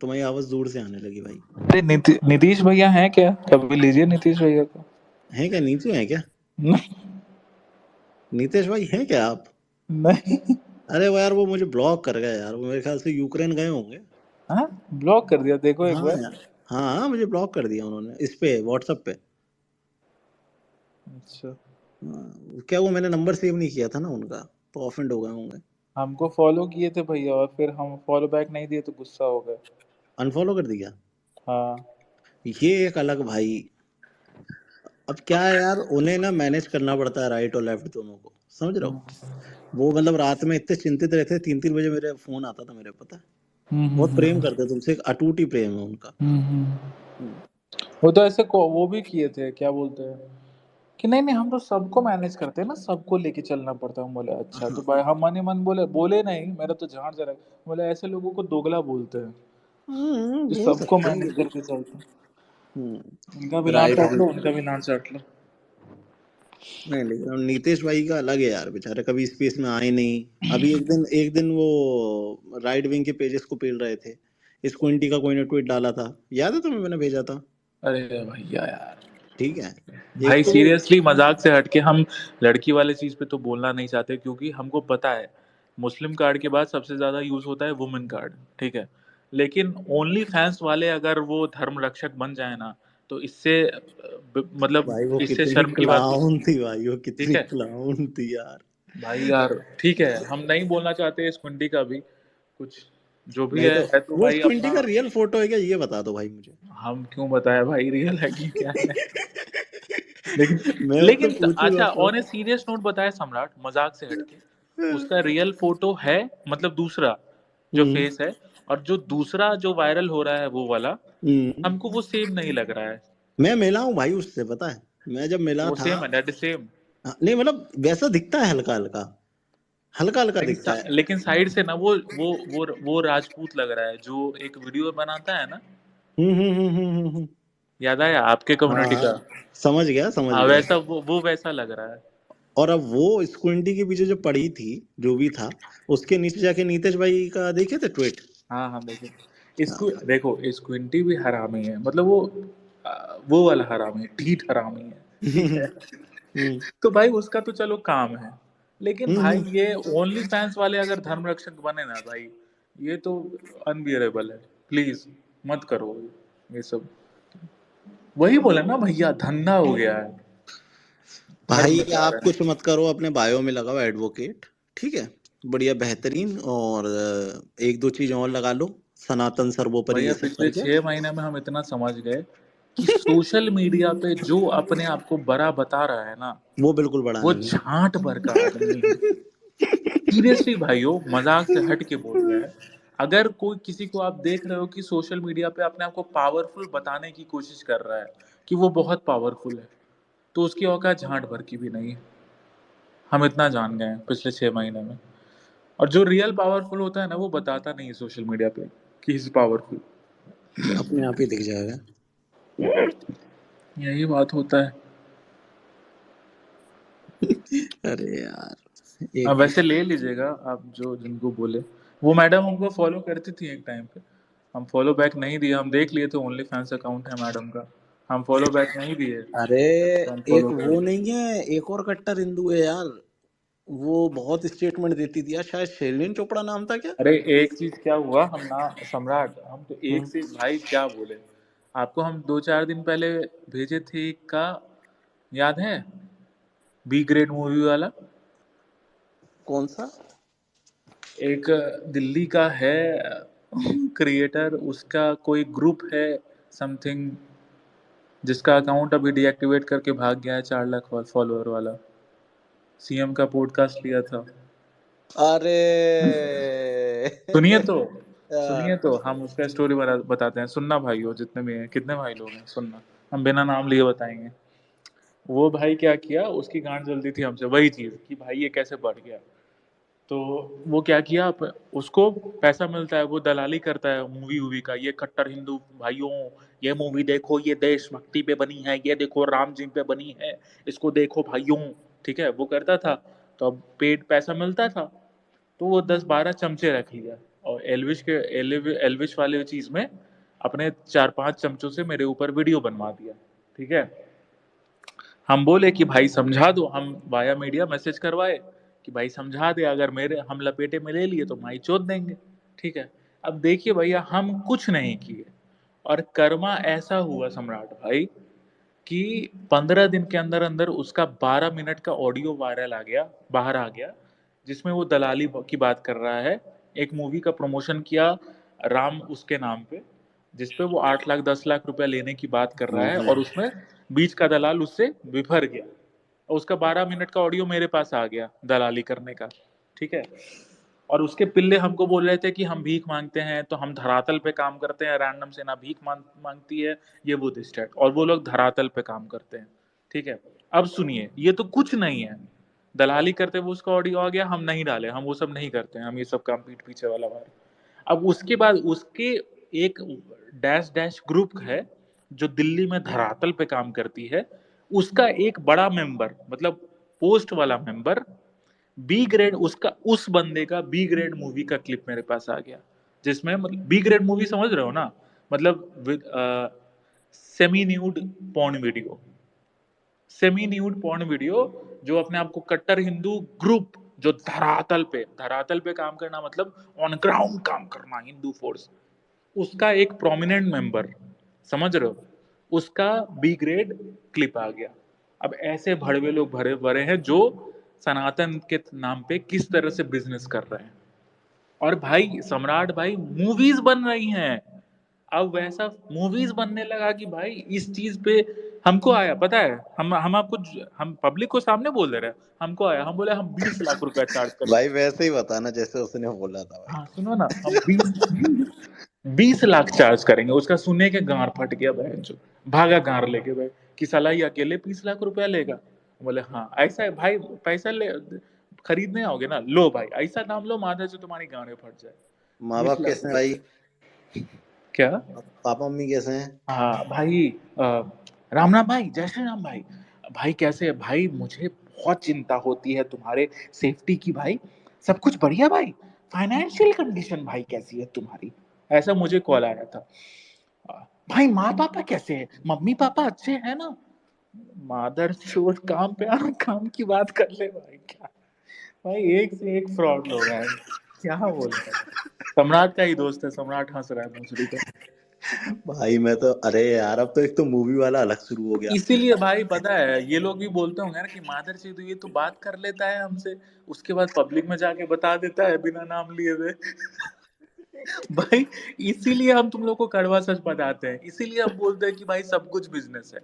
Speaker 12: तुम्हारी आवाज दूर से आने लगी भाई।
Speaker 2: अरे नीतीश भैया हैं क्या? कभी लीजिए नीतीश भैया को।
Speaker 12: है क्या? नीचे है क्या?
Speaker 2: नहीं
Speaker 12: नीतीश भाई हैं क्या आप?
Speaker 2: नहीं।
Speaker 12: अरे वो यार, वो मुझे ब्लॉक कर गया यार। वो मेरे ख्याल से यूक्रेन गए होंगे।
Speaker 2: हाँ ब्लॉक कर दिया, देखो एक
Speaker 12: हाँ
Speaker 2: बार।
Speaker 12: यार, हाँ मुझे ब्लॉक कर दिया उन्होंने इस पे व्हाट्सएप पे।
Speaker 2: अच्छा
Speaker 12: क्या वो मैंने नंबर सेव नहीं किया था ना उनका, तो ऑफेंड हो गए होंगे।
Speaker 2: हमको फॉलो किए थे भैया और फिर हम फॉलो बैक नहीं दिए तो गुस्सा हो गए।
Speaker 12: अनफॉलो कर दिया।
Speaker 2: हाँ
Speaker 12: ये एक अलग भाई। अब क्या है यार, उन्हें ना मैनेज करना पड़ता है राइट और लेफ्ट दोनों को, समझ रहे हो? वो मतलब रात में इतने चिंतित रहते, 3-3 बजे मेरे फोन आता था मेरे, पता है? बहुत प्रेम करते तुमसे, एक अटूट ही प्रेम है उनका।
Speaker 2: वो तो ऐसे वो भी किए थे, क्या बोलते हैं कि नहीं नहीं हम तो सबको मैनेज करते हैं ना, सबको लेके चलना पड़ता है। हम बोले अच्छा, तो भाई हम मन ही मन बोले नहीं, मेरा तो झाड़ जरा। बोले ऐसे लोगों को दोगला बोलते हैं जो
Speaker 12: बोल
Speaker 2: सबको
Speaker 12: सकते
Speaker 2: मैनेज
Speaker 12: हैं।
Speaker 2: करके चलते हैं। इनका भी नाम
Speaker 12: राइट।
Speaker 2: चाट लो, उनका भी नाम चाट लो।
Speaker 12: नहीं लेकिन नीतीश भाई का अलग है यार, बेचारे कभी स्पेस में आए नहीं। अभी एक दिन वो राइट विंग के पेजेस को पेल रहे थे। स्क्विंटी का कोई ने ट्वीट डाला था, याद है तुम्हें? मैंने भेजा था।
Speaker 2: अरे भैया यार,
Speaker 12: ठीक है।
Speaker 2: भाई
Speaker 12: एक तो
Speaker 2: सीरियसली मजाक से हटके हम लड़की वाले चीज पे तो बोलना नहीं चाहते, क्योंकि हमको पता है मुस्लिम कार्ड के बाद सबसे ज्यादा यूज होता है वुमेन कार्ड, ठीक है। लेकिन ओनली फैंस वाले अगर वो धर्म रक्षक बन जाए ना, तो इससे मतलब
Speaker 12: भाई वो
Speaker 2: इससे
Speaker 12: कितनी
Speaker 2: शर्म की बात कुछ
Speaker 12: क्लाउन
Speaker 2: नहीं।
Speaker 12: थी भाई, वो
Speaker 2: ठीक
Speaker 12: कितनी
Speaker 2: है
Speaker 12: क्लाउन थी यार।
Speaker 2: भाई यार, ठीक है हम नहीं बोलना चाहते इस कुंडी का भी कुछ, जो भी
Speaker 12: नहीं तो
Speaker 2: है तो
Speaker 12: वो
Speaker 2: भाई
Speaker 12: स्क्विंटी
Speaker 2: अपना।
Speaker 12: का रियल फोटो है क्या, ये बता दो भाई मुझे।
Speaker 2: हम क्यों बताए भाई रियल है कि क्या है। लेकिन
Speaker 12: मैं उससे
Speaker 2: लेकिन
Speaker 12: पूछूंगा
Speaker 2: अच्छा,
Speaker 12: तो।
Speaker 2: ऑन ए सीरियस नोट बताए सम्राट, मजाक से हटके, उसका रियल फोटो है, मतलब दूसरा जो फेस है, और जो दूसरा जो वायरल हो रहा है वो वाला, हमको वो सेम नहीं लग रहा है।
Speaker 12: मैं मिला हूँ भाई उससे, पता है? मैं जब मिला
Speaker 2: वो
Speaker 12: था।
Speaker 2: सेम है, दैट इज सेम।
Speaker 12: नहीं मतलब वैसा दिखता है, हल्का हल्का, हल्का हल्का दिखता है।
Speaker 2: लेकिन साइड से ना वो राजपूत लग रहा है जो एक वीडियो बनाता है ना।
Speaker 12: हम्म।
Speaker 2: याद आया आपके कम्युनिटी
Speaker 12: हाँ,
Speaker 2: का?
Speaker 12: समझ गया समझ
Speaker 2: हाँ
Speaker 12: गया।
Speaker 2: वैसा वो वैसा लग रहा है।
Speaker 12: और अब वो स्क्विंटी के पीछे जो पड़ी थी, जो भी था, उसके नीचे जाके नीतीश भाई का देखे थे ट्वीट।
Speaker 2: हाँ हाँ देखो, इसको देखो, स्क्विंटी भी हरामी है, मतलब वो वाला हरामी है, ढीठ हरामी है, ठीक है। तो भाई उसका तो चलो काम है, लेकिन भाई ये ओनली फैंस वाले अगर धर्म रक्षक बने ना भाई, ये तो अनबियरेबल है। प्लीज मत करो ये सब। वही बोला ना भैया, धंधा हो गया है, धर्म
Speaker 12: भाई
Speaker 2: बचा
Speaker 12: आप
Speaker 2: रहे हैं।
Speaker 12: कुछ मत करो, अपने बायो में लगाओ एडवोकेट, ठीक है? बढ़िया बेहतरीन। और एक दो चीज और लगा लो, सनातन सर्वोपरि
Speaker 2: भैया
Speaker 12: ये सब
Speaker 2: पिछले
Speaker 12: करके।
Speaker 2: 6 महीने में हम इतना समझ गए कि सोशल मीडिया पे जो अपने आप को बड़ा बता रहा है ना,
Speaker 12: वो बिल्कुल बड़ा
Speaker 2: वो
Speaker 12: नहीं
Speaker 2: झांट भर का आदमी है। सीरियसली भाइयों, मजाक से हट के बोल रहे हैं। अगर कोई किसी को आप देख रहे हो कि सोशल मीडिया पे अपने आप को पावरफुल बताने की कोशिश कर रहा है कि वो बहुत पावरफुल है, तो उसकी औकात झांट भर की भी नहीं है। हम इतना जान गए हैं पिछले 6 महीने में। और जो रियल पावरफुल होता है ना, वो बताता नहीं है सोशल मीडिया पे कि इज पावरफुल।
Speaker 12: है, अपने आप ही दिख जाएगा।
Speaker 2: यही बात होता है।
Speaker 12: अरे यार
Speaker 2: वैसे ले लीजिएगा आप जो जिनको बोले। वो मैडम हमको फॉलो करती थी एक टाइम पे, हम फॉलो बैक नहीं दिए। हम देख लिए थे ओनली फैंस अकाउंट है मैडम का, हम फॉलो बैक नहीं दिए
Speaker 12: अरे
Speaker 2: तो हम
Speaker 12: एक
Speaker 2: फॉलो कर
Speaker 12: वो
Speaker 2: दिए।
Speaker 12: नहीं है, एक और कट्टर हिंदू है यार। वो बहुत स्टेटमेंट देती थी यार, शायद शैलिन चोपड़ा नाम था क्या?
Speaker 2: अरे एक चीज क्या हुआ, हम ना सम्राट, हम तो एक से भाई क्या बोले आपको, हम 2-4 दिन पहले भेजे थे एक का, याद है? बी ग्रेड मूवी वाला।
Speaker 12: कौन सा?
Speaker 2: एक दिल्ली का है क्रिएटर, उसका कोई ग्रुप है समथिंग, जिसका अकाउंट अभी डीएक्टिवेट करके भाग गया है, 4 लाख फॉलोअर वाला। सीएम का पॉडकास्ट लिया था।
Speaker 12: अरे
Speaker 2: सुनिए तो
Speaker 12: यार,
Speaker 2: हम उसका स्टोरी बताते हैं, सुनना भाई हो जितने भी हैं, कितने भाई लोग हैं सुनना, हम बिना नाम लिए बताएंगे। वो भाई क्या किया, उसकी गांड जलती थी हमसे वही चीज कि भाई ये कैसे बढ़ गया। तो वो क्या किया, उसको पैसा मिलता है, वो दलाली करता है मूवी का, ये कट्टर हिंदू भाइयों ये मूवी देखो, ये देशभक्ति पे बनी है, ये देखो राम जी पे बनी है, इसको देखो भाइयों, ठीक है, वो करता था। तो अब पेड पैसा मिलता था, तो वो 10-12 चमचे रख लिया, और एलविश वाले चीज में अपने 4-5 चमचों से मेरे ऊपर वीडियो बनवा दिया, ठीक है। हम बोले कि भाई समझा दो, हम वाया मीडिया मैसेज करवाए कि भाई समझा दे, अगर मेरे हम लपेटे में ले लिए तो माई चोद देंगे, ठीक है। अब देखिए भैया, हम कुछ नहीं किए, और कर्मा ऐसा हुआ सम्राट भाई कि 15 दिन के अंदर अंदर उसका 12 मिनट का ऑडियो वायरल बाहर आ गया, जिसमें वो दलाली की बात कर रहा है। एक मूवी का प्रमोशन किया राम उसके नाम पे, जिसपे वो 8 लाख 10 लाख रुपया लेने की बात कर रहा है, और उसमें बीच का दलाल उससे बिफर गया, और उसका 12 मिनट का ऑडियो मेरे पास आ गया दलाली करने का, ठीक है। और उसके पिल्ले हमको बोल रहे थे कि हम भीख मांगते हैं, तो हम धरातल पे काम करते हैं, रैंडम सेना भीख मांगती है, ये वो दिस दैट, और वो लोग धरातल पे काम करते हैं, ठीक है। अब सुनिए, ये तो कुछ नहीं है, दलाली करते हुए उसका ऑडियो आ गया, हम नहीं डाले, हम वो सब नहीं करते हैं, हम ये सब काम पीठ पीछे वाला बात। अब उसके बाद उसके एक डैश ग्रुप है जो दिल्ली में धरातल पे काम करती है, उसका एक बड़ा मेंबर, मतलब पोस्ट वाला मेंबर, बी ग्रेड, उसका उस बंदे का बी ग्रेड मूवी का क्लिप मेरे पास आ गया, जिसमें मतलब बी ग्रेड मूवी समझ रहे हो ना, मतलब सेमी न्यूड पॉर्न वीडियो, जो अपने आप को कट्टर हिंदू ग्रुप, जो धरातल पे काम करना, मतलब ऑन ग्राउंड काम करना, हिंदू फोर्स, उसका एक प्रोमिनेंट मेंबर, समझ रहे हो, उसका बी ग्रेड क्लिप आ गया। अब ऐसे भड़वे लोग भरे भरे हैं जो सनातन के नाम पे किस तरह से बिजनेस कर रहे हैं। और भाई सम्राट भाई, मूवीज बन रही हैं, अब वैसा मूवीज बनने लगा कि भाई इस चीज पे हमको आया, पता है, हम पब्लिक को सामने बोल दे रहे हैं, हमको आया, हम बोले हम 20 लाख रुपया चार्ज करेंगे।
Speaker 12: भाई वैसे ही बताना जैसे उसने बोला था भाई।
Speaker 2: हाँ सुनो ना, हम 20 लाख चार्ज करेंगे। उसका सुने के गार फट गया, बहन जो भागा गार लेके भाई, कि साला ये अकेले 20 लाख रुपया लेगा। बोले हाँ ऐसा है भाई, पैसा ले खरीदने आओगे ना, लो भाई ऐसा नाम लो माधव से तुम्हारी गांडें फट जाए।
Speaker 12: माँ बाप कैसे हैं भाई?
Speaker 2: क्या
Speaker 12: पापा मम्मी कैसे हैं?
Speaker 2: हाँ भाई, राम राम भाई, जय श्री राम भाई। भाई कैसे है भाई, मुझे बहुत चिंता होती है तुम्हारे सेफ्टी की भाई। सब कुछ बढ़िया भाई, फाइनेंशियल कंडीशन भाई कैसी है तुम्हारी, ऐसा मुझे कॉल आया था। भाई माँ पापा कैसे हैं, मम्मी पापा अच्छे हैं ना? मादर चोद, काम पे आना, काम की बात कर ले भाई। क्या भाई, एक से एक फ्रॉड लोग हैं, क्या बोलते हैं। सम्राट का ही दोस्त है, सम्राट हंस रहा है मुझे पे।
Speaker 12: भाई मैं तो, अरे यार अब तो एक तो मूवी वाला अलग शुरू हो गया।
Speaker 2: इसीलिए भाई पता है, ये लोग भी बोलते होंगे ना कि मादर चोद ये तो बात कर लेता है हमसे, उसके बाद पब्लिक में जाके बता देता है बिना नाम लिए हुए। भाई इसीलिए हम तुम लोग को कड़वा सच बताते हैं, इसीलिए हम बोलते हैं कि भाई सब कुछ बिजनेस है।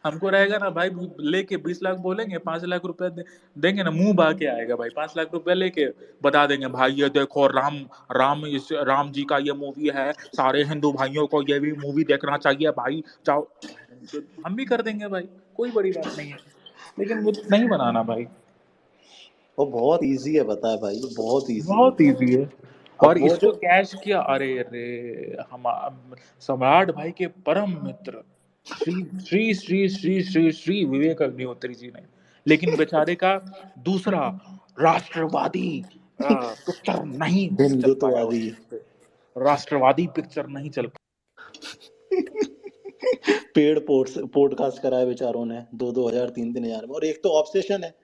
Speaker 2: हमको रहेगा ना भाई, लेके 20 लाख बोलेंगे, 5 लाख रुपया देंगे ना, मुंह बा के आएगा भाई। 5 लाख रुपया लेके बता देंगे भाई ये देखो राम जी का ये मूवी है, सारे हिंदू भाइयों को ये भी मूवी देखना चाहिए भाई, जाओ। हम भी कर देंगे भाई, कोई बड़ी बात नहीं है, लेकिन वो नहीं बनाना भाई।
Speaker 12: वो बहुत इजी है, पता है भाई, बहुत इजी
Speaker 2: बहुत इजी है। और
Speaker 12: वो
Speaker 2: इसको
Speaker 12: जो
Speaker 2: कैश किया, अरे हम सम्राट भाई के परम मित्र श्री श्री श्री श्री श्री श्री विवेक अग्निहोत्री जी ने, लेकिन बेचारे का दूसरा राष्ट्रवादी पिक्चर नहीं चल पाया,
Speaker 12: हिंदुत्ववादी
Speaker 2: राष्ट्रवादी पिक्चर नहीं चल पाया।
Speaker 12: पेड पॉडकास्ट करा है बेचारों ने 2,000 3,000 में, और एक तो ऑब्सेशन है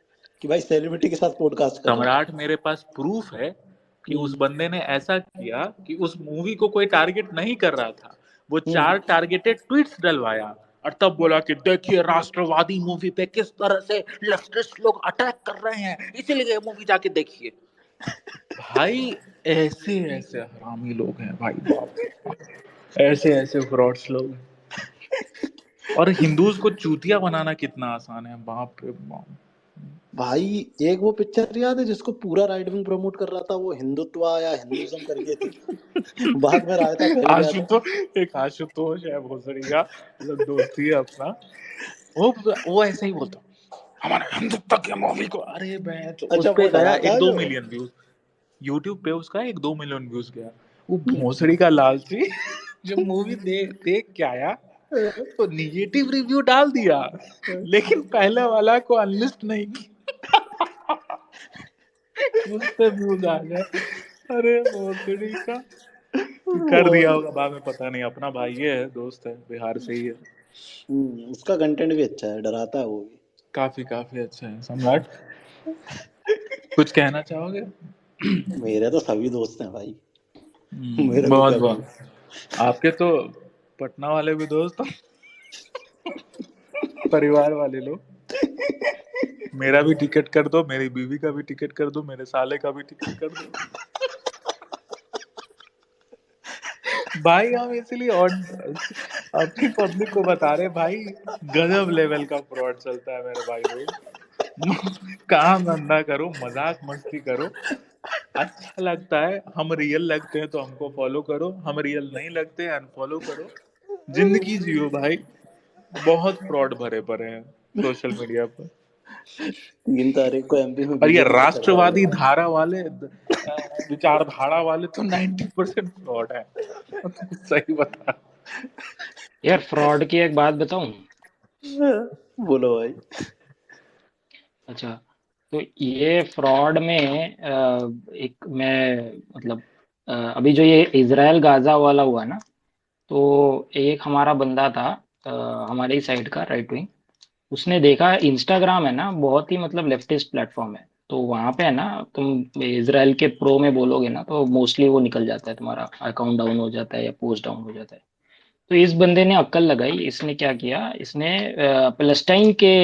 Speaker 12: कि भाई सेलिब्रिटी के साथ पॉडकास्ट कर रहा है।
Speaker 2: सम्राट मेरे पास प्रूफ है कि उस बंदे ने ऐसा किया कि उस मूवी को कोई टारगेट नहीं कर रहा था, वो 4 टारगेटेड ट्वीट्स डलवाया, और तब बोला कि देखिए राष्ट्रवादी मूवी पे किस तरह से लेफ्टिस्ट लोग अटैक कर रहे हैं, इसीलिए ये मूवी जाके देखिए। भाई ऐसे ऐसे हरामी लोग हैं भाई, बाप, ऐसे ऐसे फ्रॉड्स लोग हैं। और हिंदूज को चूतिया बनाना कितना आसान है, बाप रे बाप।
Speaker 12: भाई एक वो पिक्चर याद है जिसको पूरा राइट विंग प्रमोट कर रहा था, वो हिंदुत्व या हिंदुइज्म करके थी। बाद में रायता फैल गया था।
Speaker 2: एक आशुतोष है भोसड़ी का, मतलब दोस्ती है अपना, वो ऐसे ही बोलता हमारे हिंदुत्व के मूवी को, अरे मैं तो
Speaker 12: अच्छा,
Speaker 2: उस पे
Speaker 12: वो
Speaker 2: गया
Speaker 12: डरा था
Speaker 2: 1-2
Speaker 12: जो
Speaker 2: मिलियन व्यूज। यूट्यूब पे उसका 1-2 मिलियन व्यूज गया। वो भोसड़ी का लालची जब मूवी देख के आया तो निगेटिव रिव्यू डाल दिया, लेकिन पहले वाला को अनलिस्ट नहीं किया। उस पे व्यूज आ गए। अरे भोसड़ी का कर दिया होगा बाद में, पता नहीं। अपना भाई है, दोस्त है, बिहार से ही है।
Speaker 12: उसका कंटेंट भी अच्छा है, डराता है वो भी।
Speaker 2: काफी अच्छा है। सम्राट, कुछ कहना चाहोगे?
Speaker 12: मेरे तो सभी दोस्त हैं भाई, मेरे को
Speaker 2: बहुत
Speaker 12: क्या
Speaker 2: बहुत। आपके तो पटना वाले भी दोस्त हैं, परिवार वाले लोग। मेरा भी टिकट कर दो, मेरी बीवी का भी टिकट कर दो, मेरे साले का भी टिकट कर दो भाई। हम इसलिए और अपनी पब्लिक को बता रहे भाई, गजब लेवल का फ्रॉड चलता है मेरे भाई लोग। काम धंधा करो, मजाक मस्ती करो, अच्छा लगता है। हम रियल लगते हैं तो हमको फॉलो करो, हम रियल नहीं लगते हैं अनफॉलो करो। जिंदगी जियो भाई। बहुत फ्रॉड भरे पड़े हैं सोशल मीडिया पर।
Speaker 12: 3 तारीख को एमपी में
Speaker 2: और ये
Speaker 12: बीजेपी की सरकार
Speaker 2: राष्ट्रवादी
Speaker 12: है।
Speaker 2: धारा वाले, विचारधारा वाले तो 90% फ्रॉड है। सही बता।
Speaker 11: यार फ्रॉड की एक बात बताऊं।
Speaker 12: बोलो भाई।
Speaker 11: अच्छा, तो ये फ्रॉड में एक मैं मतलब अभी जो ये इजराइल गाजा वाला हुआ ना, तो एक हमारा बंदा था हमारे ही साइड का, राइट विंग। उसने देखा इंस्टाग्राम है ना, बहुत ही मतलब लेफ्टिस्ट प्लेटफॉर्म है, तो वहां पे है ना, तुम इजराइल के प्रो में बोलोगे ना तो मोस्टली वो निकल जाता है, तुम्हारा अकाउंट डाउन हो जाता है या पोस्ट डाउन हो जाता है। तो इस बंदे ने अक्कल लगाई, इसने क्या किया, इसने पैलेस्टाइन के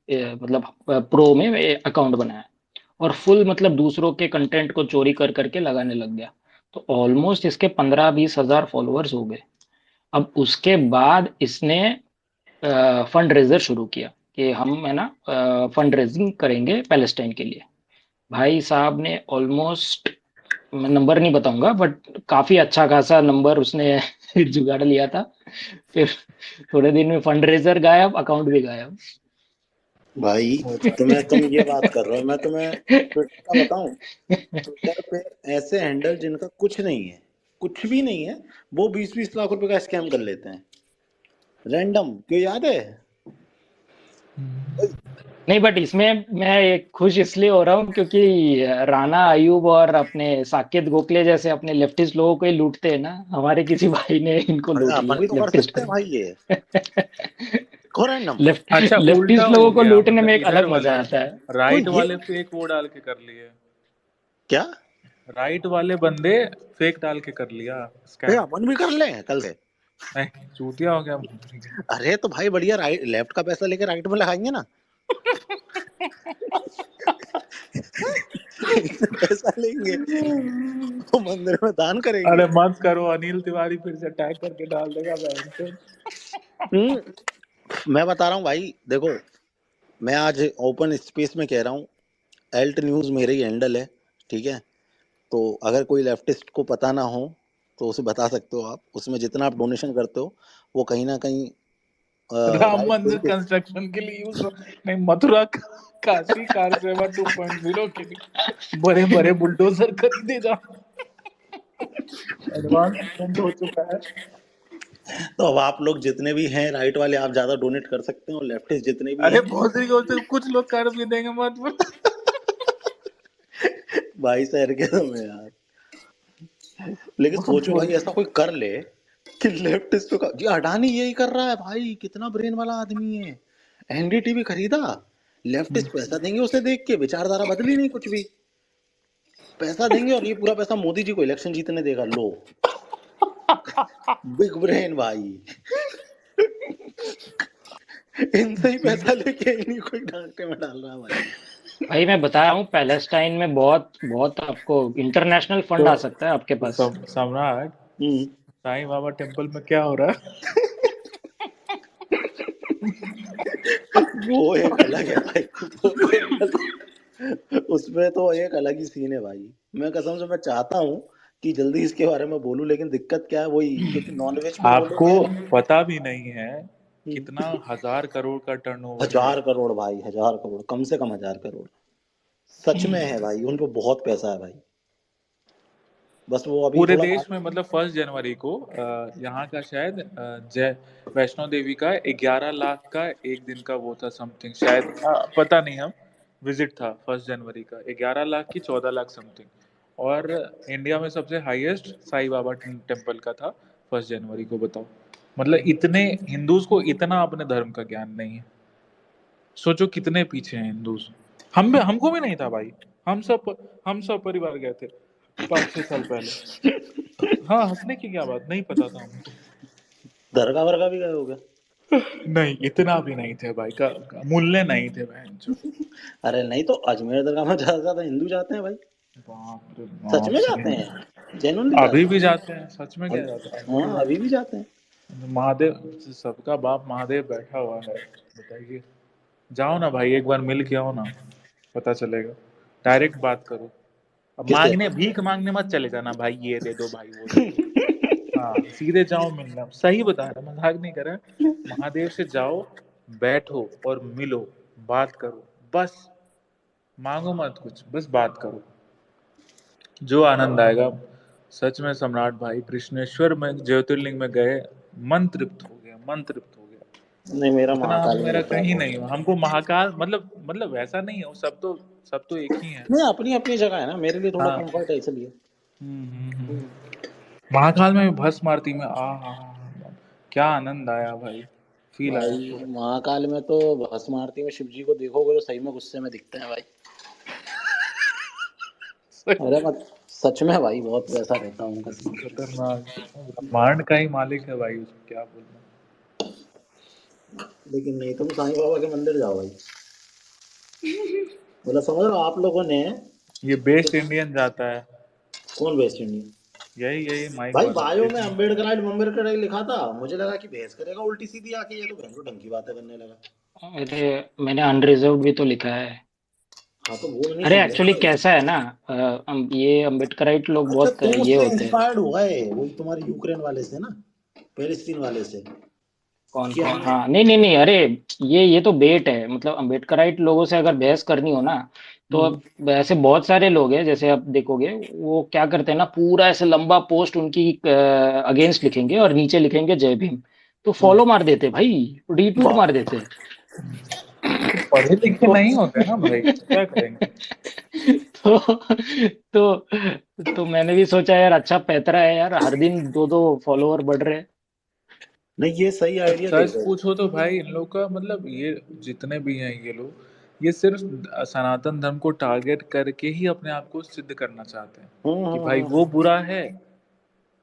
Speaker 11: मतलब प्रो में अकाउंट बनाया और फुल मतलब दूसरों के कंटेंट को चोरी कर करके लगाने लग गया। तो ऑलमोस्ट इसके 15-20 हजार फॉलोअर्स हो गए। अब उसके बाद इसने फंड रेजर शुरू किया कि हम है ना फंड रेजिंग करेंगे पैलेस्टाइन के लिए। भाई साहब ने ऑलमोस्ट, मैं नंबर नहीं बताऊंगा बट काफी अच्छा खासा नंबर उसने जुगाड़ लिया था। फिर थोड़े दिन में फंड रेजर गायब, अकाउंट भी गायब।
Speaker 12: भाई तुम ये बात कर रहे हो, मैं तुम्हें ट्विटर का बताऊं। ट्विटर पे ऐसे हैंडल जिनका कुछ नहीं है, कुछ भी नहीं है, वो 20-20 लाख रुपए का स्कैम कर लेते हैं रैंडम। क्यों, याद है?
Speaker 11: नहीं, बट इसमें मैं एक खुश इसलिए हो रहा हूँ क्योंकि राणा अयूब और अपने साकेत गोखले जैसे अपने लेफ्टिस्ट लोगों को ही लूटते हैं ना, हमारे किसी भाई ने इनको
Speaker 12: अरे
Speaker 11: लूट
Speaker 12: अपन
Speaker 11: लिया
Speaker 12: भी तो कर
Speaker 11: लेफ्टिस्ट
Speaker 12: सकते हैं भाई ये। को रैंडम।
Speaker 2: अच्छा, उल्टा
Speaker 11: लेफ्टिस्ट
Speaker 2: हो
Speaker 11: लोगों को
Speaker 2: गया,
Speaker 11: लूटने
Speaker 2: मतलब
Speaker 11: में एक
Speaker 2: इधर
Speaker 11: अलग
Speaker 2: वाले
Speaker 11: मजा आता है।
Speaker 12: तो
Speaker 2: राइट
Speaker 12: ये
Speaker 2: वाले फेक वो डाल के कर लिए।
Speaker 12: क्या,
Speaker 2: राइट वाले बंदे फेक डाल के कर लिया स्कैम।
Speaker 12: अपन भी कर ले कल से।
Speaker 2: नहीं, चूतिया हो गया।
Speaker 12: अरे तो भाई बढ़िया, राइट लेफ्ट का पैसा लेके राइट में लगाएंगे ना। पैसा लेंगे तो मंदिर में दान करेंगे।
Speaker 2: अरे मत करो, अनिल तिवारी फिर से टैग करके डाल देगा बैंक से।
Speaker 12: मैं बता रहा हूँ भाई, देखो मैं आज ओपन स्पेस में कह रहा हूँ, एल्ट न्यूज मेरे ही हैंडल है, ठीक है। तो अगर कोई लेफ्टिस्ट को पता ना हो तो उसे बता सकते हो आप। उसमें जितना आप डोनेशन करते हो वो कहीं ना कहीं
Speaker 2: राम
Speaker 12: राइट
Speaker 2: मंदिर कंस्ट्रक्शन के लिए यूज हो, नहीं मथुरा काशी कार सेवा 2.0 के लिए बड़े बड़े बुलडोजर खरीदे जा। एडवांस पेमेंट हो चुका है।
Speaker 12: तो अब आप लोग जितने भी हैं राइट वाले, आप ज्यादा डोनेट कर सकते हो, लेफ्टिस्ट जितने भी
Speaker 2: अरे
Speaker 12: हैं
Speaker 2: बहुत सी कुछ लोग कर भी देंगे, मत बोल।
Speaker 12: भाई शहर के तुम यार। लेकिन सोचो भाई, ऐसा कोई कर ले कि लेफ्टिस्ट का, ये अडानी यही कर रहा है भाई, कितना ब्रेन वाला आदमी है। एनडीटीवी खरीदा, लेफ्टिस्ट पैसा देंगे उसे देख के, विचारधारा बदली नहीं कुछ भी, पैसा देंगे और ये पूरा पैसा मोदी जी को इलेक्शन जीतने देगा। लो, बिग ब्रेन भाई। इनसे ही पैसा लेके इन्हीं को डांटे में डाल रहा है भाई।
Speaker 11: भाई मैं बता रहा हूँ, पैलेस्टाइन में बहुत बहुत आपको इंटरनेशनल फंड आ सकता है आपके पास।
Speaker 2: सम्राट, साईं बाबा टेम्पल में क्या हो रहा है?
Speaker 12: वो एक अलग है भाई, वो एक अलग, उसमें तो एक अलग ही सीन है भाई। मैं कसम से मैं चाहता हूँ कि जल्दी इसके बारे में बोलूं, लेकिन दिक्कत क्या है वही, क्योंकि नॉनवेज पे
Speaker 2: आपको
Speaker 12: बोलोगे।
Speaker 2: पता भी नहीं है कितना 1000 करोड़ का टर्नओवर है।
Speaker 12: 1000 करोड़ भाई, 1000 करोड़, कम से कम 1000 करोड़। सच में है भाई, उनको बहुत पैसा है भाई, बस वो अभी
Speaker 2: पूरे
Speaker 12: थोड़ा
Speaker 2: देश में मतलब 1 जनवरी को यहाँ का शायद जय वैष्णो देवी का 11 लाख का एक दिन का वो था समथिंग, शायद पता नहीं, हम विजिट था 1 जनवरी का 11 लाख की 14 लाख समथिंग। और इंडिया में सबसे हाईएस्ट साईं बाबा टेम्पल का था 1 जनवरी को। बताओ, मतलब इतने हिंदूज को इतना अपने धर्म का ज्ञान नहीं है। सोचो कितने पीछे हैं हिंदूज। हमको भी नहीं था भाई, हम सब परिवार गए थे 5-6 साल पहले। हाँ, हंसने की क्या बात, नहीं पता था हमको।
Speaker 12: दरगाह वर्गा भी गए हो गया?
Speaker 2: नहीं, इतना भी नहीं थे भाई, का मूल्य नहीं थे बहन।
Speaker 12: अरे नहीं तो अजमेर दरगाह में ज्यादा हिंदू जाते हैं भाई,
Speaker 2: बाप रे
Speaker 12: सच में
Speaker 2: बाप
Speaker 12: जाते
Speaker 2: रे।
Speaker 12: हैं, जेन्युइनली
Speaker 2: अभी
Speaker 12: जाते
Speaker 2: भी जाते हैं, सच में क्या
Speaker 12: हैं।
Speaker 2: जाता है, अभी भी
Speaker 12: हाँ अभी भी जाते हैं।
Speaker 2: महादेव, सबका बाप महादेव बैठा हुआ है, बताइए। जाओ ना भाई, एक बार मिल के आओ ना, पता चलेगा। डायरेक्ट बात करो। अब
Speaker 12: किससे?
Speaker 2: भीख मांगने मत चले जाना भाई, ये दे दो भाई, वो दे दो। हाँ, सीधे जाओ मिलना। सही बता रहा, मजाक नहीं कर रहा। महादेव से जाओ, बैठो और मिलो, बात करो, बस मांगो मत कुछ, बस बात करो, जो आनंद आएगा। सच में सम्राट भाई, कृष्णेश्वर में ज्योतिर्लिंग में गए, मन तृप्त हो गया, मन तृप्त हो गया।
Speaker 12: नहीं मेरा
Speaker 2: इतना
Speaker 12: महाकाल में
Speaker 2: मेरा
Speaker 12: होता है
Speaker 2: कहीं
Speaker 12: बहुत।
Speaker 2: नहीं हुआ। हमको महाकाल मतलब वैसा नहीं है, सब तो एक ही है।
Speaker 12: नहीं अपनी अपनी जगह है ना, मेरे लिए थोड़ा
Speaker 2: हाँ।
Speaker 12: कंफर्ट है इसलिए।
Speaker 2: महाकाल में भस्म आरती में क्या आनंद आया भाई, फील आया
Speaker 12: भाई
Speaker 2: पूरा।
Speaker 12: महाकाल में तो भस्म आरती में शिव जी को देखोगे तो सही में गुस्से में दिखते हैं भाई। अरे मत सच में भाई, बहुत वैसा रहता है उनका सीन।
Speaker 2: खतरनाक, ब्रह्मांड का ही मालिक है भाई, उसको क्या बोलना।
Speaker 12: लेकिन नहीं, तुम साईं बाबा के मंदिर जाओ भाई, मतलब समझ रहे हो आप लोगों ने।
Speaker 2: ये बेस्ट इंडियन जाता है।
Speaker 12: कौन बेस्ट इंडियन?
Speaker 2: यही माइक
Speaker 12: भाई
Speaker 2: वाला
Speaker 12: बायो में अम्बेडकर लिखा था, मुझे लगा कि बहस करेगा उल्टी सीधी आके, ये तो बहन ढंग की बातें करने लगा।
Speaker 11: अरे मैंने अनरिजर्व भी तो लिखा है।
Speaker 12: हाँ तो वो नहीं
Speaker 11: अरे
Speaker 12: समझा
Speaker 11: एक्चुअली
Speaker 12: ना।
Speaker 11: कैसा है ना, ये अम्बेडकराइट लोग
Speaker 12: अच्छा
Speaker 11: बहुत
Speaker 12: तुम
Speaker 11: ये
Speaker 12: उससे
Speaker 11: होते हैं।
Speaker 12: इंस्पायर्ड हुआ है, वो तुम्हारे यूक्रेन वाले से ना, पैलेस्टीन वाले से।
Speaker 11: कौन
Speaker 12: कि
Speaker 11: कौन?
Speaker 12: हमने
Speaker 11: हाँ नहीं, अरे ये तो बेट है। मतलब अम्बेडकराइट लोगों से अगर बहस करनी हो ना, तो अब ऐसे बहुत सारे लोग हैं, जैसे आप देखोगे वो क्या करते हैं ना, पूरा ऐसे लंबा पोस्ट उनकी अगेंस्ट लिखेंगे और नीचे लिखेंगे जय भीम, तो फॉलो मार देते भाई, रीट्वीट मार देते।
Speaker 2: पढ़े लिखे नहीं होते ना भाई, क्या करेंगे।
Speaker 11: तो मैंने भी सोचा यार, अच्छा पैतरा है यार, हर दिन 2-2 फॉलोअर बढ़ रहे हैं।
Speaker 12: नहीं ये सही आइडिया
Speaker 2: सच
Speaker 12: देखो।
Speaker 2: पूछो तो भाई, इन लोग का मतलब, ये जितने भी हैं ये लोग, ये सिर्फ सनातन धर्म को टारगेट करके ही अपने आप को सिद्ध करना चाहते हैं कि भाई वो बुरा है।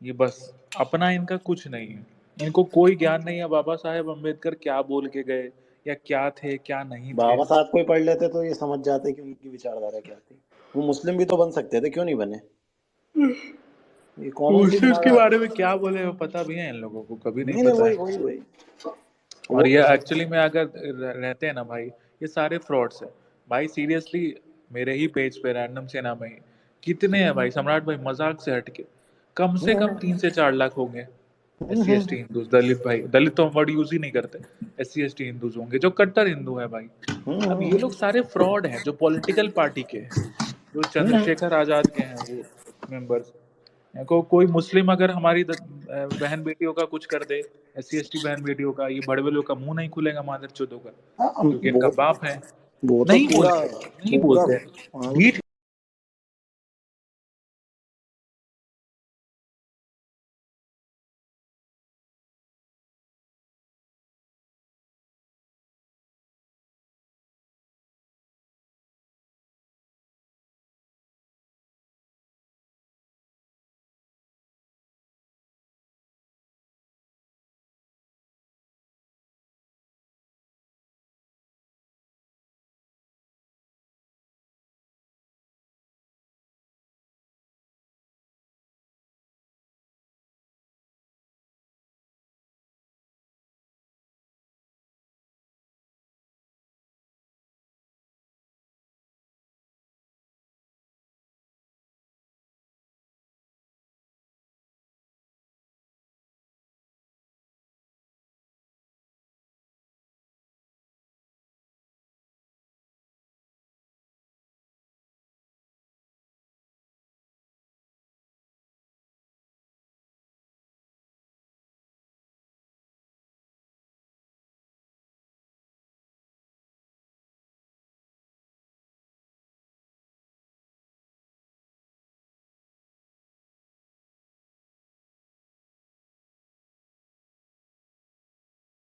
Speaker 2: ये बस अपना इनका कुछ नहीं है, इनको कोई ज्ञान नहीं है बाबा साहेब अम्बेडकर क्या बोल के गए, या क्या थे क्या नहीं थे।
Speaker 12: बाबा साहब को ही पढ़ लेते तो ये समझ जाते कि उनकी विचारधारा क्या थी। वो मुस्लिम भी तो बन सकते थे, क्यों नहीं बने? ये कॉमन सी
Speaker 2: मुस्लिम्स के
Speaker 12: तुम्हारा।
Speaker 2: बारे में क्या बोले वो पता भी है इन लोगों को, कभी नहीं
Speaker 12: नहीं
Speaker 2: पता है।
Speaker 12: वही
Speaker 2: और
Speaker 12: वो
Speaker 2: ये एक्चुअली में अगर रहते हैं ना भाई, ये सारे फ्रॉड्स है भाई, सीरियसली। मेरे ही पेज पे रैंडम सेना में ही कितने हैं भाई, सम्राट भाई, मजाक से हटके कम से कम 3 से 4 लाख होंगे SC ST हिंदूज। दलित भाई, दलित तो हम वर्ड यूज ही नहीं करते, SC ST हिंदूज होंगे जो कट्टर हिंदू है भाई। अब ये लोग सारे फ्रॉड हैं जो पॉलिटिकल पार्टी के हैं, जो चंद्रशेखर आजाद के हैं वो मेंबर्स। कोई मुस्लिम अगर हमारी बहन बेटियों का कुछ कर दे, SC ST बहन बेटियों का, ये बड़े लोग का मुंह नहीं खुलेगा मादर चोदों का, क्योंकि इनका बाप है।
Speaker 12: वो तो
Speaker 2: नहीं
Speaker 12: पूरा
Speaker 2: बोलते, नहीं बोलते।
Speaker 12: हाँ,
Speaker 2: ढीठ